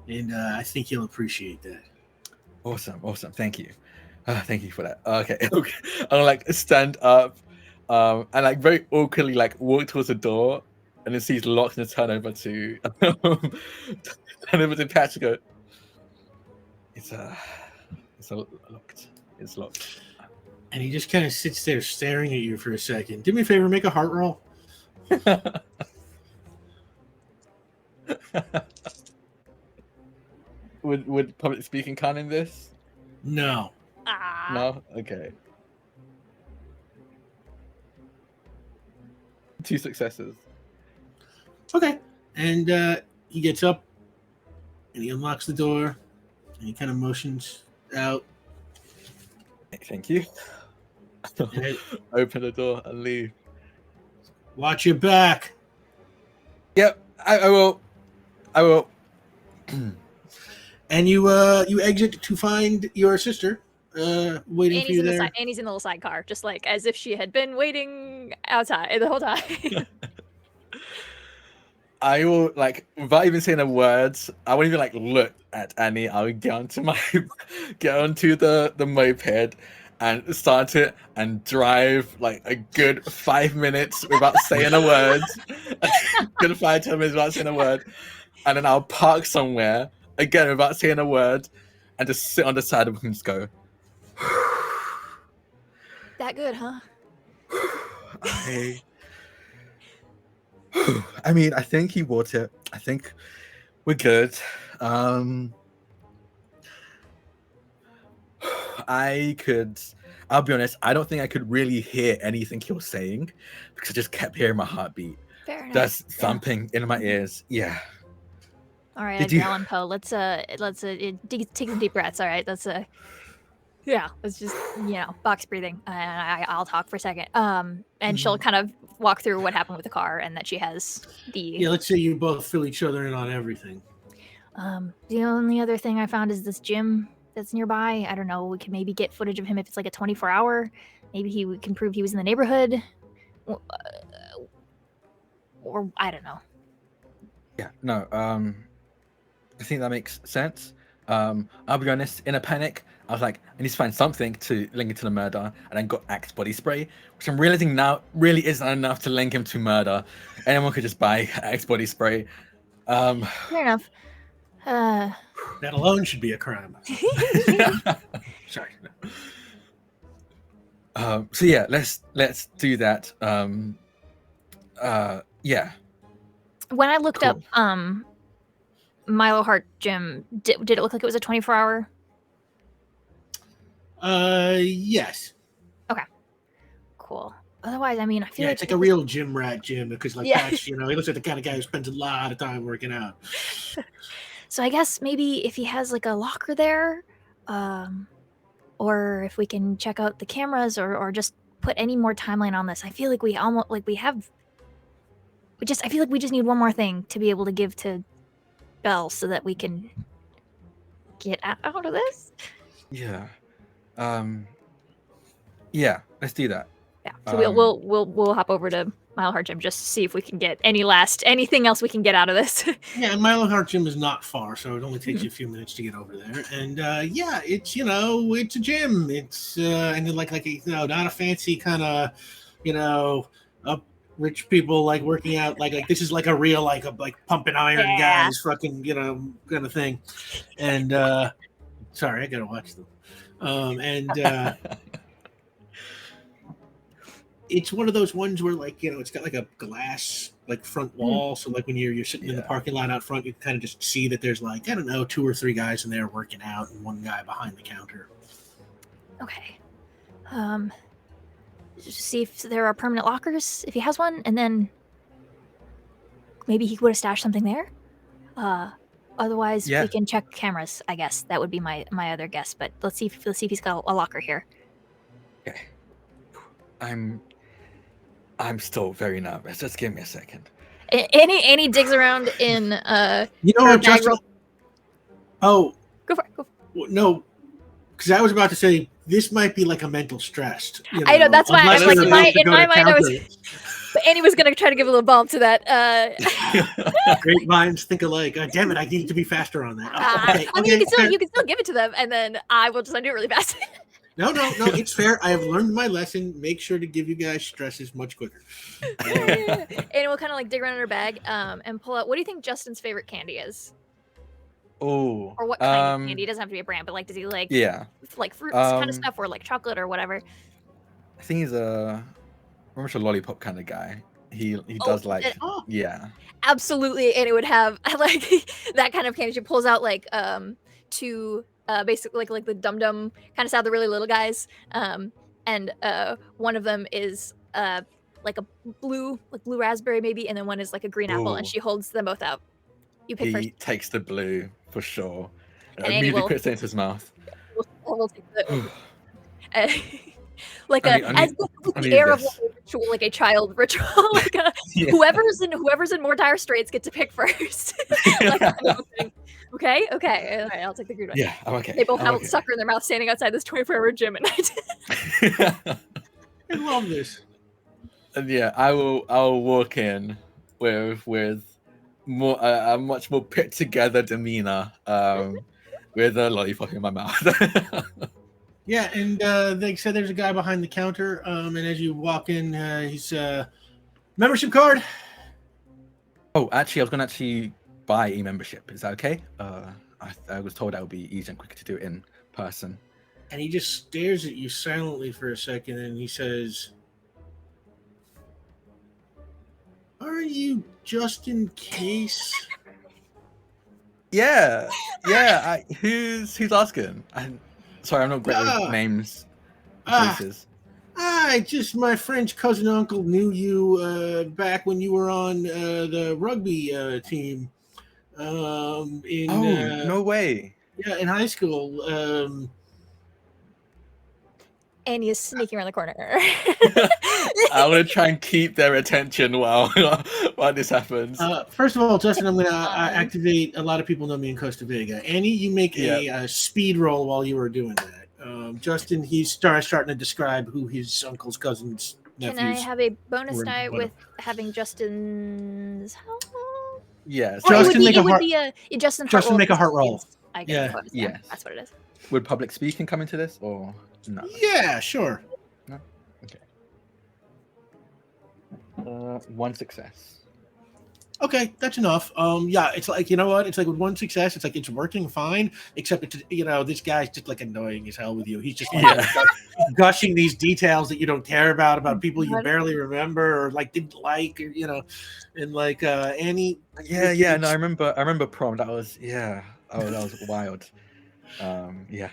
S1: and I think he'll appreciate that.
S2: Awesome. Thank you. Thank you for that. Okay. I'll like stand up and like very awkwardly like walk towards the door and then see it's locked and turn over to Patch and go, it's locked. It's locked.
S1: And he just kind of sits there staring at you for a second. Do me a favor, make a heart roll.
S2: Would public speaking count in this?
S1: No.
S2: No? Okay. 2 successes.
S1: Okay. And he gets up and he unlocks the door and he kind of motions Out.
S2: Thank you.
S1: Hey.
S2: Open the door and leave.
S1: Watch your back.
S2: Yep, I will. I will.
S1: And you exit to find your sister waiting for you there.
S3: Annie's in the little sidecar, just like as if she had been waiting outside the whole time.
S2: I will, like, without even saying a word, I won't even like look at Annie. I'll get onto the moped and start it and drive like a good 5 minutes without saying a word. Good 5-10 minutes without saying a word. And then I'll park somewhere again without saying a word and just sit on the side of and just go.
S3: That good, huh?
S2: I mean, I think he bought it. I think we're good. I'll be honest, I don't think I could really hear anything he was saying because I just kept hearing my heartbeat.
S3: Fair enough.
S2: That's thumping in my ears. Yeah.
S3: All right, Edgar Allan Poe. Let's take some deep breaths. All right, let's just box breathing. I'll talk for a second. And she'll kind of walk through what happened with the car and that she has the.
S1: Yeah, let's say you both fill each other in on everything.
S3: The only other thing I found is this gym that's nearby. I don't know. We can maybe get footage of him if it's like a 24-hour. Maybe we can prove he was in the neighborhood. Or I don't know.
S2: Yeah. No. I think that makes sense. I'll be honest, in a panic, I was like, I need to find something to link it to the murder, and then got Axe body spray, which I'm realizing now really isn't enough to link him to murder. Anyone could just buy Axe body spray.
S3: Fair enough.
S1: That alone should be a crime. Sorry.
S2: No. So yeah, let's do that. Yeah.
S3: When I looked up Milo Hart Gym, did it look like it was a 24-hour?
S1: Yes.
S3: Okay. Cool. Otherwise, I mean, I feel like
S1: it's like a real gym rat gym because Patch, he looks like the kind of guy who spends a lot of time working out.
S3: So I guess maybe if he has like a locker there, or if we can check out the cameras or just put any more timeline on this. I feel like I feel like we just need one more thing to be able to give to Belle so that we can get out of this.
S2: Yeah. Yeah, let's do that.
S3: Yeah. So we'll hop over to Mile Hard Gym just to see if we can get anything else we can get out of this.
S1: Yeah, and Mile Hard Gym is not far, so it only takes you a few minutes to get over there. And it's it's a gym. It's and like not a fancy kind of rich people like working out like this is like a real like pumping iron guys fucking kind of thing. And sorry, I gotta watch them. It's one of those ones where it's got like a glass like front wall, so like when you're sitting in the parking lot out front, you can kind of just see that there's like 2 or 3 guys in there working out and one guy behind the counter.
S3: Okay. Just see if there are permanent lockers if he has one, and then maybe he would have stashed something there. Otherwise, we can check cameras. I guess that would be my other guess. But let's see if he's got a locker here.
S2: Okay. I'm still very nervous. Just give me a second.
S3: Annie digs around in
S1: Justin. Oh,
S3: go for it.
S1: No, because I was about to say this might be like a mental stress.
S3: I know that's why I'm like in my mind I was. But Annie was gonna try to give a little bump to that.
S1: Great minds think alike. Damn it! I need to be faster on that.
S3: I mean, you can still give it to them, and then I will just undo it really fast.
S1: No, it's fair. I have learned my lesson. Make sure to give you guys stresses much quicker.
S3: And we'll kind of like dig around in her bag and pull out. What do you think Justin's favorite candy is?
S2: Oh.
S3: Or what kind of candy? It doesn't have to be a brand, but like, does he like like fruits kind of stuff or like chocolate or whatever?
S2: I think he's very much a lollipop kind of guy. He does like
S3: absolutely, and it would have like that kind of candy. She pulls out like two. Basically like the dum dum kind of sound the really little guys, and one of them is like a blue raspberry maybe, and then one is like a green apple, and she holds them both out. You pick first.
S2: He takes the blue for sure.
S3: And immediately
S2: puts it into his mouth.
S3: will take the like
S2: I
S3: as
S2: need
S3: with the air of
S2: this.
S3: like a ritual, like a child ritual, like
S2: Yeah.
S3: whoever's in more dire straits get to pick first. Like, kind of thing. Okay, all right, I'll take the green one.
S2: Yeah, I'm okay.
S3: They both
S2: I'm
S3: have
S2: okay.
S3: a sucker in their mouth, standing outside this 24-hour gym at night.
S1: I love this.
S2: And yeah, I'll walk in with more a much more put together demeanor, with a lollipop in my mouth.
S1: Yeah, and they said there's a guy behind the counter, and as you walk in, he's membership card.
S2: Oh, actually, I was gonna actually buy e-membership. Is that okay? I was told that would be easier and quicker to do it in person.
S1: And he just stares at you silently for a second, and he says, "Are you Justin Case?"
S2: Yeah. Who's asking? Sorry, I'm not great with names. Places.
S1: Just my French cousin uncle knew you back when you were on the rugby team.
S2: No way.
S1: Yeah, in high school.
S3: Annie is sneaking around the corner.
S2: I want to try and keep their attention while this happens.
S1: First of all, Justin, I'm going to activate. A lot of people know me in Costa Vega. Annie, you make a speed roll while you were doing that. Justin, he's starting to describe who his uncle's cousin's nephews.
S3: Can I have a bonus die with having Justin's help?
S2: Yes.
S1: Justin, make a heart roll.
S3: I get bonus die.
S2: Yes.
S3: That's what it is.
S2: Would public speaking come into this or no?
S1: Yeah, sure.
S2: No? Okay. 1 success.
S1: Okay, that's enough. Yeah, it's like, you know what? It's like with one success, it's like it's working fine, except it's, this guy's just like annoying as hell with you. He's just gushing these details that you don't care about people you barely remember or like didn't like, or and like Annie.
S2: Yeah. No, I remember prom. That was that was wild. Yeah.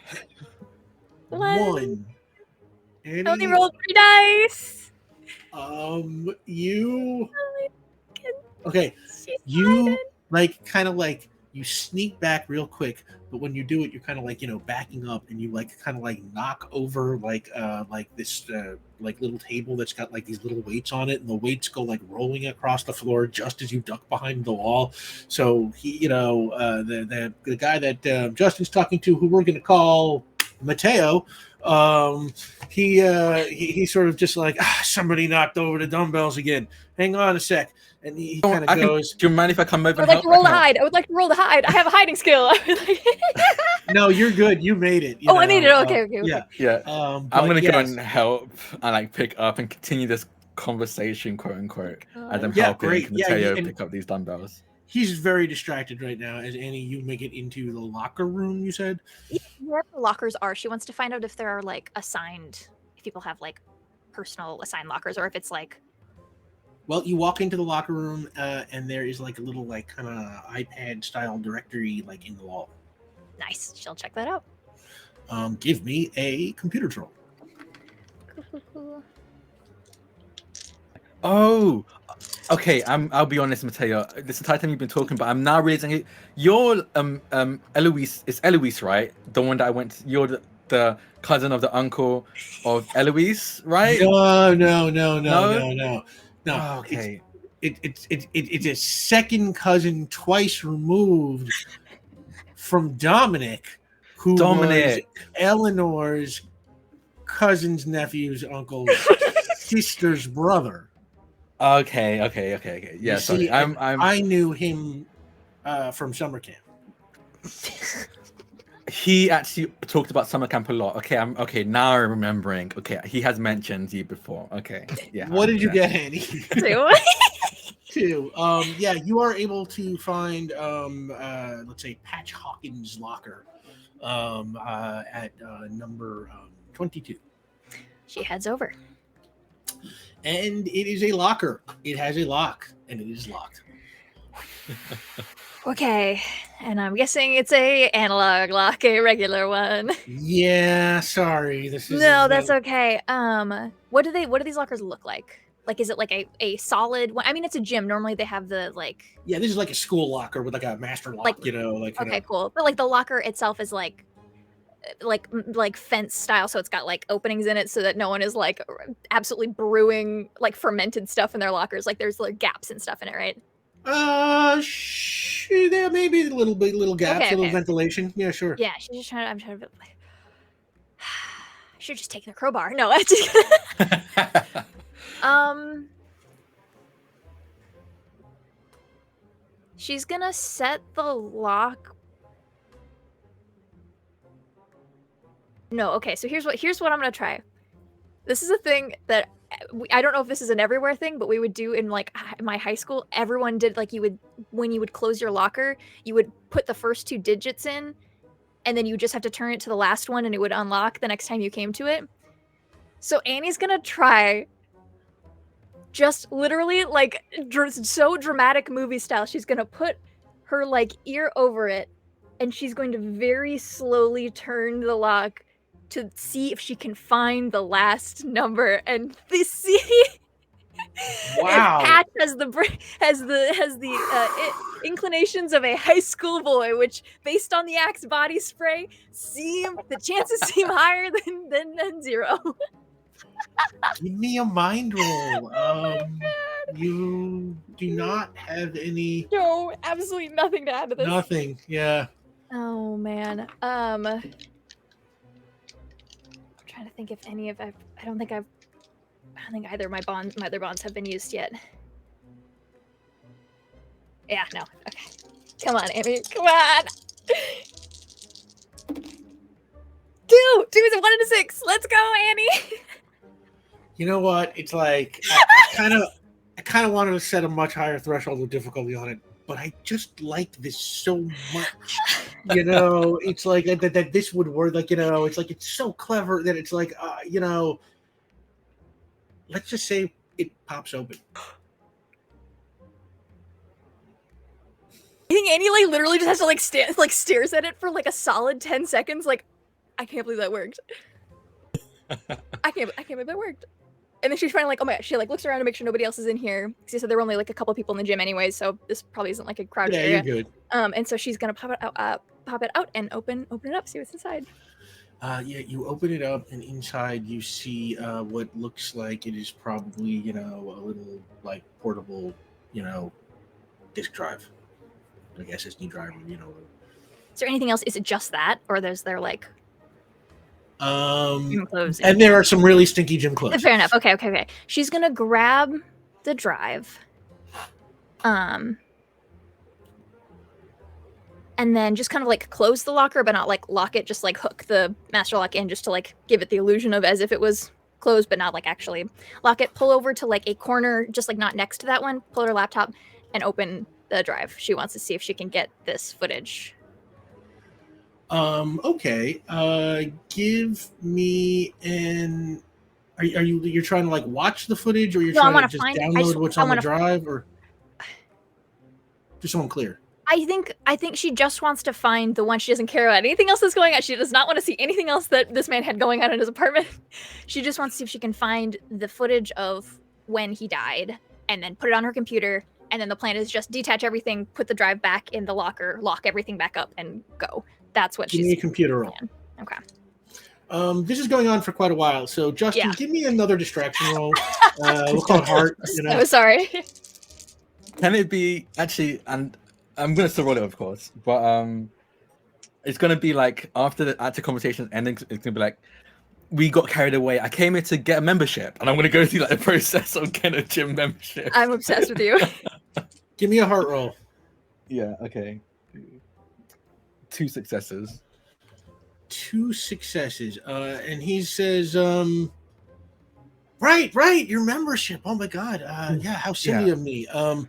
S1: One. Annie,
S3: I only rolled 3 dice.
S1: You. Okay, you you sneak back real quick, but when you do it, you're kind of like backing up, and you knock over this little table that's got like these little weights on it, and the weights go like rolling across the floor just as you duck behind the wall. So he, the guy that Justin's talking to, who we're gonna call Mateo, he sort of just like, somebody knocked over the dumbbells again. Hang on a sec. And he kind of goes,
S2: do you mind if I come over?
S3: I would like to roll to hide. I would like to roll to hide. I have a hiding skill.
S1: No, you're good. You made it.
S3: I made it. Okay.
S2: Yeah. I'm gonna go and help and pick up and continue this conversation, quote unquote, as I'm helping Mateo pick up these dumbbells.
S1: He's very distracted right now. As Annie, you make it into the locker room. You said,
S3: where the lockers are. She wants to find out if there are assigned. If people have personal assigned lockers, or if it's
S1: Well, you walk into the locker room, and there is a little kind of iPad style directory in the wall.
S3: Nice. She'll check that out.
S1: Give me a computer troll.
S3: Cool.
S2: Oh, okay. I'll be honest, Mateo. This entire time you've been talking, but I'm now realizing it. You're Eloise. It's Eloise, right? The one that I went. You're the cousin of the uncle of Eloise, right?
S1: No.
S2: Oh, okay.
S1: It's a second cousin twice removed from Dominic, who was Eleanor's cousin's nephew's uncle's sister's brother.
S2: Okay. Yeah, sorry.
S1: I knew him from summer camp.
S2: He actually talked about summer camp a lot. Okay, now I'm remembering. Okay, he has mentioned you before. Okay, yeah.
S1: What did you get, Annie?
S3: 2.
S1: 2. Yeah, you are able to find, let's say, Patch Hawkins' locker at number 22.
S3: She heads over.
S1: And it is a locker. It has a lock, and it is locked.
S3: Okay, and I'm guessing it's a analog lock, a regular one.
S1: Yeah, sorry.
S3: That's okay. What do these lockers look like? Is it a solid one? I mean, it's a gym. Normally they have the
S1: Yeah, this is like a school locker with a master lock,
S3: Okay, cool. But the locker itself is like fence style, so it's got like openings in it so that no one is like absolutely brewing like fermented stuff in their lockers. Like there's like gaps and stuff in it, right?
S1: There may be little gaps,
S3: Okay,
S1: little
S3: okay.
S1: ventilation. Yeah, sure.
S3: Yeah, she's just trying. I'm trying to. Like, I should just take the crowbar. No, I just. She's gonna set the lock. No, okay. So here's what I'm gonna try. This is a thing that I don't know if this is an everywhere thing, but we would do in like my high school. Everyone did like when you would close your locker, you would put the first 2 digits in, and then you just have to turn it to the last one, and it would unlock the next time you came to it. So Annie's gonna try. Just literally like so dramatic movie style. She's gonna put her like ear over it, and she's going to very slowly turn the lock to see if she can find the last number. And see,
S1: Wow.
S3: Patch has the inclinations of a high school boy, which, based on the Axe body spray, the chances seem higher than 0.
S1: Give me a mind roll.
S3: Oh
S1: you do not have any.
S3: No, absolutely nothing to add to this.
S1: Nothing. Yeah.
S3: Oh man. I'm trying to think if any of I don't think either of my other bonds have been used yet. Yeah, no. Okay. Come on, Amy. Come on. 2 is a 1 and a 6. Let's go, Annie.
S1: You know what? It's like I kind of wanted to set a much higher threshold of difficulty on it, but I just like this so much. You know, it's like that this would work. Like, you know, it's like it's so clever that it's like, you know, let's just say it pops open.
S3: I think Annie like literally just has to like stares at it for like a solid 10 seconds. Like, I can't believe that worked. I can't believe that worked. And then she's finally like, oh my god, she like looks around to make sure nobody else is in here. Because you said there were only like a couple people in the gym anyway, so this probably isn't like a crowded area.
S1: Yeah, you're good.
S3: And so she's gonna pop it out and open it up, see what's inside.
S1: Yeah, you open it up, and inside you see what looks like it is probably, you know, a little like portable, you know, disk drive, like SSD drive, you know.
S3: Is there anything else? Is it just that, or is there like gym clothes?
S1: And there are some really stinky gym clothes.
S3: Fair enough. Okay. She's gonna grab the drive, and then just kind of like close the locker, but not like lock it. Just like hook the master lock in, just to like give it the illusion of as if it was closed, but not like actually lock it. Pull over to like a corner, just like not next to that one. Pull her laptop and open the drive. She wants to see if she can get this footage.
S1: Okay. Give me an. You're trying to like watch the footage, or you're trying to just download what's on the drive, or just so I'm clear?
S3: I think she just wants to find the one. She doesn't care about anything else that's going on. She does not want to see anything else that this man had going on in his apartment. She just wants to see if she can find the footage of when he died, and then put it on her computer. And then the plan is just detach everything, put the drive back in the locker, lock everything back up, and go. That's what she's
S1: doing. Give me a computer roll.
S3: Okay.
S1: This is going on for quite a while, so Justin, give me another distraction roll. We'll call it heart. You know?
S3: I'm sorry.
S2: Can it be actually? And I'm gonna still roll it, of course, but it's gonna be like after the active conversation ending, it's gonna be like, we got carried away. I came here to get a membership, and I'm gonna go through like the process of getting a gym membership.
S3: I'm obsessed with you.
S1: Give me a heart roll.
S2: Yeah. Okay. 2 successes.
S1: 2 successes. And he says, right, your membership. Oh my god. Yeah, how silly of me. Okay,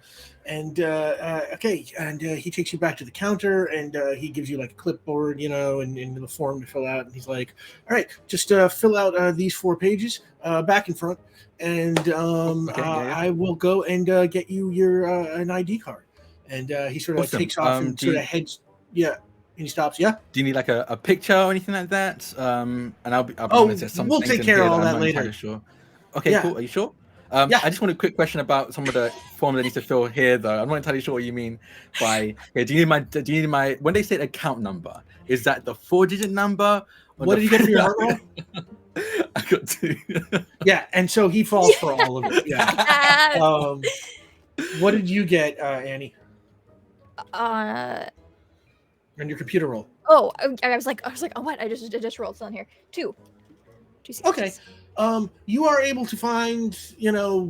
S1: and he takes you back to the counter, and he gives you like a clipboard, you know, and the form to fill out. And he's like, all right, just fill out these 4 pages, back and front, and I will go and get you your an ID card. And he sort of like takes off and sort of heads. Yeah. And he stops. Yeah.
S2: Do you need like a picture or anything like that? And I'll be
S1: we'll take care of all that later.
S2: Sure. Okay, cool. Are you sure?
S1: Yeah.
S2: I just want a quick question about some of the forms that need to fill here, though. I'm not entirely sure what you mean by. Okay, do you need my? When they say account number, is that the 4-digit number?
S1: What did you get for your heart roll?
S2: I got 2.
S1: Yeah, and so he falls for all of it. Yeah. What did you get, Annie? On your computer roll.
S3: Oh, I was like, oh, what? I just rolled. It's on here. 2. 2 successes.
S1: Okay. You are able to find,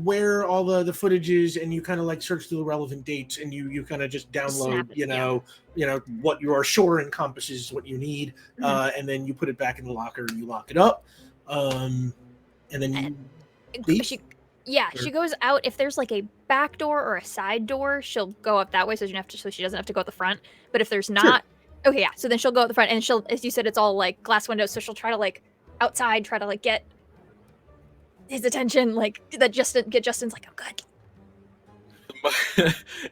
S1: where all the footage is, and you kind of like search through the relevant dates, and you kind of just download, what you are sure encompasses what you need, and then you put it back in the locker and you lock it up, and then you leave.
S3: She goes out. If there's like a back door or a side door, she'll go up that way, so she doesn't have to go out the front. But if there's not, okay, yeah. So then she'll go out the front, and she'll, as you said, it's all like glass windows, so she'll try to like outside, try to like get his attention, like that. Justin's like, I'm good.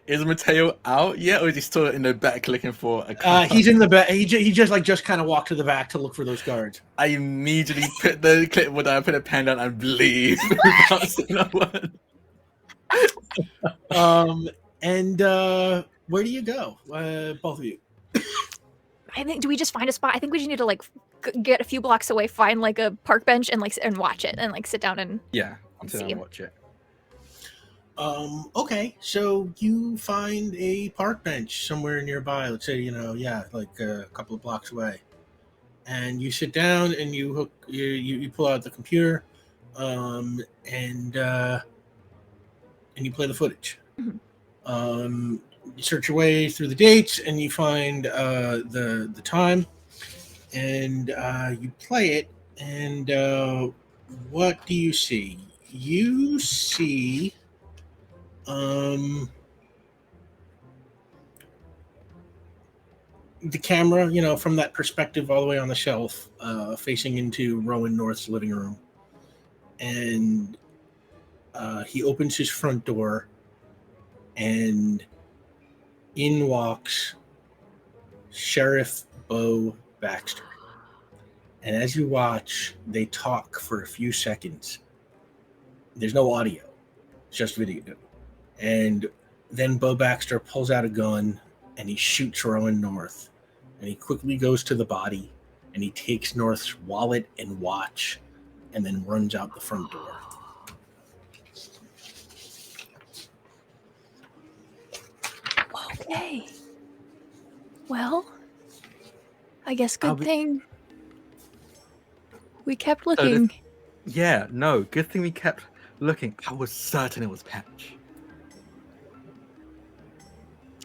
S2: Is Mateo out yet, or is he still in the back looking for a car?
S1: He's in the back. He just kind of walked to the back to look for those guards.
S2: I immediately put the clipboard down, put a pen down, and leave without saying a word.
S1: And where do you go, both of you?
S3: I think, do we just find a spot? I think we just need to like get a few blocks away, find like a park bench, and watch it, and like sit down and
S2: sit down and watch it.
S1: Okay, so you find a park bench somewhere nearby. Let's say, like a couple of blocks away, and you sit down and you pull out the computer, and you play the footage.
S3: Mm-hmm.
S1: You search your way through the dates, and you find the time, and you play it. And what do you see? You see the camera, from that perspective all the way on the shelf, facing into Rowan North's living room. And he opens his front door, and in walks Sheriff Bo Baxter. And as you watch, they talk for a few seconds. There's no audio, it's just video. And then Bo Baxter pulls out a gun and he shoots Rowan North. And he quickly goes to the body and he takes North's wallet and watch and then runs out the front door.
S3: Okay. Well, I guess good thing we kept looking.
S2: Good thing we kept looking. I was certain it was Patch.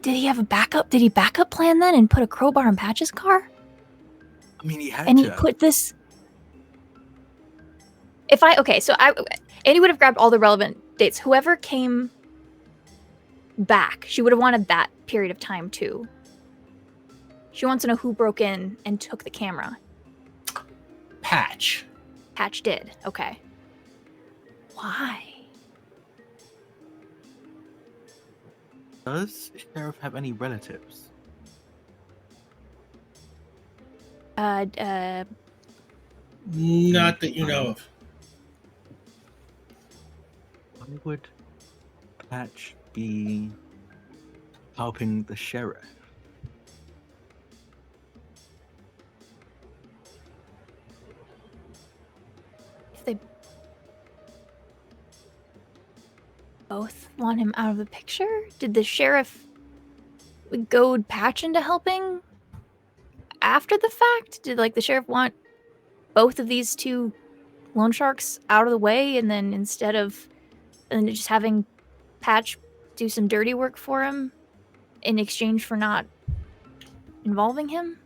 S3: Did he have a backup? Did he backup plan then and put a crowbar in Patch's car?
S2: I mean, he had
S3: and
S2: to.
S3: He put this. Andy would have grabbed all the relevant dates. Whoever came back, she would have wanted that period of time too. She wants to know who broke in and took the camera.
S1: Patch.
S3: Patch did. Okay. Why?
S2: Does Sheriff have any relatives?
S1: Not that you know of.
S2: Why would Patch be helping the sheriff?
S3: If they both want him out of the picture? Did the sheriff goad Patch into helping after the fact? Did the sheriff want both of these two loan sharks out of the way, and then instead of just having Patch do some dirty work for him in exchange for not involving him?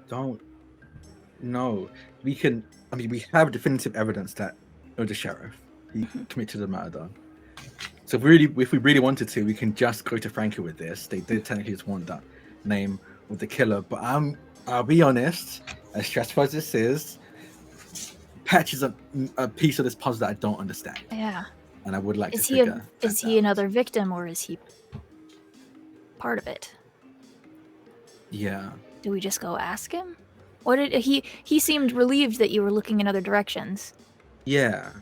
S2: Don't know. We have definitive evidence that it was the sheriff. He committed the murder. So if we really wanted to, we can just go to Frankie with this. They did technically just want that name of the killer, but I'll be honest, as stressful as this is, Patch is a piece of this puzzle that I don't understand.
S3: Yeah.
S2: And I would like to figure
S3: Is he another victim, or is he part of it?
S2: Yeah.
S3: Do we just go ask him? What did he seemed relieved that you were looking in other directions.
S2: Yeah.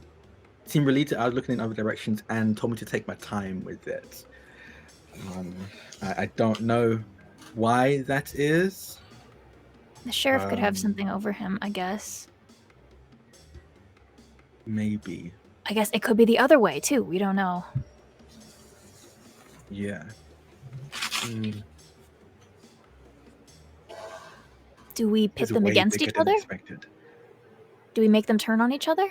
S2: Seemed relieved that I was looking in other directions and told me to take my time with it. I don't know why that is.
S3: The sheriff could have something over him, I guess.
S2: Maybe.
S3: I guess it could be the other way, too. We don't know.
S2: Yeah.
S3: Do we pit them against each other? Do we make them turn on each other?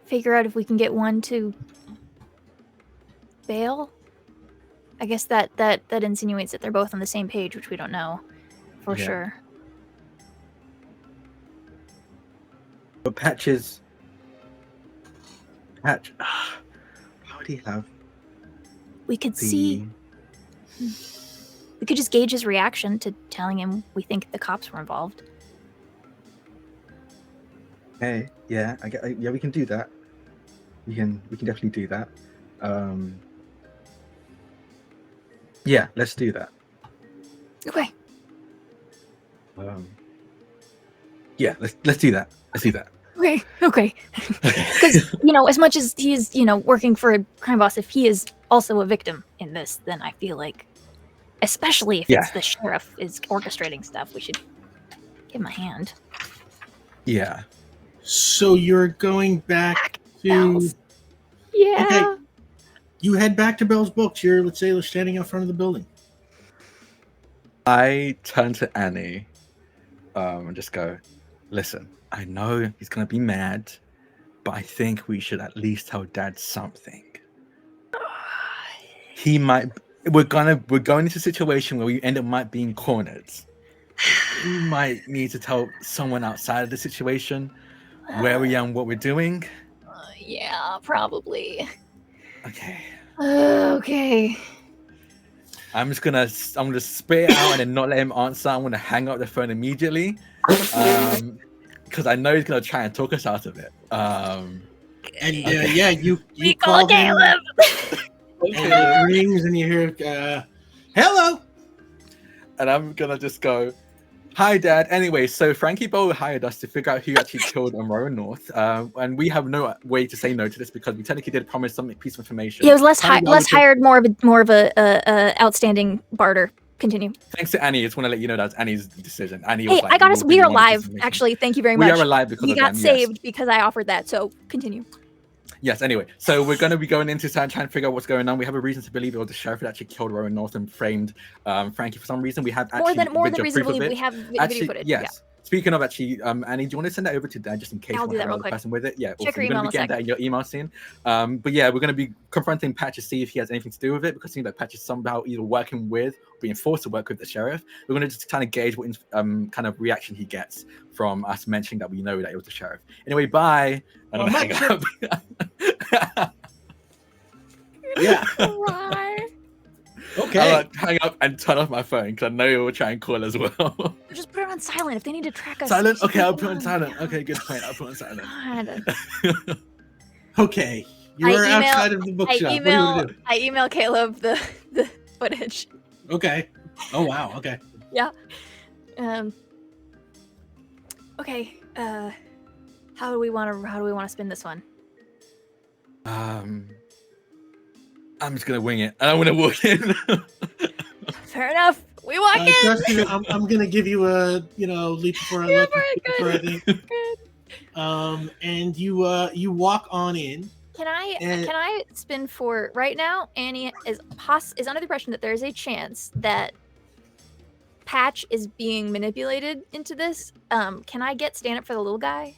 S3: Figure out if we can get one to bail? I guess that insinuates that they're both on the same page, which we don't know for sure.
S2: But Patch, how would he have?
S3: We could see. We could just gauge his reaction to telling him we think the cops were involved.
S2: Hey, yeah, yeah, we can do that. We can definitely do that. Yeah, let's do that.
S3: Okay.
S2: Yeah, let's do that. Let's do that.
S3: Okay. Because as much as he is working for a crime boss, if he is also a victim in this, then I feel like, especially if it's the sheriff is orchestrating stuff, we should give him a hand.
S2: Yeah.
S1: So you're going back to
S3: Yeah.
S1: Okay. You head back to Bell's Books. You're standing in front of the building.
S2: I turn to Annie and just go, listen, I know he's gonna be mad, but I think we should at least tell Dad something. We're going into a situation where we end up might being cornered. We might need to tell someone outside of the situation where we are and what we're doing.
S3: Yeah, probably.
S2: Okay.
S3: Okay.
S2: I'm gonna spit it out and then not let him answer. I'm gonna hang up the phone immediately, because I know he's gonna try and talk us out of it.
S1: You
S3: call Caleb.
S1: And it rings and you hear, "Hello."
S2: And I'm gonna just go, "Hi, Dad. Anyway, so Frankie Bowl hired us to figure out who actually killed Aurora North, and we have no way to say no to this because we technically did promise some piece of information."
S3: He was less hired, more of a outstanding barter. Continue.
S2: Thanks to Annie. I just want to let you know that's Annie's decision. Annie
S3: was
S2: like,
S3: I got us. We are alive. Actually, thank you very much.
S2: We are alive because
S3: we got saved because I offered that. So continue.
S2: Yes, anyway, so we're going to be going into trying to figure out what's going on. We have a reason to believe it was the sheriff that actually killed Rowan North and framed Frankie for some reason. We have actually
S3: more than reason to believe we have video footage.
S2: Yes.
S3: Yeah.
S2: Speaking of Annie, do you want to send that over to Dad just in case
S3: I'll do that real quick.
S2: person with it? Yeah,
S3: check your
S2: email. We're going to be getting that in your email soon. But yeah, we're going to be confronting Patch to see if he has anything to do with it because it seems like Patch is somehow either working with or being forced to work with the sheriff. We're going to just kind of gauge what kind of reaction he gets from us mentioning that we know that it was the sheriff. Anyway, bye. And I'm hang up.
S1: Yeah. Okay.
S2: I'll hang up and turn off my phone because I know you will try and call as well.
S3: Just put it on silent if they need to track us.
S2: Silent? Okay, I'll put it on silent. Okay, good point. I'll put it on silent.
S1: Okay. You're outside of the bookshop.
S3: I email Caleb the footage.
S1: Okay. Oh wow. Okay.
S3: Yeah. Okay. How do we want to spin this one?
S2: I'm just gonna wing it, and I'm gonna walk in.
S3: Fair enough. We walk in.
S1: Justin, I'm gonna give you a leap before I leap. I think. And you walk on in.
S3: Can I spin for right now? Annie is under the impression that there is a chance that Patch is being manipulated into this. Can I get stand up for the little guy?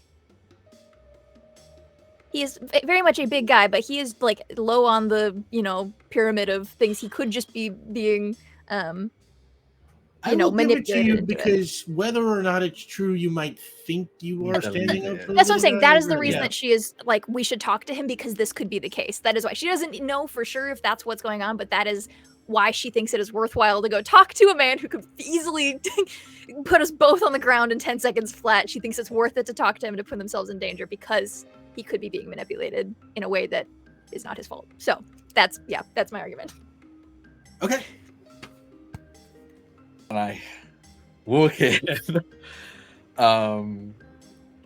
S3: He is very much a big guy, but he is like low on the pyramid of things. He could just be being
S1: I will give it to you because whether or not it's true, you might think you are standing up for.
S3: That's what I'm saying. That is the reason that she is like, we should talk to him because this could be the case. That is why she doesn't know for sure if that's what's going on, but that is why she thinks it is worthwhile to go talk to a man who could easily put us both on the ground in 10 seconds flat. She thinks it's worth it to talk to him to put themselves in danger because he could be being manipulated in a way that is not his fault. So that's my argument.
S1: Okay.
S2: And I walk in.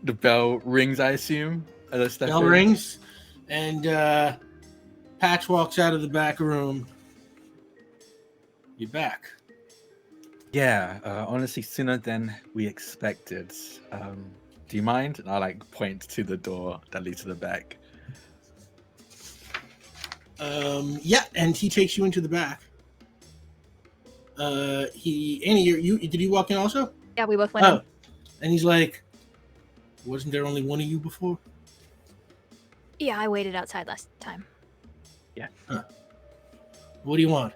S2: The bell rings, I assume, as I step
S1: Bell
S2: in.
S1: rings, and Patch walks out of the back room. You're back.
S2: Yeah, honestly, sooner than we expected. Do you mind? And I like point to the door that leads to the back.
S1: Yeah, and he takes you into the back. Annie, you did you walk in also?
S3: Yeah, we both went in.
S1: And he's like, wasn't there only one of you before?
S3: Yeah, I waited outside last time.
S2: Yeah.
S1: Huh. What do you want?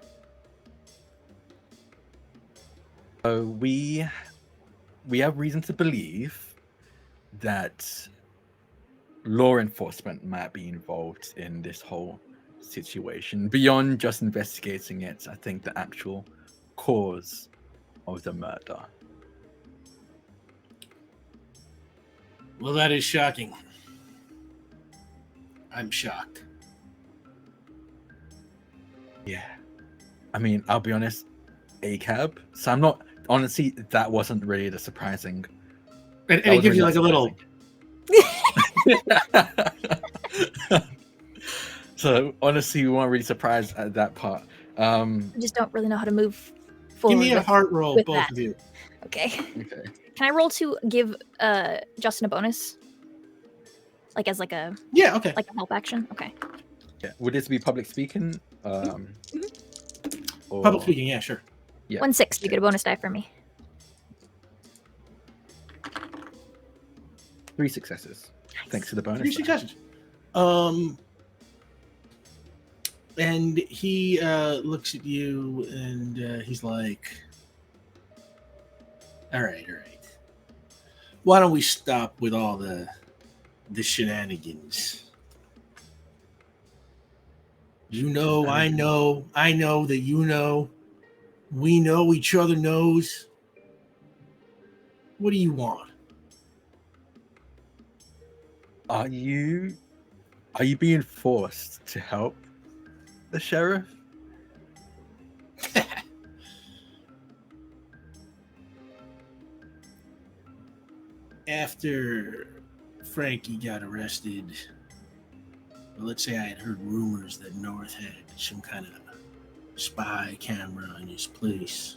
S2: We have reason to believe that law enforcement might be involved in this whole situation. Beyond just investigating it, I think the actual cause of the murder.
S1: Well, that is shocking. I'm shocked.
S2: Yeah. I mean, I'll be honest, ACAB. So I'm not, honestly, that wasn't really the surprising.
S1: And it gives you like a little.
S2: So honestly, we weren't really surprised at that part.
S3: I just don't really know how to move forward.
S1: Give me a heart roll, both
S3: that.
S1: of you.
S3: Okay.
S2: Okay.
S3: Can I roll to give Justin a bonus? Like as like a
S1: Okay.
S3: like a help action? Okay.
S2: Yeah. Would this be public speaking?
S3: Mm-hmm.
S2: Or...
S1: Public speaking, yeah, sure.
S2: Yeah.
S3: 1/6. You get a bonus die for me.
S2: 3 successes.
S3: Nice.
S2: Thanks to the bonus.
S1: 3 successes. And he looks at you and he's like, all right. Why don't we stop with all the shenanigans? You know, I know that you know. We know each other knows. What do you want?
S2: Are you being forced to help the sheriff?
S1: After Frankie got arrested, let's say I had heard rumors that North had some kind of spy camera in his place.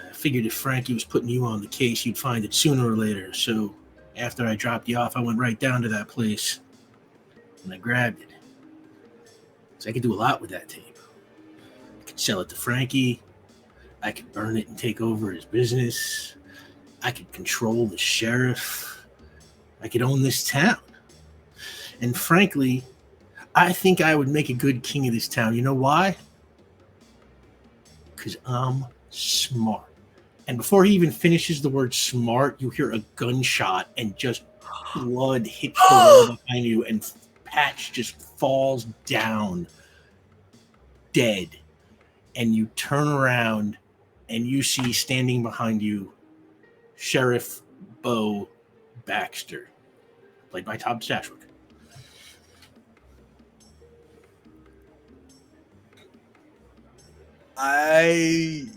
S1: I figured if Frankie was putting you on the case, you'd find it sooner or later. So after I dropped you off, I went right down to that place and I grabbed it. So I could do a lot with that tape. I could sell it to Frankie. I could burn it and take over his business. I could control the sheriff. I could own this town. And frankly, I think I would make a good king of this town. You know why? Because I'm smart. And before he even finishes the word smart, you hear a gunshot and just blood hits the wall behind you and Patch just falls down dead. And you turn around and you see standing behind you Sheriff Bo Baxter, played by Tom Stashwick. I've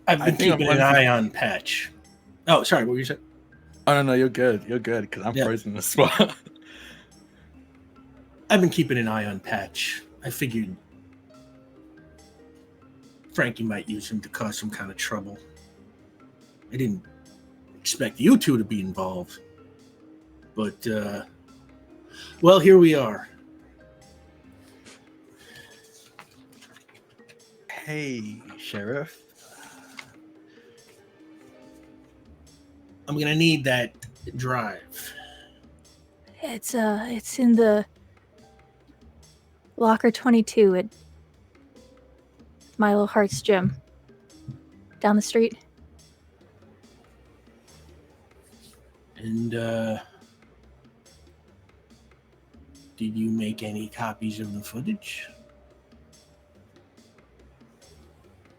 S1: been keeping an eye on Patch. Oh, sorry, what were you saying?
S2: Oh no, you're good. You're good because I'm frozen in the spot.
S1: I've been keeping an eye on Patch. I figured Frankie might use him to cause some kind of trouble. I didn't expect you two to be involved. But, well, here we are.
S2: Hey, Sheriff.
S1: I'm going to need that drive.
S3: It's in the locker 22 at Milo Hart's gym. Down the street.
S1: And, did you make any copies of the footage?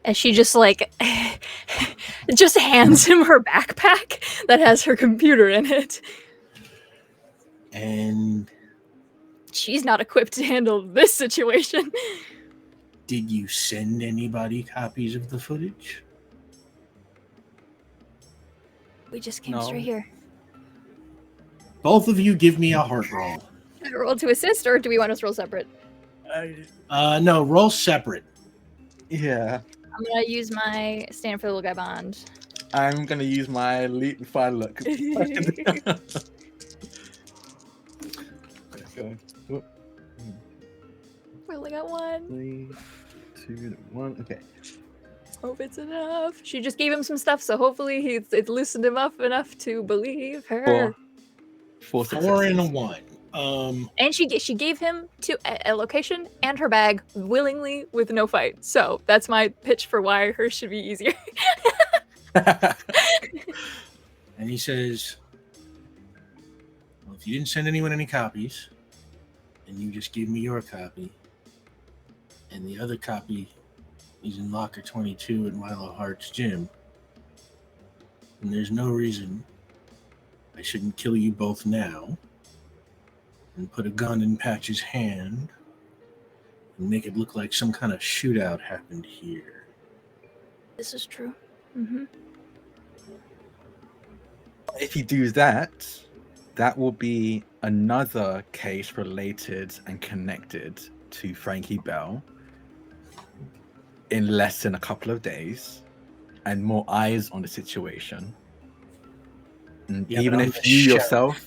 S3: And she just just hands him her backpack that has her computer in it.
S1: And
S3: she's not equipped to handle this situation.
S1: Did you send anybody copies of the footage?
S3: we just came straight here.
S1: Both of you give me a heart roll.
S3: Should I roll to assist, or do we want us to roll separate?
S1: No, roll separate.
S2: Yeah.
S3: I'm gonna use my stand for the little guy bond.
S2: I'm gonna use my leap and fire look. Let's go. Oh.
S3: We only got one.
S2: 3, 2, 1. Okay.
S3: Hope it's enough. She just gave him some stuff, so hopefully it loosened him up enough to believe her.
S2: 4
S1: 4 and a
S2: successes.
S1: 1.
S3: And she gave him to a location and her bag willingly with no fight. So that's my pitch for why hers should be easier.
S1: And he says, well, if you didn't send anyone any copies, and you just give me your copy, and the other copy is in locker 22 at Milo Hart's gym, and there's no reason I shouldn't kill you both now and put a gun in Patch's hand and make it look like some kind of shootout happened here.
S3: This is true. Mm-hmm.
S2: If you do that, that will be another case related and connected to Frankie Bell in less than a couple of days, and more eyes on the situation. And
S1: Yeah,
S2: even
S1: but I'm
S2: if
S1: the
S2: you
S1: sheriff.
S2: yourself,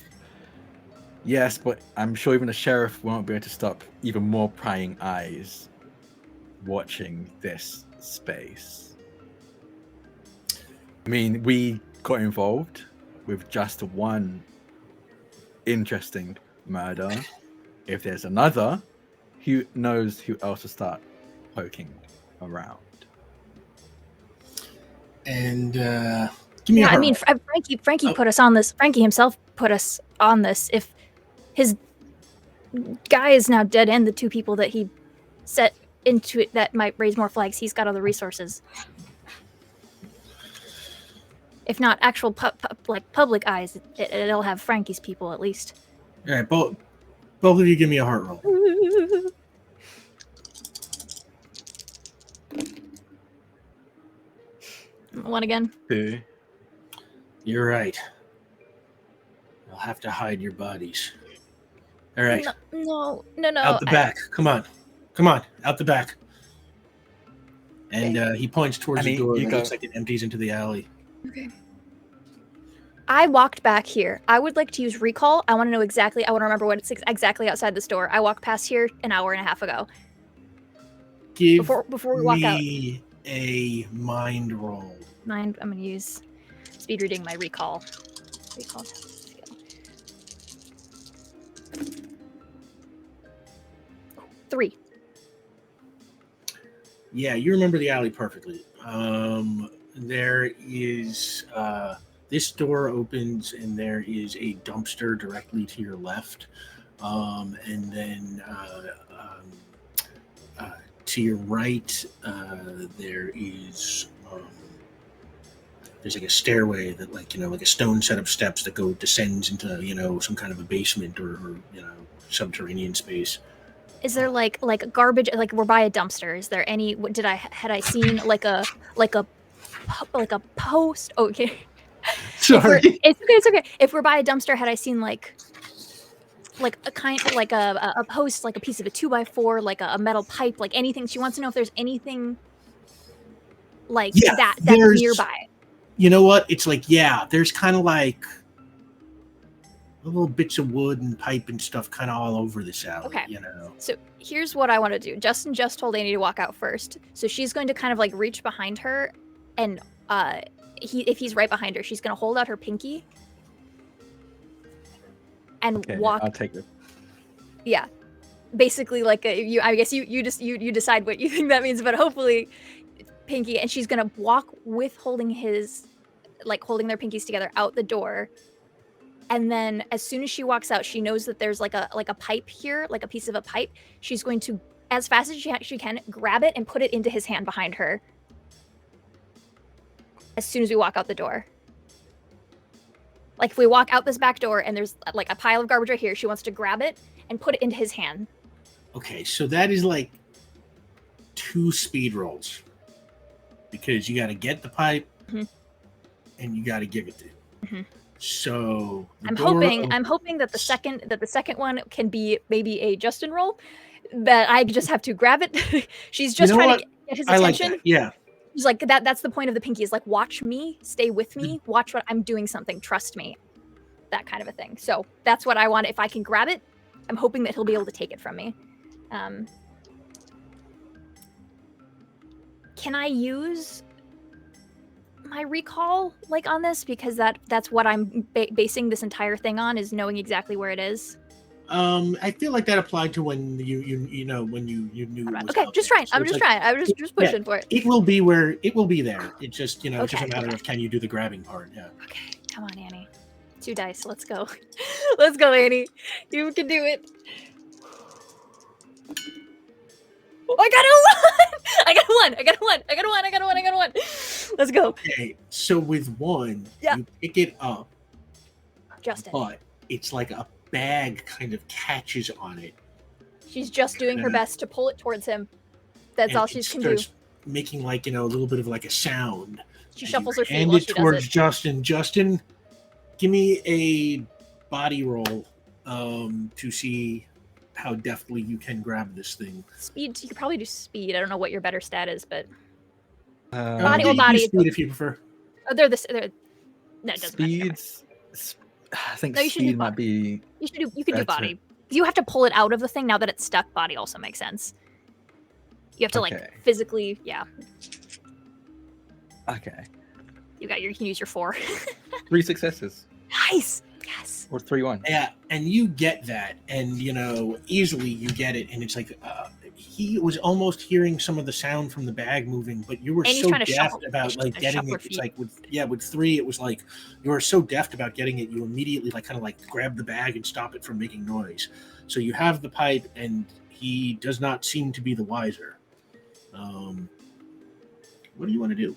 S2: yes, but I'm sure even the sheriff won't be able to stop even more prying eyes watching this space. I mean, we got involved with just one interesting murder. If there's another, who knows who else to start poking around.
S1: And give me a
S3: Yeah, I
S1: heart
S3: mean,
S1: roll.
S3: Frankie put us on this. Frankie himself put us on this. If his guy is now dead and the two people that he set into it that might raise more flags, he's got other resources. If not actual public eyes, it'll have Frankie's people at least.
S1: All right, both of you give me a heart roll.
S3: One again.
S2: 2.
S1: You're right. I'll have to hide your bodies. All right.
S3: No.
S1: Out the back. Come on, out the back. And he points towards the door. And it looks like it empties into the alley.
S3: Okay. I walked back here. I would like to use recall. I want to know exactly. I want to remember what it's exactly outside this door. I walked past here an hour and a half ago. Before we walk out.
S1: A mind roll.
S3: I'm going to use speed reading my recall. Recall. 3.
S1: Yeah, you remember the alley perfectly. There is this door opens and there is a dumpster directly to your left, and then to your right there is there's like a stairway that like a stone set of steps that descends into some kind of a basement or subterranean space.
S3: Is there like garbage? Like we're by a dumpster. Is there any? Had I seen like a post? Oh, okay.
S1: Sorry.
S3: It's okay. If we're by a dumpster, had I seen like a kind like a post, like a piece of a 2x4, like a metal pipe, like anything? She wants to know if there's anything like that's nearby.
S1: You know what? It's like there's kind of like little bits of wood and pipe and stuff kind of all over this alley.
S3: Okay. So here's what I want to do. Justin just told Annie to walk out first. So she's going to kind of like reach behind her, and if he's right behind her, she's going to hold out her pinky and walk.
S2: I'll take it.
S3: Yeah. Basically like I guess you decide what you think that means, but hopefully pinky, and she's going to walk with holding their pinkies together out the door. And then as soon as she walks out, she knows that there's like a pipe here, like a piece of a pipe. She's going to, as fast as she can, grab it and put it into his hand behind her. As soon as we walk out the door. Like if we walk out this back door and there's like a pile of garbage right here, she wants to grab it and put it into his hand.
S1: Okay, so that is like 2 speed rolls. Because you got to get the pipe and you got to give it to him. So
S3: I'm hoping that the second one can be maybe a Justin roll, that I just have to grab it. She's just trying to get his attention.
S1: Like that. Yeah.
S3: She's like, that's the point of the pinky, is like, watch me, stay with me, watch what I'm doing something, trust me. That kind of a thing. So that's what I want. If I can grab it, I'm hoping that he'll be able to take it from me. Can I use my recall like on this, because that's what I'm basing this entire thing on, is knowing exactly where it is?
S1: I feel like that applied to when you know when you knew it was
S3: okay, just trying.
S1: So
S3: I'm just trying. I was just pushing for it.
S1: It will be there. It's just it's just a matter of, can you do the grabbing part? Yeah.
S3: Okay, come on, Annie. 2 dice. Let's go. Let's go, Annie. You can do it. I got a one. Let's go.
S1: Okay, so with one, you pick it up,
S3: Justin.
S1: but it's like a bag kind of catches on it.
S3: She's just doing her best to pull it towards him. That's all she can do.
S1: Making like a little bit of like a sound.
S3: She shuffles her feet.
S1: Hand it towards Justin. Justin, give me a body roll to see how deftly you can grab this thing.
S3: Speed. You could probably do speed. I don't know what your better stat is, but
S1: body. Speed if you prefer.
S3: Oh, they're the. No, it doesn't matter.
S2: I think speed might be.
S3: You can do body. You have to pull it out of the thing. Now that it's stuck, body also makes sense. You have to like physically,
S2: Okay.
S3: You can use your 4.
S2: 3 successes.
S3: Nice. Yes.
S2: Or 3-1.
S1: Yeah, and you get that, and easily you get it, and it's like he was almost hearing some of the sound from the bag moving, but you were so deft about like getting it. It's like with 3, it was like you were so deft about getting it, you immediately like kind of like grab the bag and stop it from making noise. So you have the pipe, and he does not seem to be the wiser. What do you want to do?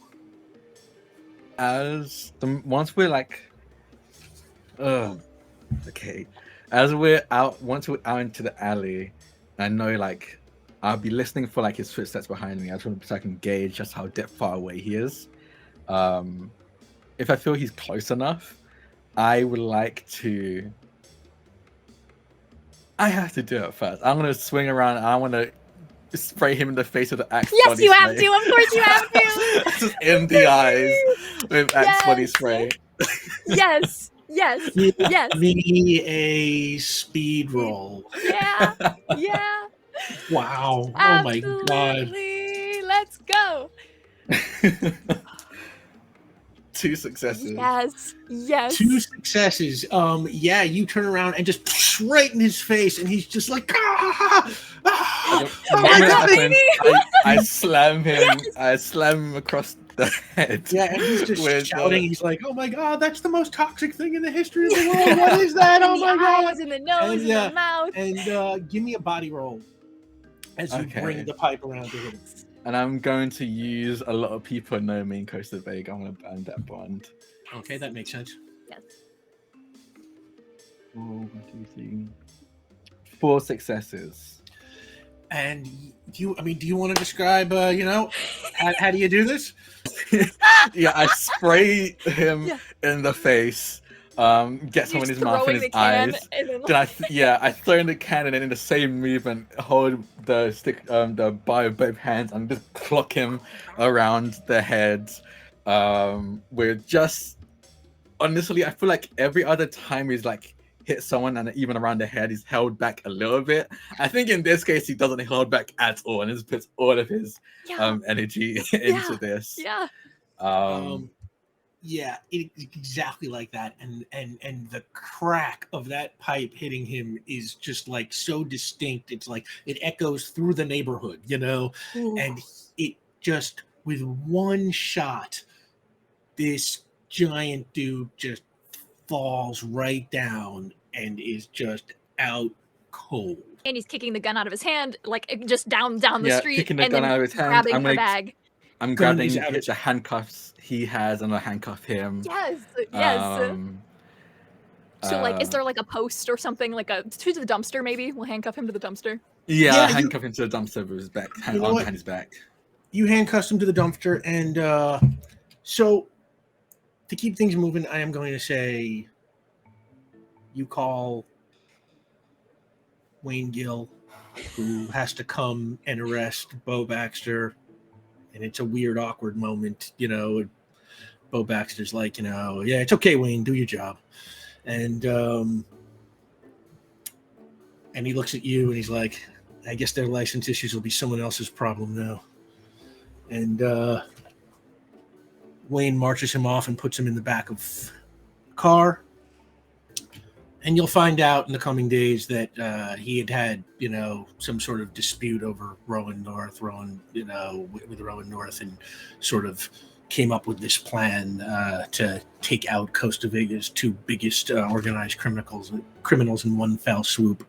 S2: Once we're like, okay, as we're out, once we're out into the alley, I know like I'll be listening for like his footsteps behind me. I just want so I can gauge just how far away he is. If I feel he's close enough, I would like to. I have to do it first. I'm gonna swing around and I want to spray him in the face with the axe.
S3: Yes, you have to. Of course, you have to.
S2: Just in the eyes with axe body spray.
S3: Yes. Yes.
S1: Me a speed roll.
S3: Yeah.
S1: Wow.
S3: Absolutely.
S1: Oh my god.
S3: Let's go.
S2: 2 successes.
S3: Yes.
S1: 2 successes. You turn around and just right in his face, and he's just like,
S2: I slam him. Yes. I slam him across the head.
S1: Yeah, and he's just shouting. He's like, "Oh my god, that's the most toxic thing in the history of the world. What is that? Oh my god!"
S3: In the nose, in the mouth.
S1: And give me a body roll as you bring the pipe around to him.
S2: And I'm going to use a lot of people know me in Costa Vega. I'm going to burn that bond.
S1: Okay, that makes sense.
S3: Yes.
S2: 1, 2, 3. 4 successes.
S1: And do you want to describe, how do you do this?
S2: Yeah, I spray him in the face. Get some in his mouth and his eyes. Then I throw in the cannon and in the same movement hold the stick, the bar with both hands and just clock him around the head. With just honestly, I feel like every other time he's like hit someone and even around the head, he's held back a little bit. I think in this case he doesn't hold back at all and just puts all of his energy into this.
S1: Yeah, exactly like that, and the crack of that pipe hitting him is just like so distinct. It's like it echoes through the neighborhood, Ooh. And it just with one shot, this giant dude just falls right down and is just out cold.
S3: And he's kicking the gun out of his hand, like just down the street,
S2: kicking the gun out of his hand.
S3: Grabbing the bag.
S2: I'm grabbing the handcuffs he has and I handcuff him.
S3: Yes. So is there like a post or something, like to the dumpster maybe? We'll handcuff him to the dumpster.
S2: Yeah, handcuff him to the dumpster with his back, behind his back.
S1: You handcuff him to the dumpster, and so to keep things moving, I am going to say you call Wayne Gill, who has to come and arrest Bo Baxter, and it's a weird, awkward moment. Bo Baxter's like, yeah, it's okay, Wayne, do your job, and he looks at you and he's like, I guess their license issues will be someone else's problem now. And Wayne marches him off and puts him in the back of the car. And you'll find out in the coming days that he had, some sort of dispute over Rowan North, with Rowan North, and sort of came up with this plan to take out Costa Vega's two biggest organized criminals in one fell swoop.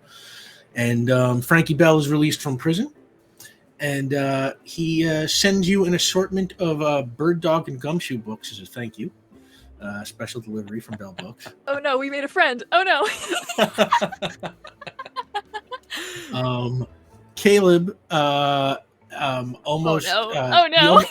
S1: And Frankie Bell is released from prison. And he sends you an assortment of Bird Dog and Gumshoe books as a thank you. Special delivery from Bell Books.
S3: Oh no, we made a friend. Oh
S1: no. Caleb almost.
S3: Oh no.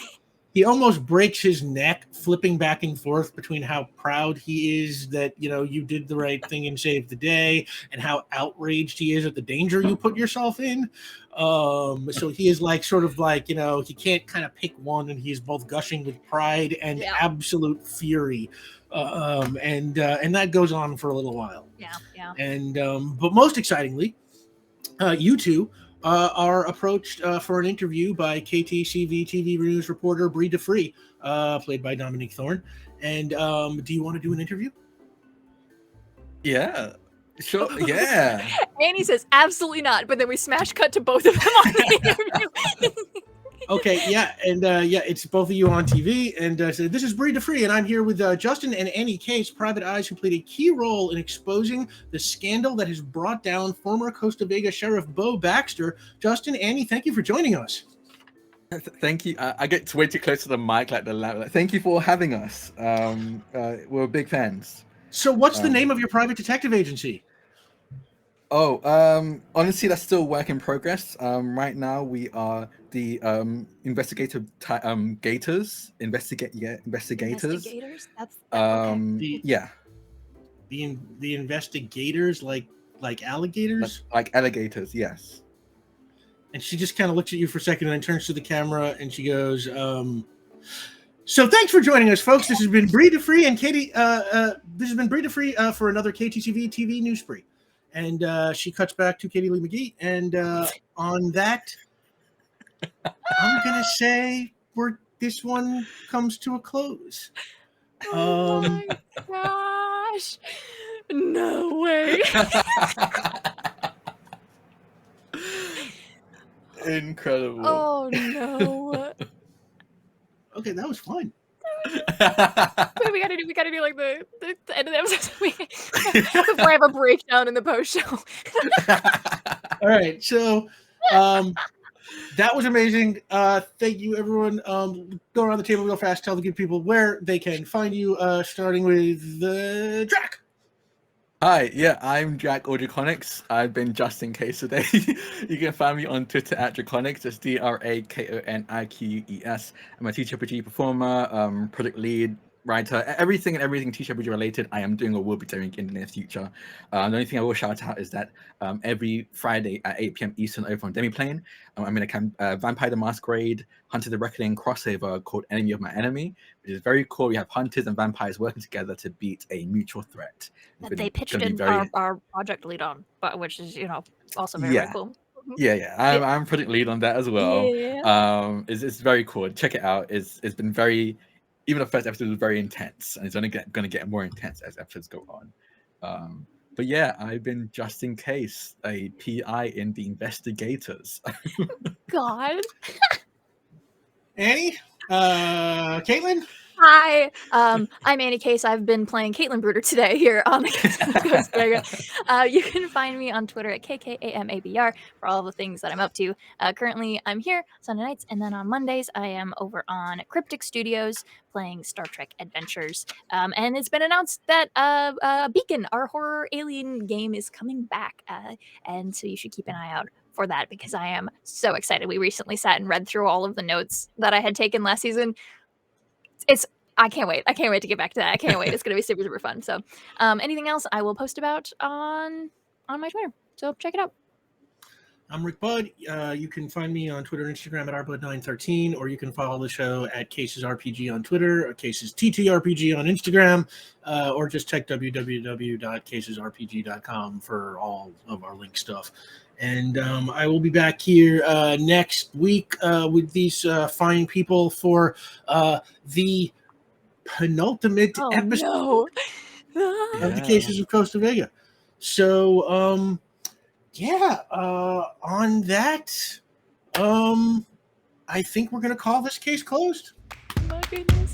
S1: He almost breaks his neck flipping back and forth between how proud he is that, you did the right thing and saved the day, and how outraged he is at the danger you put yourself in. So he is he can't kind of pick one, and he's both gushing with pride and absolute fury. And that goes on for a little while.
S3: Yeah.
S1: And but most excitingly, you two are approached for an interview by KTCV TV news reporter Brie DeFree, played by Dominique Thorne. And do you want to do an interview?
S2: Yeah, sure. Yeah.
S3: Annie says absolutely not, but then we smash cut to both of them on the interview.
S1: Okay, yeah, and it's both of you on TV, and so this is Brie DeFree, and I'm here with Justin and Annie Case, private eyes who played a key role in exposing the scandal that has brought down former Costa Vega Sheriff Bo Baxter. Justin, Annie, thank you for joining us.
S2: Thank you. I get way too close to the mic, thank you for having us. We're big fans.
S1: So what's the name of your private detective agency?
S2: Honestly, that's still work in progress. Right now we are the investigative gators. Investigators.
S3: Investigators? That's okay.
S1: The investigators, like alligators?
S2: Like alligators, yes.
S1: And she just kind of looks at you for a second and then turns to the camera and she goes, so thanks for joining us, folks. This has been Brie DeFree and Katie. This has been Brie DeFree for another KTCV TV news spree. And she cuts back to Katie Lee McGee. And on that, I'm going to say this one comes to a close.
S3: Oh my gosh. No way.
S2: Incredible.
S3: Oh no.
S1: Okay, that was fun.
S3: Wait, we gotta do like the end of the episode before I have a breakdown in the post show.
S1: All right, so that was amazing. Thank you, everyone. Go around the table real fast. Tell the good people where they can find you. Starting with Drac.
S2: Hi, yeah, I'm Jack or Draconics. I've been just in case today. You can find me on Twitter at Draconics. It's DRAKONIQUES. I'm a TTRPG performer, project lead, writer, everything TTRPG related. I am doing or will be doing in the near future. The only thing I will shout out is that every Friday at 8 p.m. Eastern over on Demiplane, I'm in a Vampire the Masquerade, Hunter the Reckoning crossover called Enemy of My Enemy, which is very cool. We have hunters and vampires working together to beat a mutual threat.
S3: That they pitched in our project lead on, but which is also very cool.
S2: Yeah. I'm project lead on that as well. Yeah. It's very cool. Check it out. It's been very. Even the first episode was very intense, and it's only going to get more intense as episodes go on. But yeah, I've been just in case a PI in the Investigators.
S3: God.
S1: Annie, Caitlin.
S3: Hi, I'm Annie Case. I've been playing Caitlin Bruder today here on the Cases of Costa Vega. You can find me on Twitter at KKAMABR for all the things that I'm up to. Currently, I'm here Sunday nights, and then on Mondays, I am over on Cryptic Studios playing Star Trek Adventures. And it's been announced that Beacon, our horror alien game, is coming back. And so you should keep an eye out for that because I am so excited. We recently sat and read through all of the notes that I had taken last season. It's I can't wait. I can't wait to get back to that. I can't wait. It's gonna be super, super fun. So, anything else I will post about on my Twitter. So check it out.
S1: I'm Rick Budd. You can find me on Twitter and Instagram at rbud913, or you can follow the show at Cases RPG on Twitter, or Cases TTRPG on Instagram, or just check www.casesrpg.com for all of our link stuff. And I will be back here next week with these fine people for the penultimate episode of the Cases of Costa Vega. So, on that, I think we're going to call this case closed.
S3: My goodness.